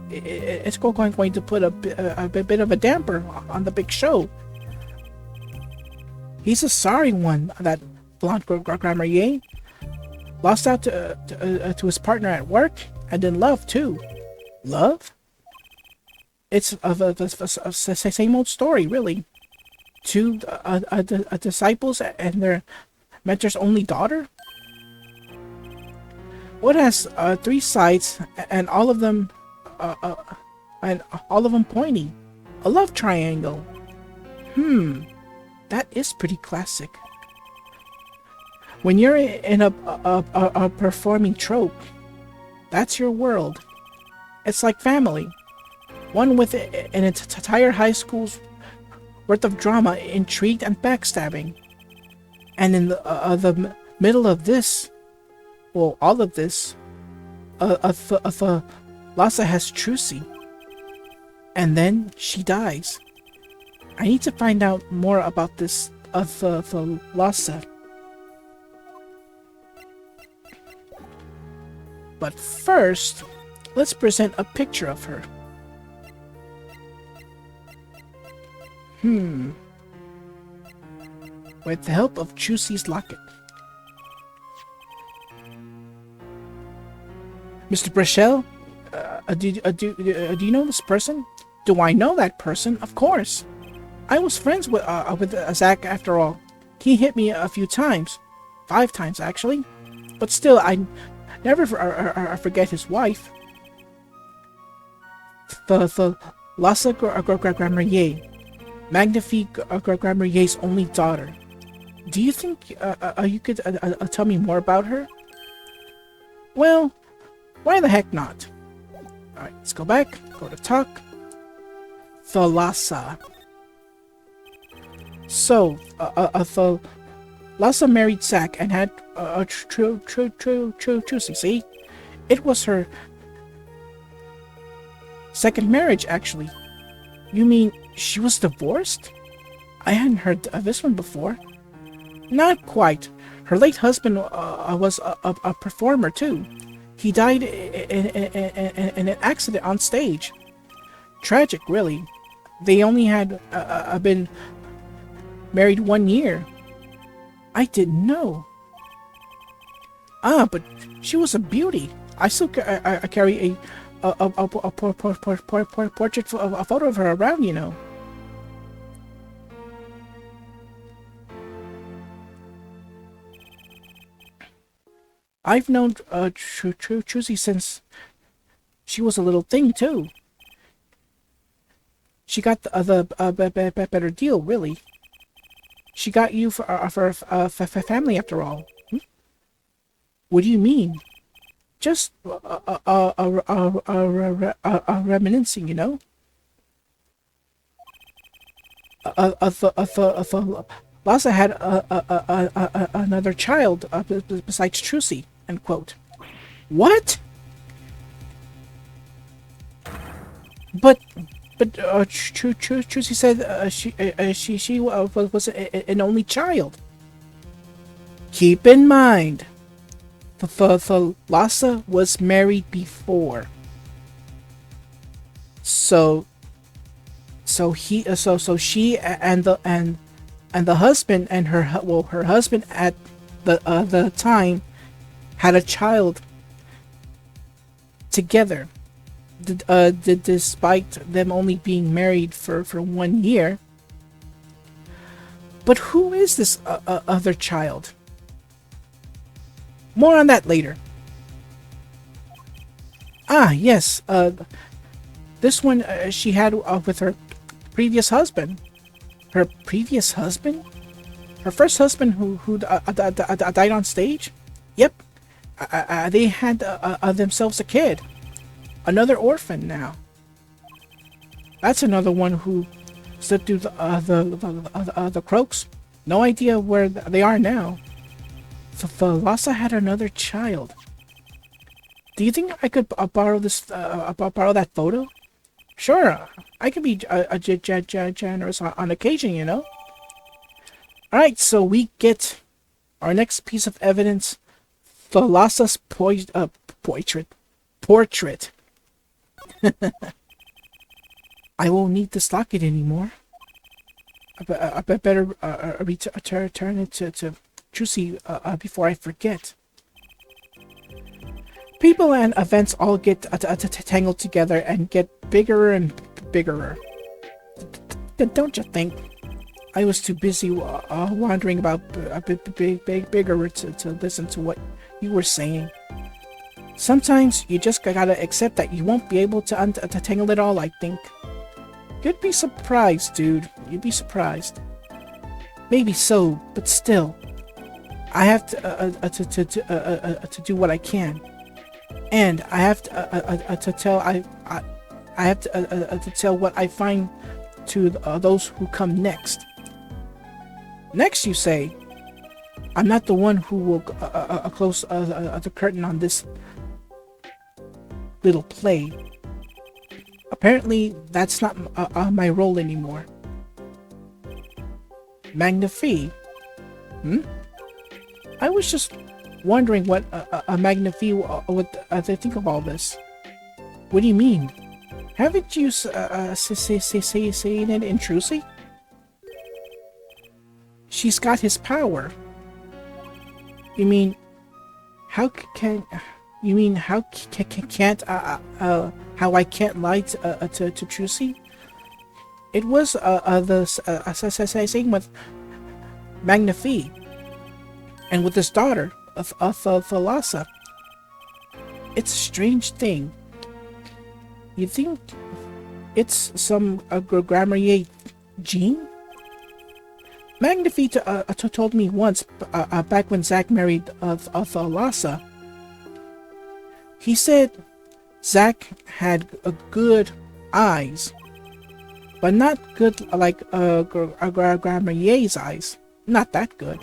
it's going to put a bit of a damper on the big show. He's a sorry one, that Blanc Grammarier. Lost out to his partner at work, and in love too. Love? It's the same old story, really. Two disciples and their mentor's only daughter? What has 3 sides and all of them pointy? A love triangle. That is pretty classic. When you're in a performing trope, that's your world. It's like family. One with an entire high school's worth of drama, intrigue, and backstabbing. And in the middle of this, well, all of this, Lhasa has Trucy. And then she dies. I need to find out more about this Lhasa. But first, let's present a picture of her. With the help of Trucy's locket. Mr. Brechel, do you know this person? Do I know that person? Of course. I was friends with Zack after all. He hit me a few times. 5 times, actually. But still, I never forget his wife. The Lhasa Grammarier. Magnifique Grammarier's only daughter. Do you think you could tell me more about her? Well, why the heck not? Alright, let's go back. Go to talk. The Lhasa. So, the Lhasa married Zack and had Trucy, see? It was her second marriage, actually. You mean she was divorced? I hadn't heard of this one before. Not quite. Her late husband was a performer, too. He died in an accident on stage. Tragic, really. They only had been married 1 year. I didn't know. But she was a beauty. I still carry a portrait, a photo of her around, you know. I've known Trucy since she was a little thing, too. She got the better deal, really. She got you for family, after all. What do you mean? Just reminiscing, you know? Lhasa had another child besides Trucy, end quote. What? But Trucy said she was an only child. Keep in mind, the Lhasa was married before. So she and the husband and her husband at the time had a child together. despite them only being married for 1 year. But who is this other child? More on that later. Ah, yes. This one she had with her previous husband. Her previous husband? Her first husband who died on stage? Yep. They had themselves a kid. Another orphan now. That's another one who slipped through the croaks. No idea where they are now. Thalassa had another child. Do you think I could borrow borrow that photo? Sure, I could be generous on occasion, you know. All right, so we get our next piece of evidence: Thalassa's portrait. Portrait. I won't need to stock it anymore. I better return it to Trucy before I forget. People and events all get tangled together and get bigger and bigger. Don't you think? I was too busy wandering about bigger to listen to what you were saying. Sometimes you just gotta accept that you won't be able to untangle it all, I think. You'd be surprised, dude. You'd be surprised. Maybe so, but still. I have to do what I can. And I have to tell what I find to those who come next. Next, you say? I'm not the one who will close the curtain on this little play. Apparently, that's not my role anymore. Magnifi? I was just wondering what a Magnifi would think of all this. What do you mean? Haven't you seen it in Trucy? She's got his power. You mean, how can't how I can't lie to Trucy? It was the same with Magnifi and with his daughter of Thalassa. It's a strange thing. You think it's some Grammarier gene? Magnifi told me once, back when Zack married Thalassa. He said Zack had good eyes, but not good like Grammarier's eyes. Not that good.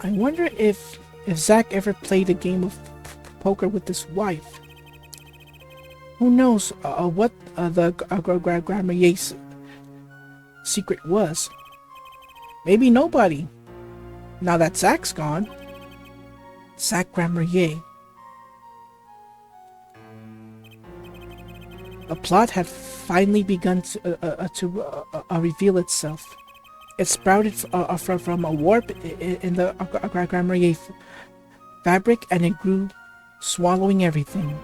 I wonder if Zack ever played a game of poker with his wife. Who knows what the Grammarier's secret was? Maybe nobody. Now that Zack's gone. Zack Grammarier. The plot had finally begun to reveal itself. It sprouted from a warp in the Grammarier fabric, and it grew, swallowing everything,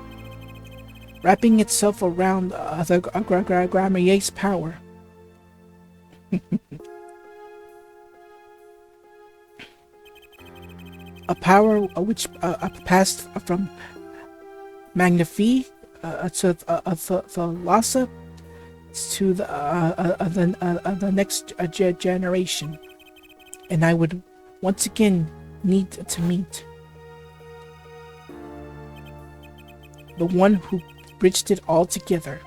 wrapping itself around the Grammarier's power. A power which passed from Magnifi to Thalassa to the next generation, and I would once again need to meet the one who bridged it all together.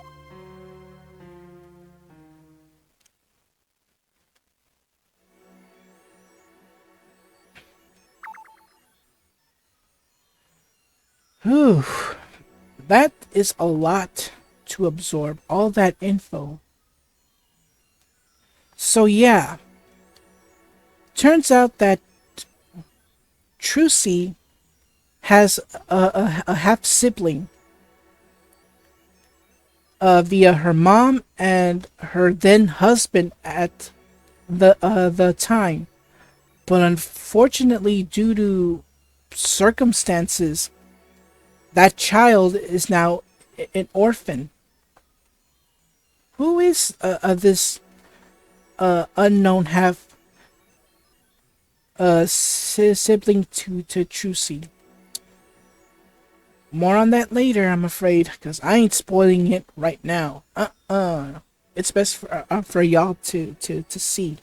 Whew. That is a lot to absorb, all that info. So yeah, turns out that Trucy has a half-sibling via her mom and her then-husband at the time. But unfortunately, due to circumstances, that child is now an orphan. Who is this unknown half sibling to Trucy? More on that later, I'm afraid, because I ain't spoiling it right now. It's best for y'all to see.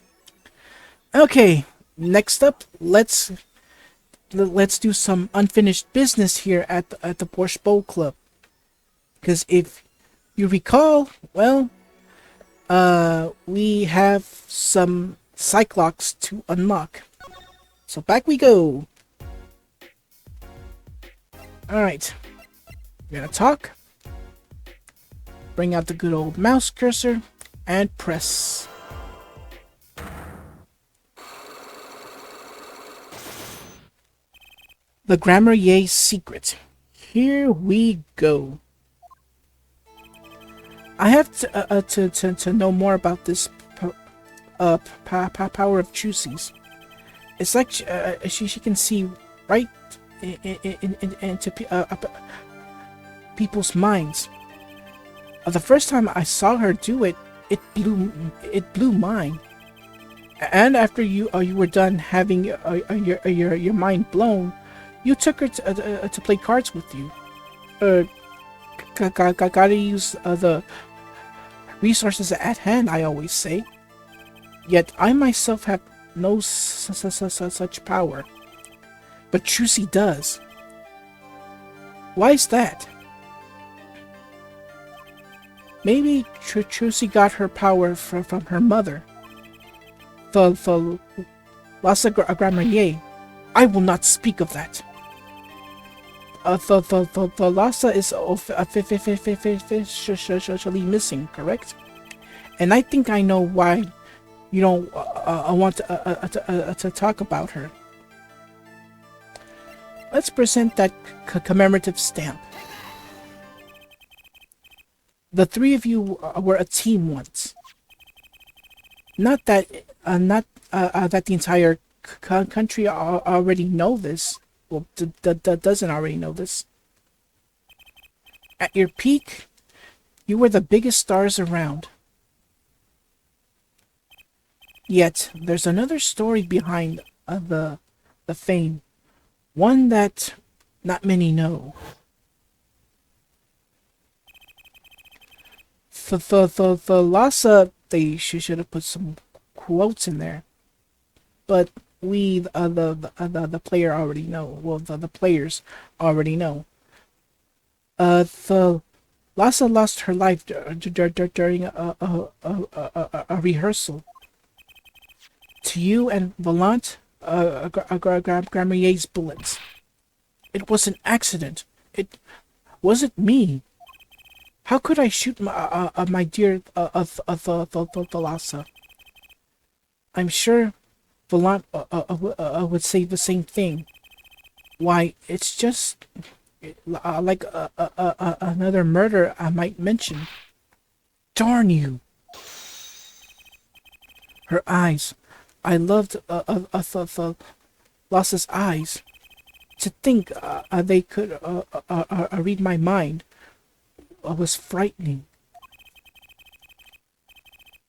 Okay, next up, let's do some unfinished business here at the Porsche Bowl Club. Because if you recall, well, we have some Cyclocks to unlock. So back we go. Alright. We're gonna talk. Bring out the good old mouse cursor. And press. The Grammarier's Secret. Here we go. I have to know more about this power of Trucy's. It's like she can see right into people's minds. The first time I saw her do it, it blew mine. And after you were done having your mind blown, you took her to play cards with you. Gotta use the resources at hand, I always say. Yet I myself have no such power. But Trucy does. Why is that? Maybe Trucy got her power from her mother. The Lassa Grammarier. I will not speak of that. The Lhasa is officially missing, correct? And I think I know why you don't want to talk about her. Let's present that commemorative stamp. The three of you were a team once. Not that the entire country already know this. Well, doesn't already know this. At your peak, you were the biggest stars around. Yet, there's another story behind the fame. One that not many know. The Lhasa, they should have put some quotes in there. But we, the player already know. Well, the players already know. The Lhasa lost her life during a rehearsal. To you and Volant, Grammarier's bullets. It was an accident. It wasn't me. How could I shoot my dear the Lhasa? I'm sure Volant would say the same thing. Why, it's just like another murder I might mention. Darn you! Her eyes. I loved Lhassa's eyes. To think they could read my mind was frightening.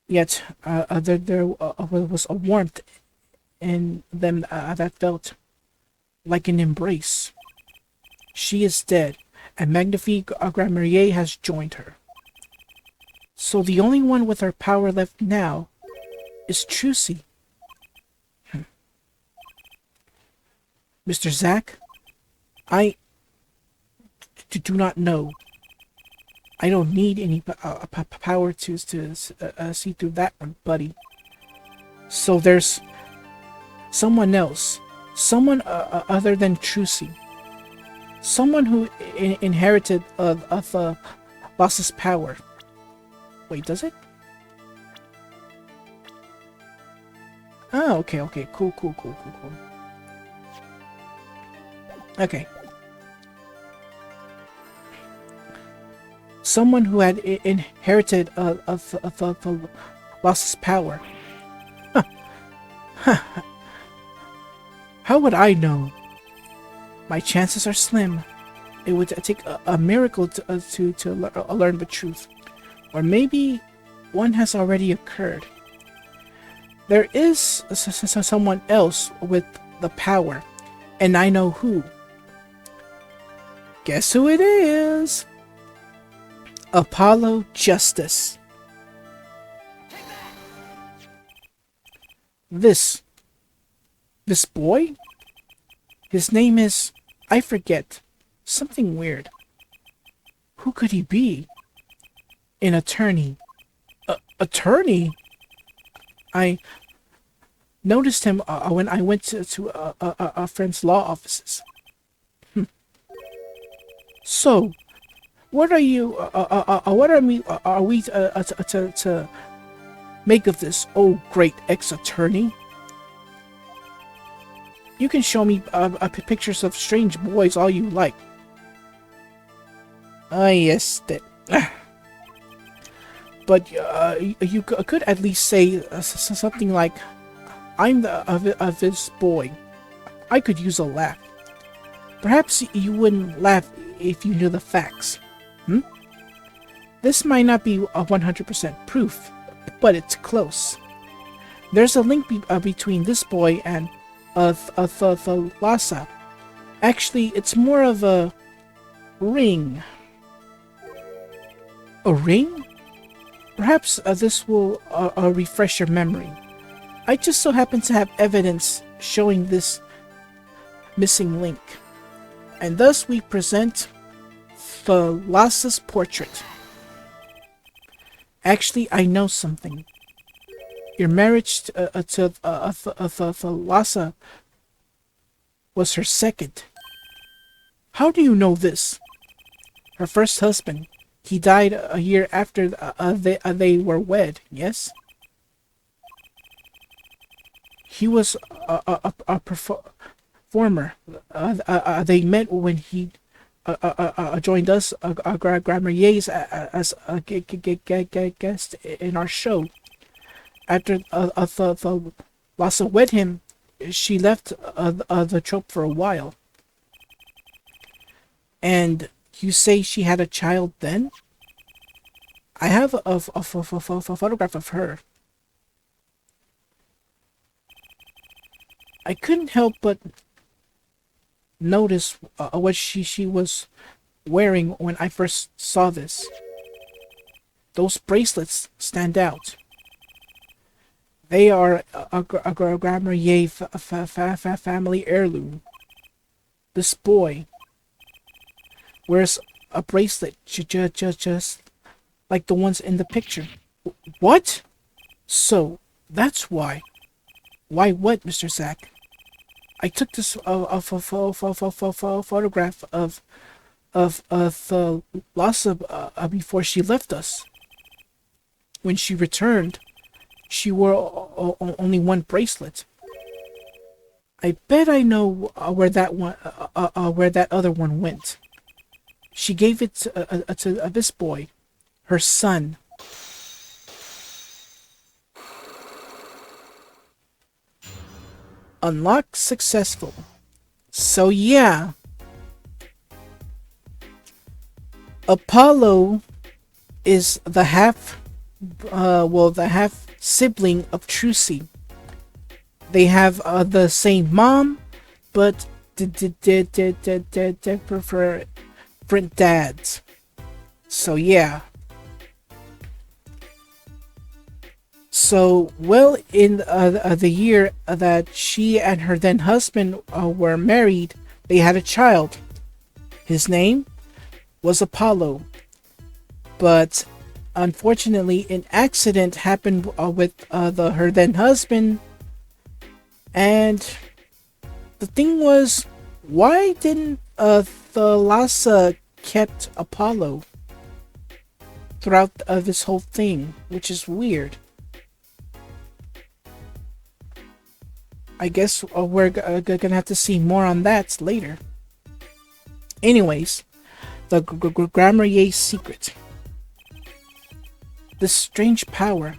Yet there was a warmth in them that felt like an embrace. She is dead, and Magnifique Grammarier has joined her. So the only one with her power left now is Trucy. Mr. Zack, I do not know. I don't need any power to see through that one, buddy. So there's someone else. Someone other than Trucy. Someone who inherited the Lhassa's power. Wait, does it? Oh, okay. Cool. Okay. Someone who had inherited the Lhassa's power. Huh. How would I know? My chances are slim. It would take a miracle to learn the truth. Or maybe one has already occurred. There is someone else with the power, and I know who. Guess who it is? Apollo Justice. This boy? His name is, I forget, something weird. Who could he be? An attorney. Attorney? I noticed him when I went to a friend's law offices. So, what are you? What are we to make of this? Oh, great ex-attorney! You can show me pictures of strange boys all you like. Yes, that. But you could at least say something like, "I'm of this boy." I could use a laugh. Perhaps you wouldn't laugh if you knew the facts. This might not be a 100% proof, but it's close. There's a link between this boy and Thalassa. Actually, it's more of a ring. A ring? Perhaps this will refresh your memory. I just so happen to have evidence showing this missing link. And thus we present Thalassa's portrait. Actually, I know something. Your marriage to Thalassa was her second. How do you know this? Her first husband. He died a year after they were wed, yes? He was a performer. They met when he joined us, Grammarier's, as a guest in our show. After Thalassa wed him, she left the trope for a while. And you say she had a child then? I have a photograph of her. I couldn't help but notice what she was wearing when I first saw this. Those bracelets stand out. They are a Grammarier family heirloom. This boy wears a bracelet just like the ones in the picture. What? So, that's why. Why what, Mr. Zack? I took this photograph of Thalassa before she left us. When she returned, she wore only one bracelet. I bet I know where that other one went. She gave it to this boy, her son. Unlock successful. So yeah, Apollo is the half sibling of Trucy. They have the same mom, but different dads. So yeah. So, well, in the year that she and her then husband were married, they had a child. His name was Apollo. But unfortunately, an accident happened with her then husband. And the thing was, why didn't Thalassa kept Apollo throughout this whole thing, which is weird. I guess we're gonna have to see more on that later. Anyways, the Grammarier's secret. This strange power,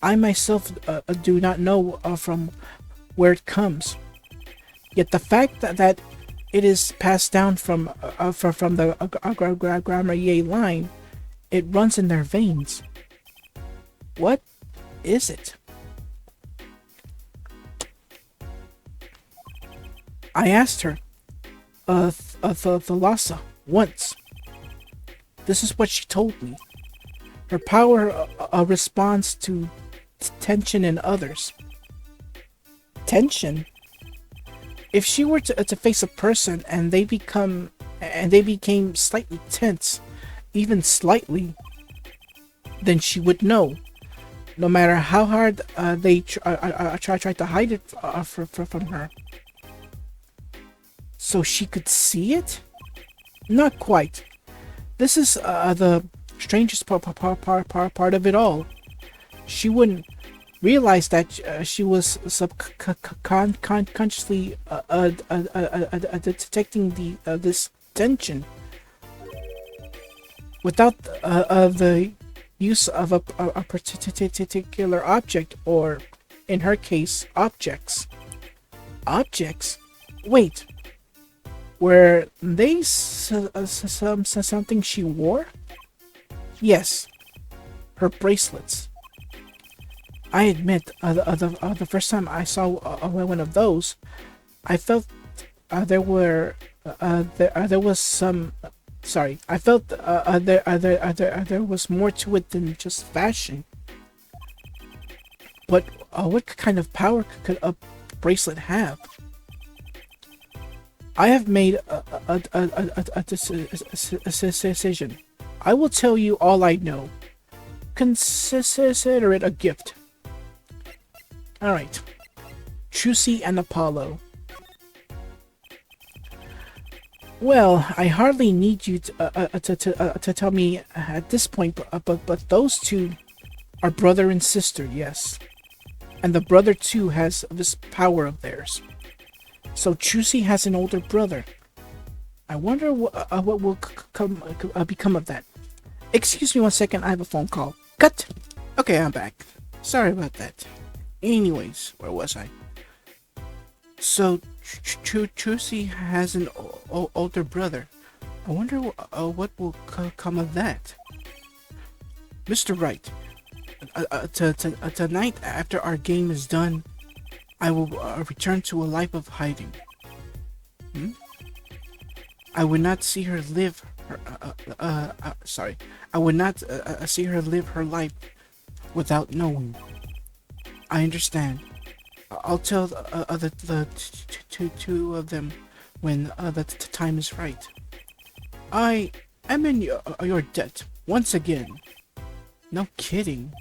I myself do not know from where it comes. Yet the fact that it is passed down from the Grammar line. It runs in their veins. What is it? I asked her, Thalassa, once. This is what she told me. Her power responds to tension in others. Tension? If she were to face a person and they became slightly tense, even slightly, then she would know. No matter how hard they tried to hide it from her. So she could see it? Not quite. This is the strangest part of it all. She wouldn't realize that she was subconsciously detecting this tension without the use of a particular object, or in her case, objects. Objects? Wait. Were they something she wore? Yes, her bracelets. I admit, the first time I saw one of those, I felt there was some. Sorry, I felt there was more to it than just fashion. But what kind of power could a bracelet have? I have made a decision. I will tell you all I know. Consider it a gift. Alright. Trucy and Apollo. Well, I hardly need you to tell me at this point, but those two are brother and sister, yes. And the brother too has this power of theirs. So Trucy has an older brother. I wonder what will become of that. Excuse me 1 second, I have a phone call. Cut! Okay, I'm back. Sorry about that. Anyways, where was I? So, Trucy has an older brother. I wonder what will come of that. Mr. Wright, tonight after our game is done, I will return to a life of hiding. I would not see her live her, I would not see her live her life without knowing. I understand. I'll tell the two of them when the time is right. I am in your debt once again. No kidding.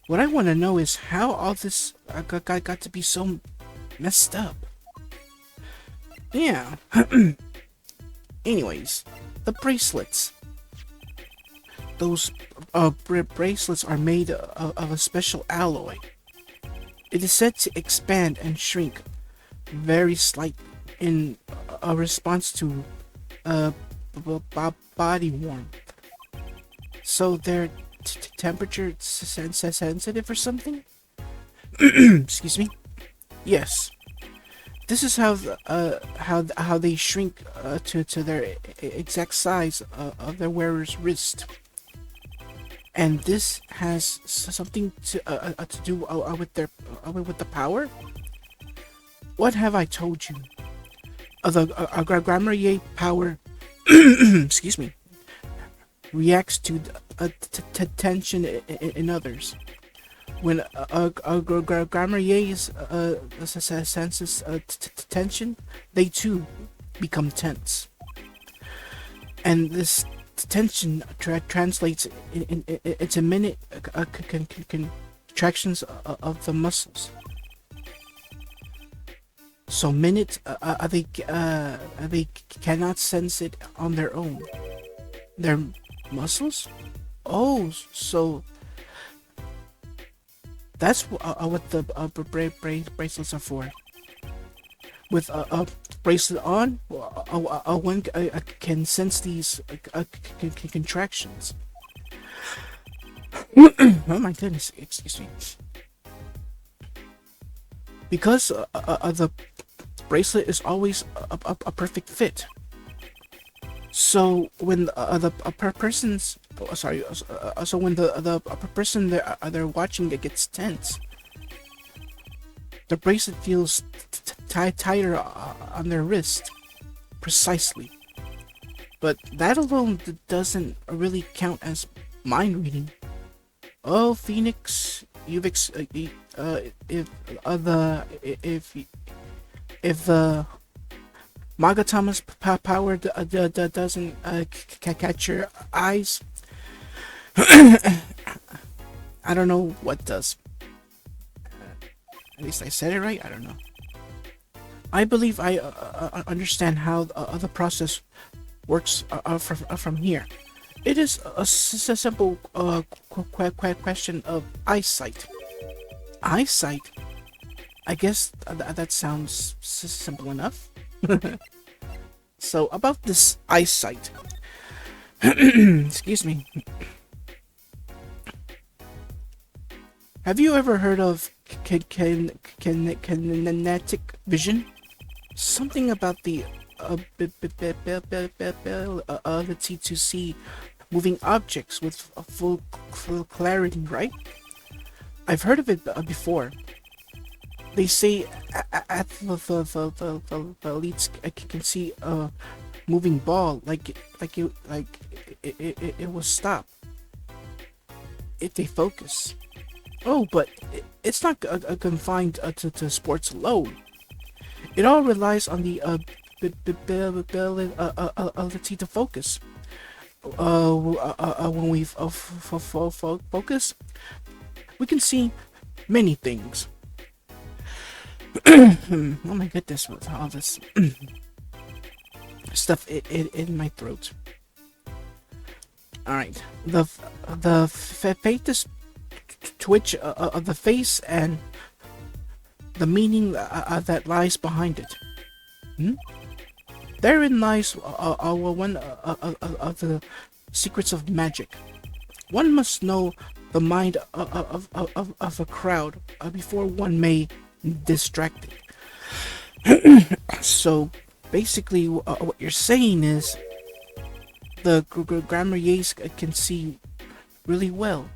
What I want to know is how all this got to be so messed up. Yeah. Anyways, the bracelets. Those bracelets are made of a special alloy. It is said to expand and shrink very slightly in a response to body warmth. So they're temperature sensitive or something? Excuse me? Yes. This is how they shrink to their exact size of their wearer's wrist. And this has something to do with the power? What have I told you? The Grammar power, excuse me, reacts to tension in others. When Grammar senses tension, they too become tense. And this tension translates into minute contractions of the muscles. So minute they cannot sense it on their own. Their muscles? Oh, so that's what the bracelets are for. With a bracelet on, one can sense these contractions. Oh my goodness, excuse me. Because of the bracelet is always a perfect fit. So when the person's sorry, so when the person they're watching it gets tense, the bracelet feels tighter on their wrist. Precisely. But that alone doesn't really count as mind reading. Oh, Phoenix, you've if the if the Magatama's power doesn't catch your eyes, I don't know what does. At least I said it right. I don't know. I believe I understand how the process works from here. It is a simple question of eyesight. Eyesight? I guess that sounds simple enough. So, about this eyesight. Excuse me. Have you ever heard of kinetic vision? Something about the ability to see moving objects with full clarity, right? I've heard of it before. They say the elites can see a moving ball like it will stop if they focus. Oh, but it's not confined to sports alone. It all relies on the ability to focus. When we focus, we can see many things. Oh my goodness, with all this stuff in my throat. All right, the faintest twitch of the face and the meaning that lies behind it. Therein lies one of the secrets of magic. One must know the mind of a crowd before one may distract it. So, basically, what you're saying is the Grammariers can see really well.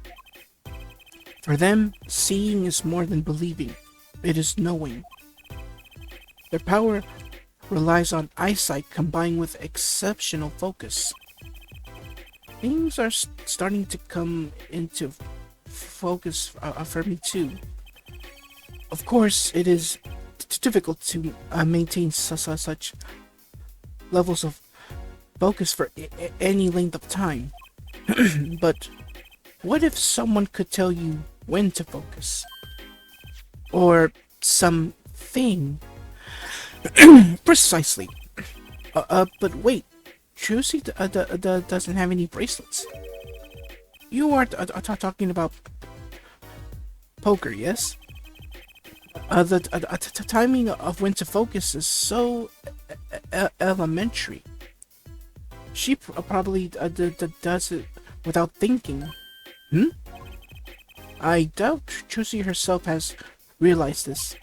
For them, seeing is more than believing. It is knowing. Their power relies on eyesight combined with exceptional focus. Things are starting to come into focus for me too. Of course, it is difficult to maintain such levels of focus for any length of time. But what if someone could tell you when to focus? Or something? Precisely. But wait, Trucy doesn't have any bracelets. You aren't talking about poker, yes? The timing of when to focus is so elementary. She probably does it without thinking. I doubt Trucy herself has realized this.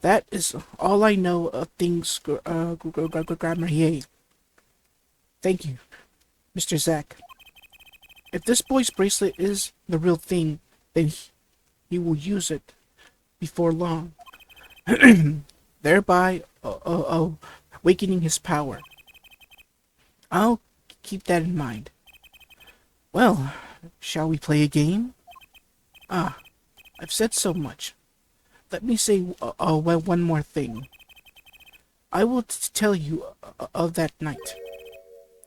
That is all I know of things Grammarier. Thank you, Mr. Zack. If this boy's bracelet is the real thing, then he will use it before long, thereby awakening his power. I'll keep that in mind. Well, shall we play a game? I've said so much. Let me say one more thing. I will tell you of that night.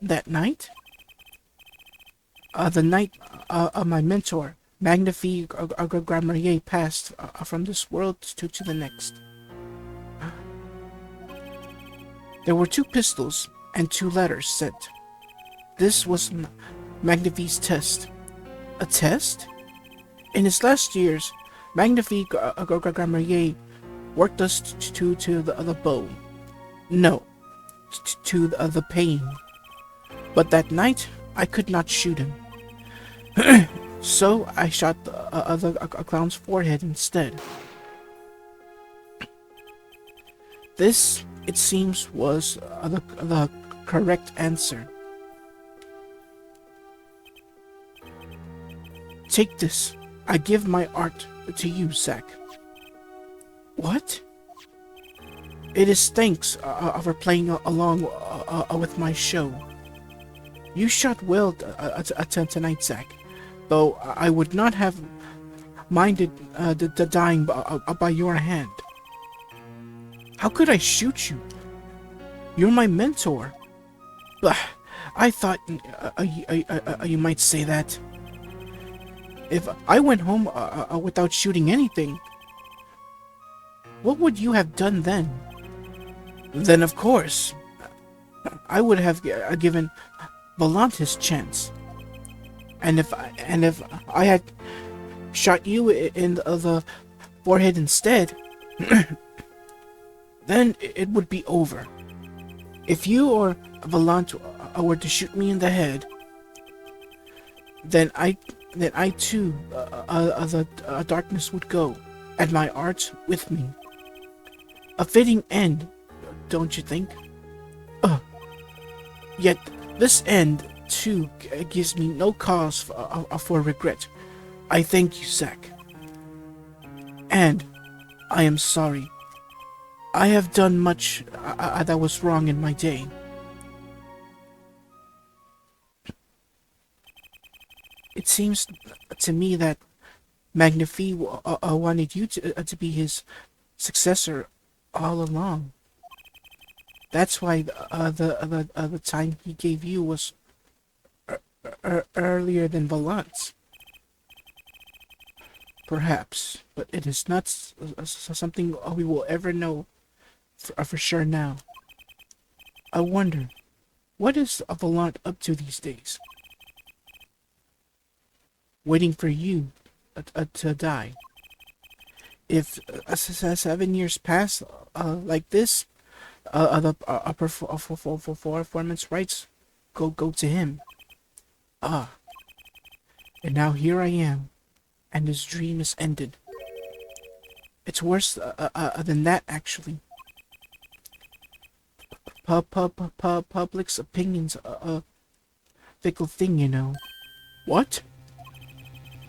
That night? The night my mentor, Magnifique Grammarier, passed from this world to the next. There were 2 pistols and 2 letters sent. This was Magnifique's test. A test? In his last years, Magnifique Grammarier worked us to the bone. No, to the pain. But that night, I could not shoot him. So I shot the clown's forehead instead. This, it seems, was the correct answer. Take this. I give my art to you, Zack. What? It is thanks for playing along with my show. You shot well tonight, Zack, though I would not have minded the dying by your hand. How could I shoot you? You're my mentor. But I thought you might say that. If I went home without shooting anything, what would you have done then? Then, of course, I would have given Valant his chance. And if I had shot you in the forehead instead, then it would be over. If you or Valant were to shoot me in the head, then I too, the darkness would go, and my art with me. A fitting end, don't you think? Yet this end too gives me no cause for regret. I thank you, Zack. And I am sorry. I have done much that was wrong in my day. It seems to me that Magnifi wanted you to be his successor all along. That's why the time he gave you was earlier than Valant's. Perhaps, but it is not something we will ever know for sure now. I wonder, what is Valant up to these days? Waiting for you to die. If 7 years pass like this, the performance rights go to him. And now here I am, and his dream is ended. It's worse than that, actually. Public's opinion's a fickle thing, you know. What?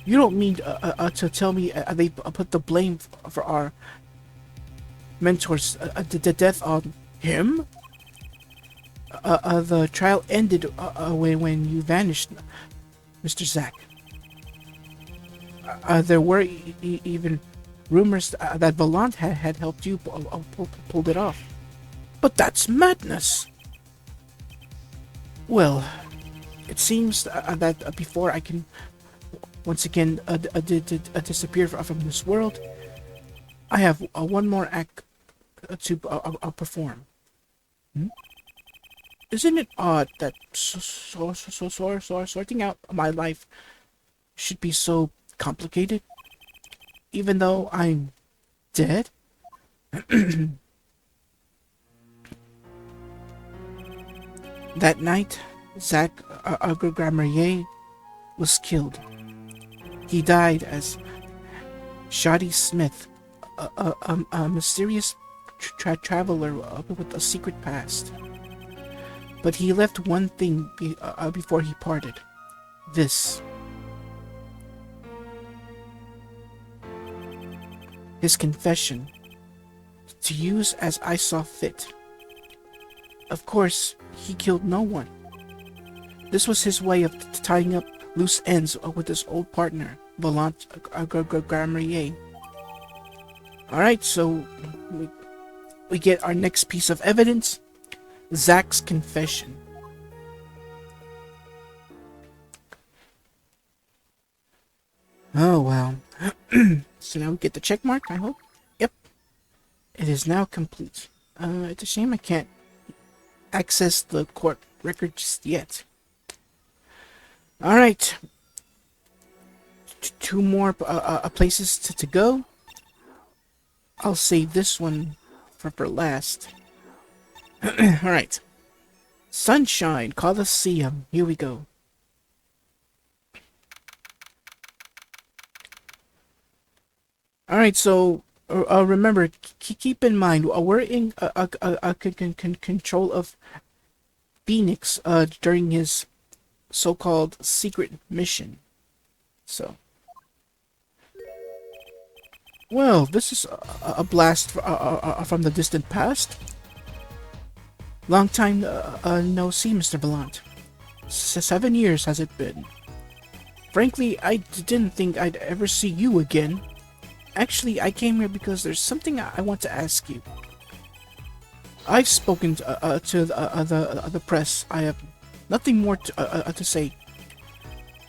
You don't mean to tell me they put the blame for our mentor's death on him? The trial ended when you vanished, Mr. Zack. There were even rumors that Valant had helped you pulled it off. But that's madness! Well, it seems that before I can once again disappear from this world, I have one more act to perform. Isn't it odd that sorting out my life should be so complicated, even though I'm dead? That night, Zack Grammarier was killed. He died as Shoddy Smith, a mysterious traveler with a secret past. But he left one thing before he parted. This. His confession, to use as I saw fit. Of course, he killed no one. This was his way of tying up loose ends with his old partner, Valant Grammarier. Alright, so we get our next piece of evidence, Zack's confession. Oh, well. So now we get the check mark, I hope. Yep. It is now complete. It's a shame I can't access the court record just yet. Alright. Two more places to go. I'll save this one for last. Alright. Sunshine Coliseum. Here we go. Alright, so Remember, keep in mind, we're in control of Phoenix during his so-called secret mission. So, well, this is a blast from the distant past. Long time no see, Mr. Bellant. 7 years has it been. Frankly, I didn't think I'd ever see you again. Actually, I came here because there's something I want to ask you. I've spoken to the press. I have nothing more to say.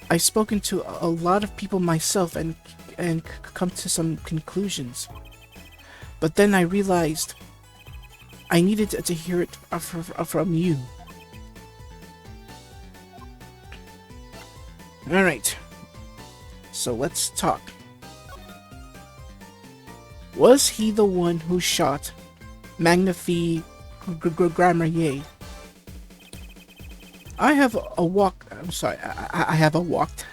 I've spoken to a lot of people myself and come to some conclusions. But then I realized I needed to hear it from you. Alright, so let's talk. Was he the one who shot Magnifi Grammarier? I have a walk. I'm sorry, I have a walked.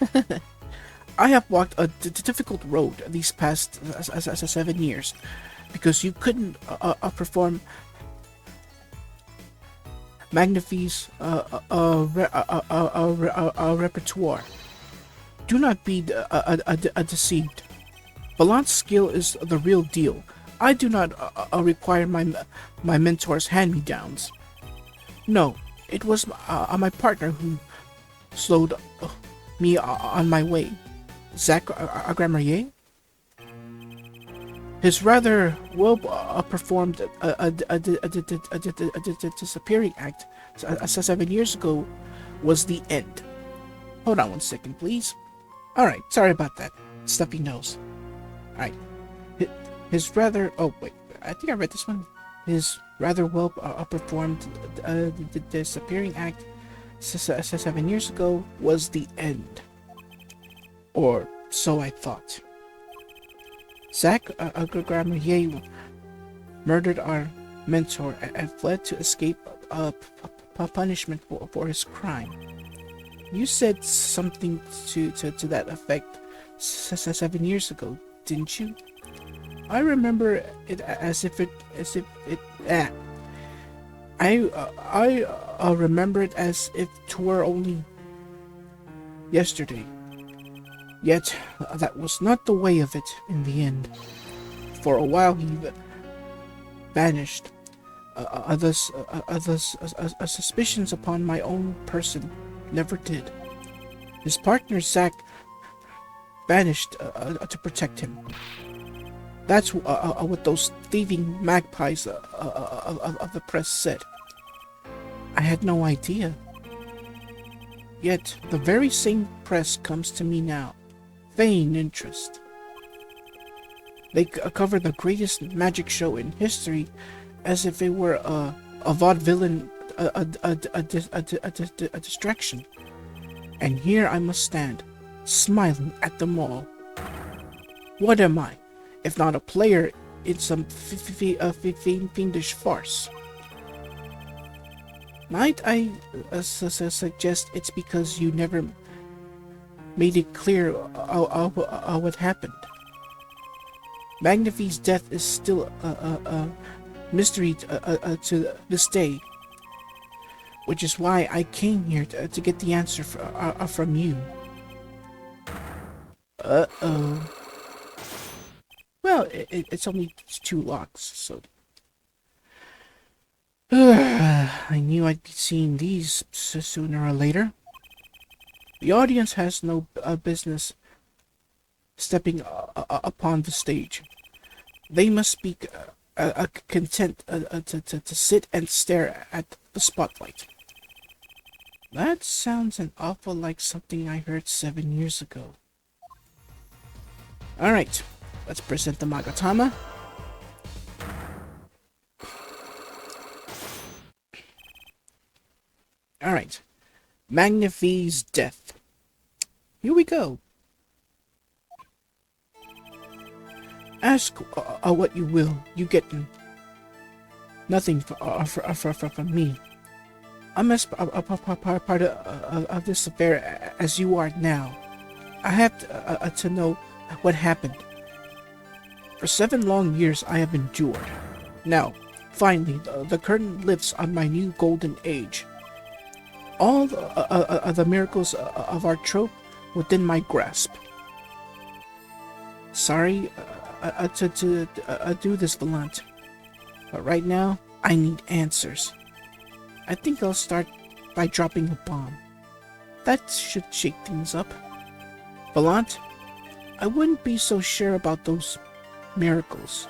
I have walked a difficult road these past 7 years because you couldn't perform Magnifi's repertoire. Do not be deceived. Ballant's skill is the real deal. I do not require my mentor's hand-me-downs. No, it was my partner who slowed me on my way. Zach Grammarier? His rather well performed disappearing act 7 years ago was the end. Hold on 1 second, please. Alright, sorry about that. Stuffy nose. Alright. His rather... Oh, wait. I think I read this one. His rather well performed disappearing act 7 years ago was the end. Or so I thought. Zach Grammarier murdered our mentor and fled to escape punishment for his crime. You said something to that effect 7 years ago, didn't you? I remember it as if it I remember it as if 'twere only yesterday. Yet that was not the way of it in the end. For a while he vanished. Others suspicions upon my own person never did. His partner Zach vanished to protect him. That's what those thieving magpies of the press said. I had no idea. Yet the very same press comes to me now. Vain interest. They cover the greatest magic show in history as if it were a vaudevillain, a distraction. And here I must stand, smiling at them all. What am I, if not a player in some fiendish farce? Might I suggest it's because you never made it clear what happened? Magnifi's death is still a mystery to this day, which is why I came here to get the answer from you. Uh-oh. Well, it's only 2 locks, so... I knew I'd be seeing these sooner or later. The audience has no business stepping upon the stage. They must be content to sit and stare at the spotlight. That sounds an awful like something I heard 7 years ago. Alright, let's present the Magatama. Alright, Magnifi's death. Here we go. Ask what you will, you get nothing from me. I'm as part of this affair as you are now. I have to know what happened. For 7 long years I have endured. Now, finally, the curtain lifts on my new golden age. All the miracles of our trope within my grasp. Sorry to do this, Valant, but right now I need answers. I think I'll start by dropping a bomb. That should shake things up. Valant, I wouldn't be so sure about those miracles.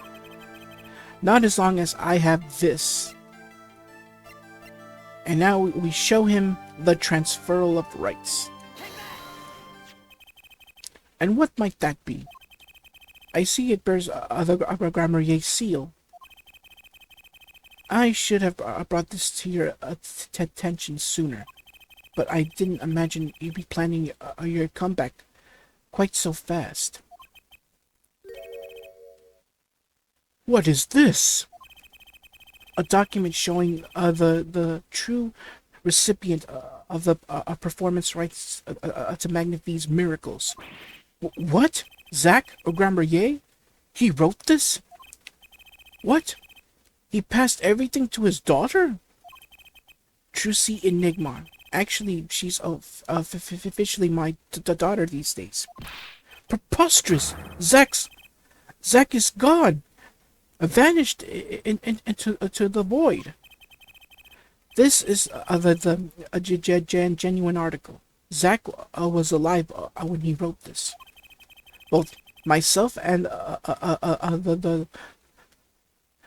Not as long as I have this. And now we show him the transferal of rights. And what might that be? I see it bears the Grammarier's seal. I should have brought this to your attention sooner, but I didn't imagine you'd be planning your comeback quite so fast. What is this? A document showing the true recipient of the performance rights to Magnifique's miracles. What? Zach Grammarier? He wrote this? What? He passed everything to his daughter? Trucy Enigma. Actually, she's officially my daughter these days. Preposterous! Zach is gone! Vanished into the void. This is the genuine article. Zach was alive when he wrote this. Both myself and the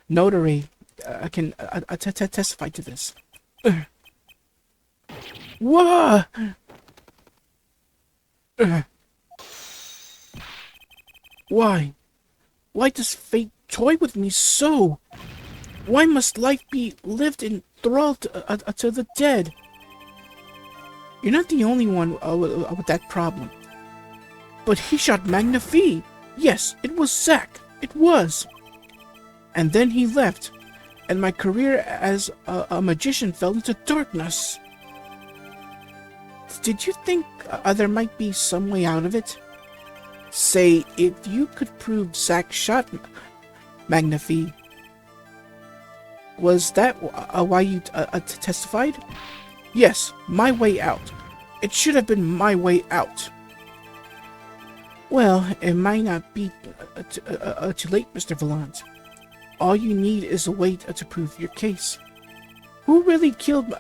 notary can testify to this. Whoa! Why? Why does fate toy with me so? Why must life be lived in thrall to the dead? You're not the only one with that problem. But he shot Magnifique. Yes, it was Zach. It was. And then he left, and my career as a magician fell into darkness. Did you think there might be some way out of it? Say, if you could prove Zach shot Magnifique, was that why you testified? Yes, my way out. It should have been my way out. Well, it might not be too late, Mr. Valant. All you need is a way to prove your case. Who really killed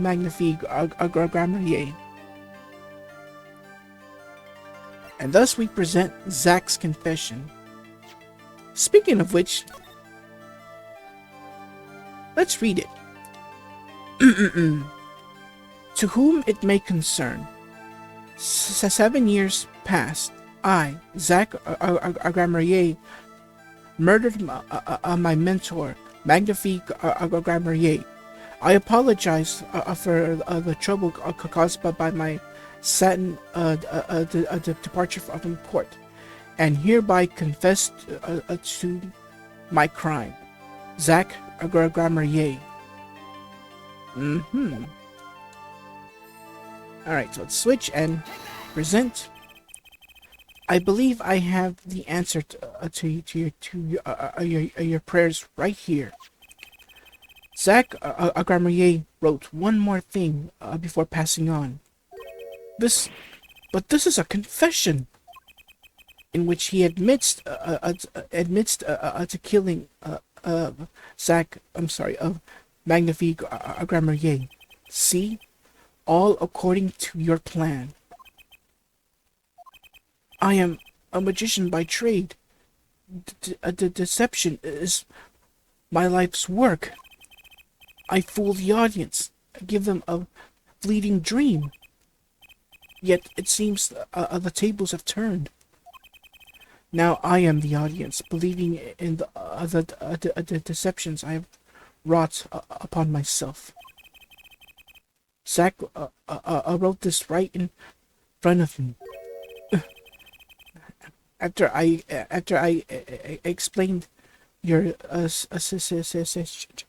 Magnifique Grammarier? And thus we present Zach's confession. Speaking of which, let's read it. To whom it may concern. 7 years past, I, Zach Grammarier, murdered my mentor, Magnifique Grammarier. I apologize for the trouble caused by my sudden departure from court, and hereby confess to my crime. Zach Grammarier. Alright, so let's switch and present. I believe I have the answer to your prayers right here. Zach Grammarier wrote one more thing before passing on. This is a confession in which he admits to killing Magnifique Grammarier. See, all according to your plan. I am a magician by trade. Deception is my life's work. I fool the audience, give them a fleeting dream. Yet it seems the tables have turned. Now I am the audience, believing in the deceptions I have wrought upon myself. Zach wrote this right in front of me. After I explained your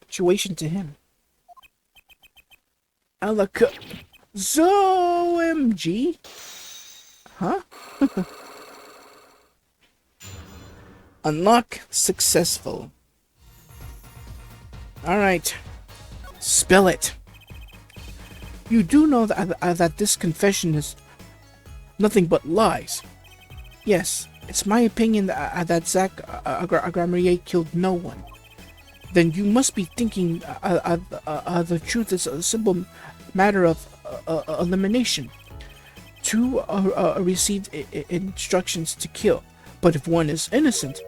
situation to him. ZOMG? Huh? Unlock successful. Alright, spill it. You do know that this confession is nothing but lies. Yes, it's my opinion that Zach Agramarier killed no one. Then you must be thinking the truth is a simple matter of elimination. Two received instructions to kill, but if one is innocent,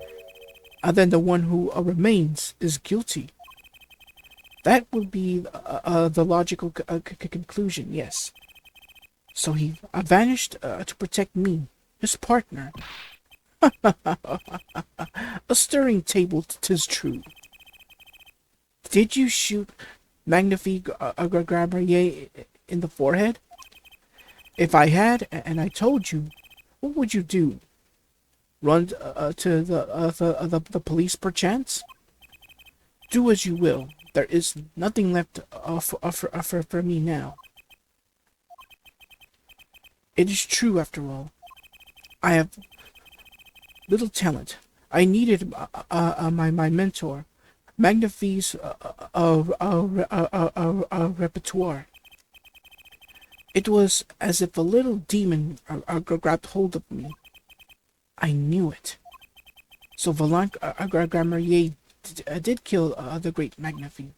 then the one who remains is guilty. That would be the logical conclusion, yes. So he vanished to protect me, his partner. A stirring tale, 'tis true. Did you shoot Magnifique Grammarier in the forehead? If I had, and I told you, what would you do? Run to the police perchance? Do as you will. There is nothing left for me now. It is true, after all. I have little talent. I needed my mentor, Magnifique's repertoire. It was as if a little demon grabbed hold of me. I knew it. So Valant Grammarier did kill the great Magnifique.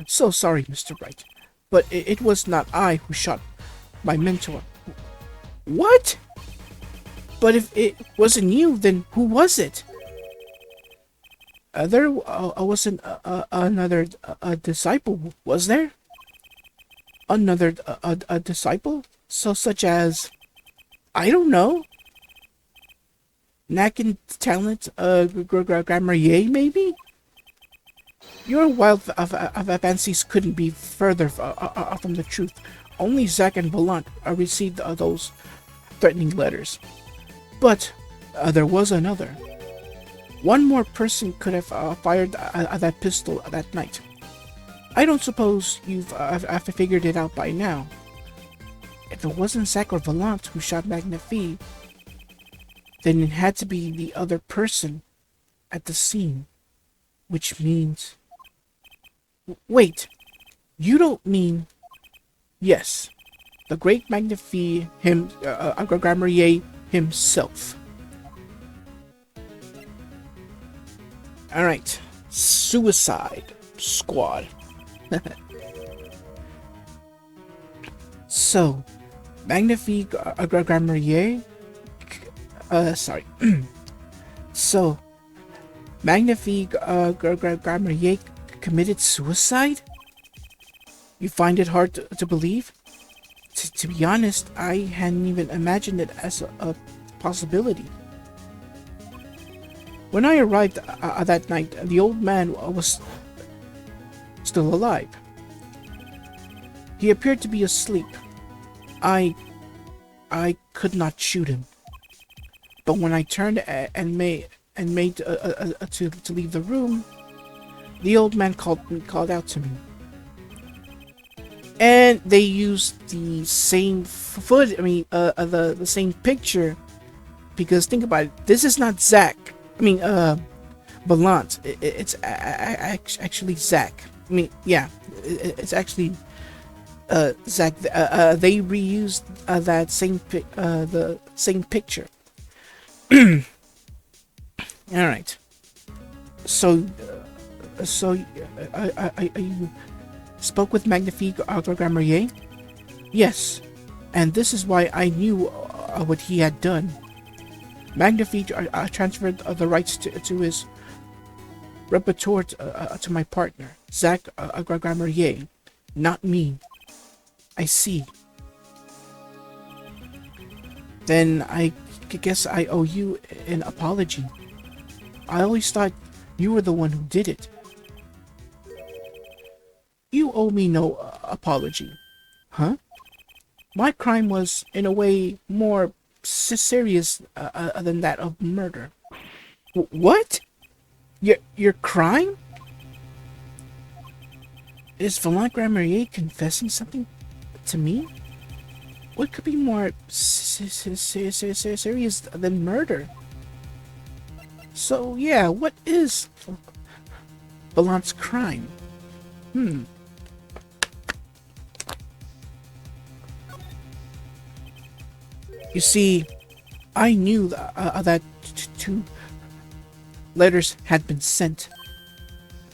So sorry, Mr. Wright, but it was not I who shot my mentor. What? But if it wasn't you, then who was it? There wasn't another disciple, was there? Another disciple? So such as, I don't know, knack and talent, Grammarier, maybe? Your wild fancies couldn't be further from the truth. Only Zack and Valant received those threatening letters. But there was another. One more person could have fired that pistol that night. I don't suppose you've figured it out by now. If it wasn't Zack or Valant who shot Magnifique, then it had to be the other person at the scene. Which means... Wait, you don't mean... Yes, the great Magnifique, Grammarier himself. Alright, Suicide Squad. So, Magnifique Grammarier... sorry. So, Magnifique Grammarier committed suicide? You find it hard to believe? To be honest, I hadn't even imagined it as a possibility. When I arrived that night, the old man was still alive. He appeared to be asleep. I could not shoot him. But when I turned and made to leave the room, the old man called out to me. And they used the same the same picture, because think about it, this is not Zack. Valant. It's actually Zack. It's actually Zack. They reused the same picture. All right. So you spoke with Magnifique Grammarier? Yes, and this is why I knew what he had done. Magnifique transferred the rights to his repertoire to my partner, Zack Grammarier, not me. I see. Then I guess I owe you an apology. I always thought you were the one who did it. You owe me no apology. Huh? My crime was, in a way, more serious than that of murder. What? Your crime? Is Valant Grammarier confessing something to me? What could be more serious than murder? So yeah, what is Valant's crime? Hmm. You see, I knew that two letters had been sent.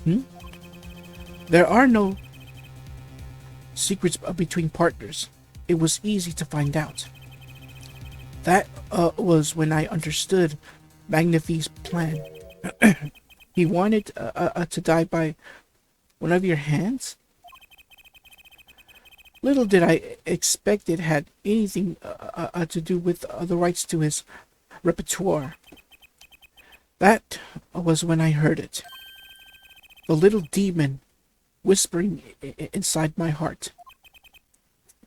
Hmm? There are no secrets between partners. It was easy to find out. That was when I understood Magnifi's plan. He wanted to die by one of your hands? Little did I expect it had anything to do with the rights to his repertoire. That was when I heard it. The little demon whispering inside my heart.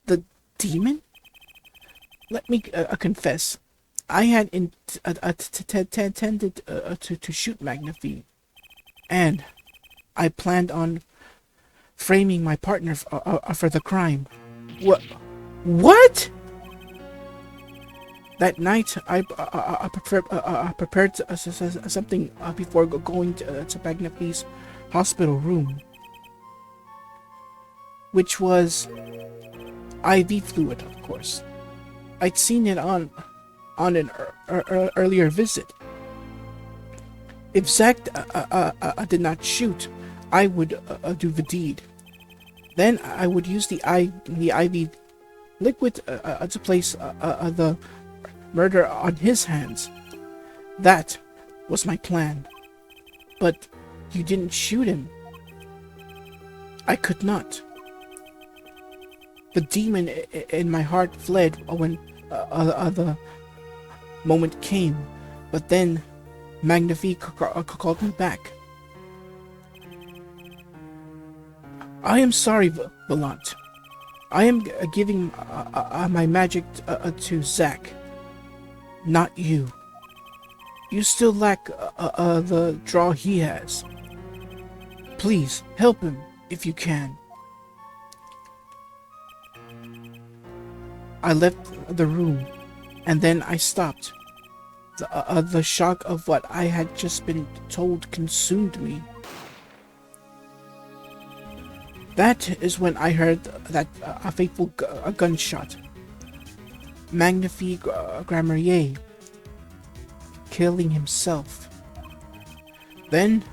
The demon? Let me confess. I had intended to shoot Magnifi, and I planned on framing my partner for the crime. What? What? That night, I prepared something before going to Magnifi's hospital room, which was IV fluid, of course. I'd seen it on an earlier visit. If Zack did not shoot, I would do the deed. Then I would use the IV liquid to place the murder on his hands. That was my plan. But you didn't shoot him. I could not. The demon in my heart fled when the moment came, but then Magnifi called me back. I am sorry, Valant. I am giving my magic to Zack, not you. You still lack the draw he has. Please, help him if you can. I left the room, and then I stopped. The shock of what I had just been told consumed me. That is when I heard that a fateful gunshot. Magnifi Grammarier killing himself. Then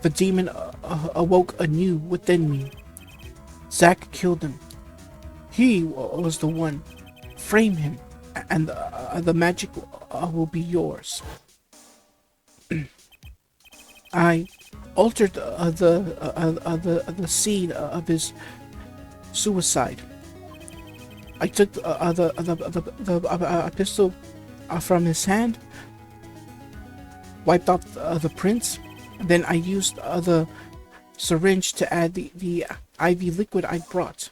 the demon awoke anew within me. Zack killed him. He was the one. Frame him, and the magic will be yours. I altered the scene of his suicide. I took the pistol from his hand, wiped off the prints, and then I used the syringe to add the IV liquid I brought.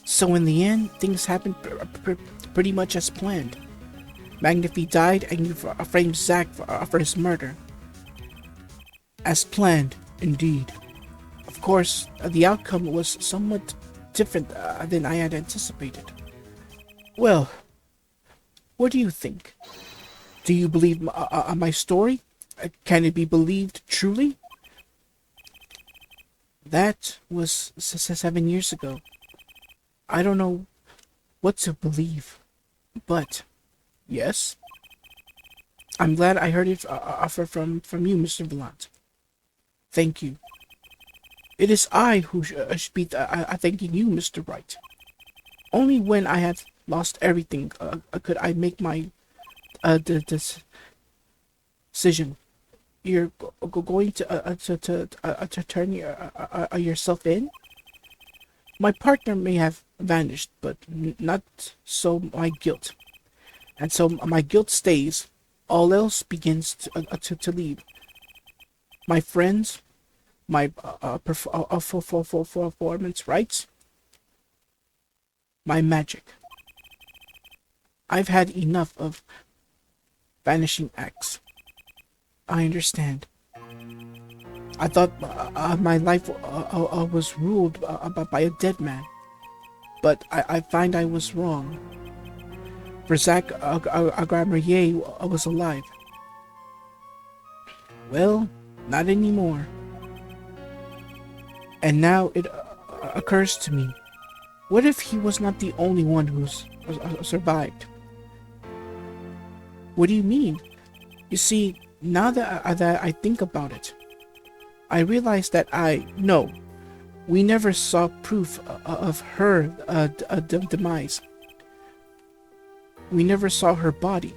So in the end, things happened pretty much as planned. Magnifi died, and you framed Zack for his murder. As planned, indeed. Of course, the outcome was somewhat different than I had anticipated. Well, what do you think? Do you believe my story? Can it be believed truly? That was 7 years ago. I don't know what to believe, but yes, I'm glad I heard it from you, Mr. Valant. Thank you. It is I who should be thanking you, Mr. Wright. Only when I had lost everything could I make my decision. You're going to turn yourself in? My partner may have vanished, but not so my guilt. And so my guilt stays. All else begins to leave. My friends, my performance rights, my magic. I've had enough of vanishing acts. I understand. I thought my life was ruled by a dead man. but I find I was wrong. For Zach Agramrier was alive. Well, not anymore. And now it occurs to me, what if he was not the only one who's survived? What do you mean? You see, now that I think about it, I realize that no, we never saw proof of her demise. We never saw her body.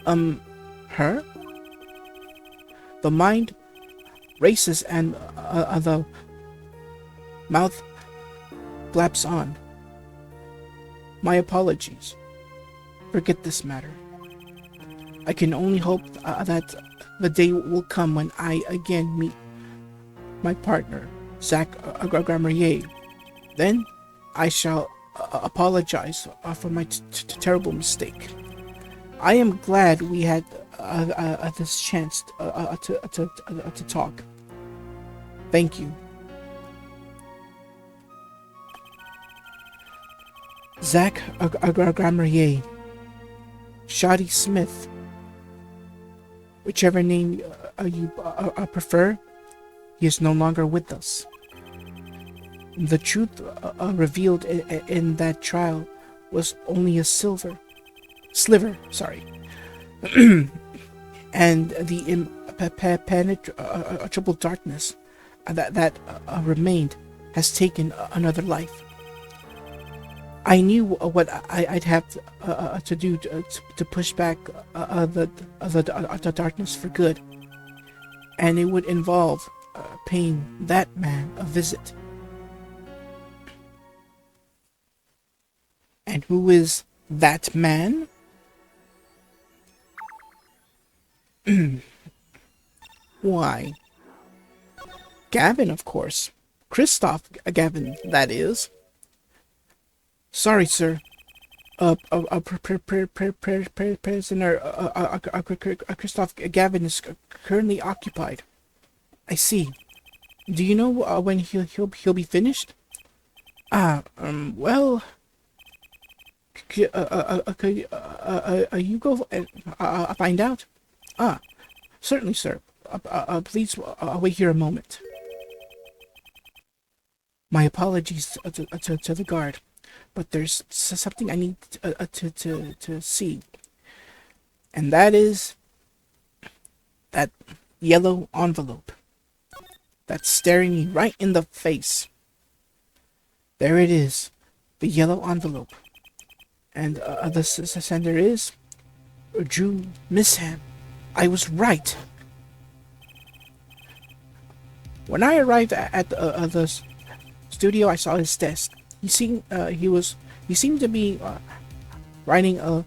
Her? The mind races and the mouth flaps on. My apologies. Forget this matter. I can only hope that the day will come when I again meet my partner, Zach Agramrier. Then I shall apologize for my terrible mistake. I am glad we had this chance to talk. Thank you. Zach Agramrier, Shoddy Smith, whichever name you prefer, he is no longer with us. The truth revealed in that trial was only a sliver, and the impenetrable darkness that remained has taken another life. I knew what I'd have to do to push back the darkness for good, and it would involve paying that man a visit. And who is that man? Why, Gavin, of course. Christoph Gavin, that is. Sorry, sir. Prisoner Christoph Gavin is currently occupied. I see. Do you know when he'll be finished? Well, you go and find out? Certainly, sir. Please wait here a moment. My apologies to the guard, but there's something I need to see, and that is that yellow envelope that's staring me right in the face. There it is, the yellow envelope, and the sender is Drew Misham. I was right. When I arrived at the studio, I saw his desk. He seemed to be writing a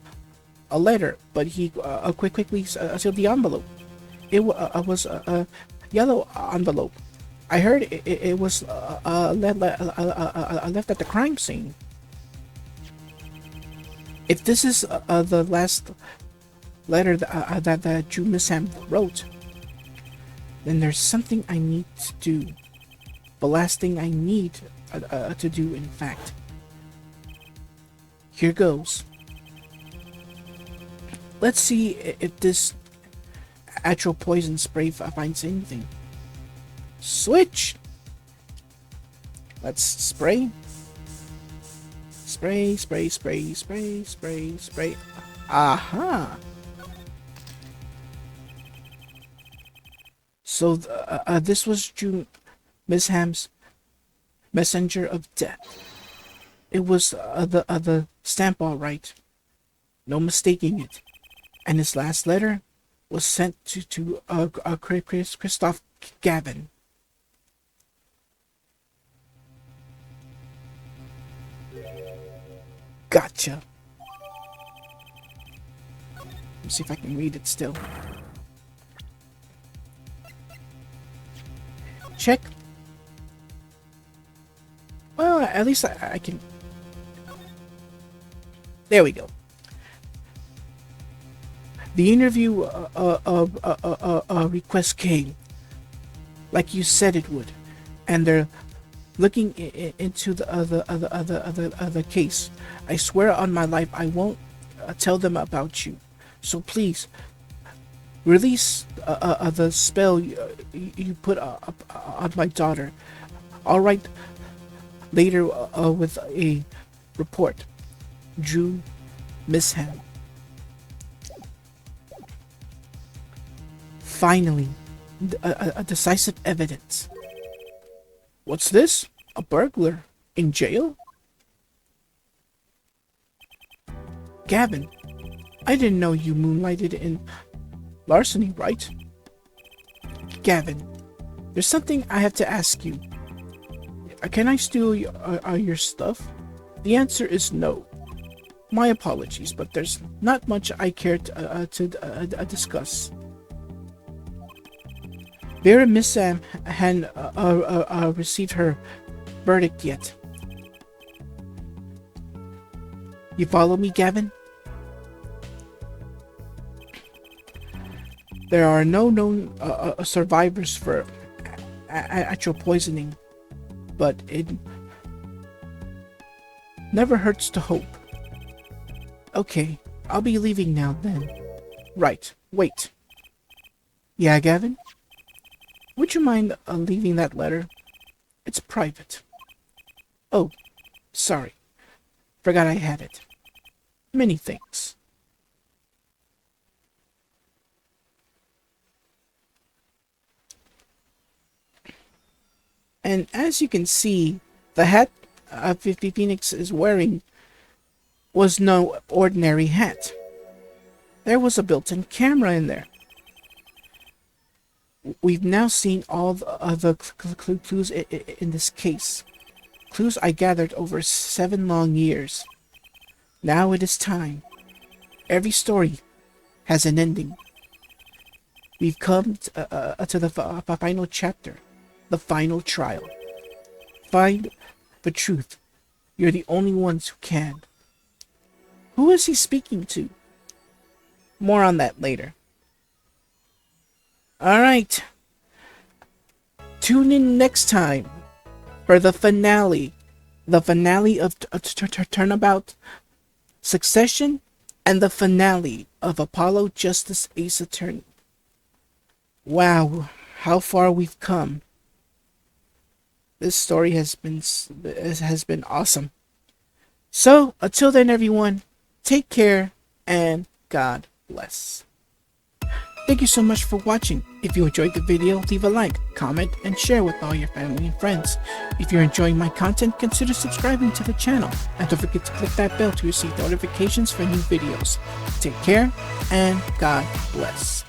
letter, but he quickly sealed the envelope. It was a yellow envelope. I heard it was left at the crime scene. If this is the last letter that Drew Misham wrote, then there's something I need to do. The last thing I need to do, in fact. Here goes. Let's see if this actual poison spray finds anything. Switch! Let's spray. Spray, spray, spray, spray, spray, spray. Aha! So this was Drew Misham's messenger of death. It was the stamp, all right. No mistaking it. And his last letter was sent to Christoph Gavin. Gotcha. Let's see if I can read it still. Check. Well, at least I can. There we go. The interview request came, like you said it would, and they're looking into the case. I swear on my life I won't tell them about you. So please, release the spell you put on my daughter. I'll write later with a report. Drew, Miss Ham. Finally, a decisive evidence. What's this? A burglar? In jail? Gavin, I didn't know you moonlighted in larceny, right? Gavin, there's something I have to ask you. Can I steal your stuff? The answer is no. My apologies, but there's not much I care to discuss. Vera Miss Sam hadn't received her verdict yet. You follow me, Gavin? There are no known survivors for actual poisoning, but it never hurts to hope. Okay, I'll be leaving now then. Right, wait. Yeah, Gavin? Would you mind leaving that letter? It's private. Oh, sorry. Forgot I had it. Many thanks. And as you can see, the hat Phoenix is wearing was no ordinary hat. There was a built-in camera in there. We've now seen all the clues in this case. Clues I gathered over 7 long years. Now it is time. Every story has an ending. We've come to the final chapter. The final trial. Find the truth. You're the only ones who can. Who is he speaking to? More on that later. Alright. Tune in next time for the finale. The finale of Turnabout, Succession, and the finale of Apollo Justice Ace Attorney. Wow, how far we've come. This story has been awesome. So, until then everyone, take care and God bless. Thank you so much for watching. If you enjoyed the video, leave a like, comment, and share with all your family and friends. If you're enjoying my content, consider subscribing to the channel. And don't forget to click that bell to receive notifications for new videos. Take care, and God bless.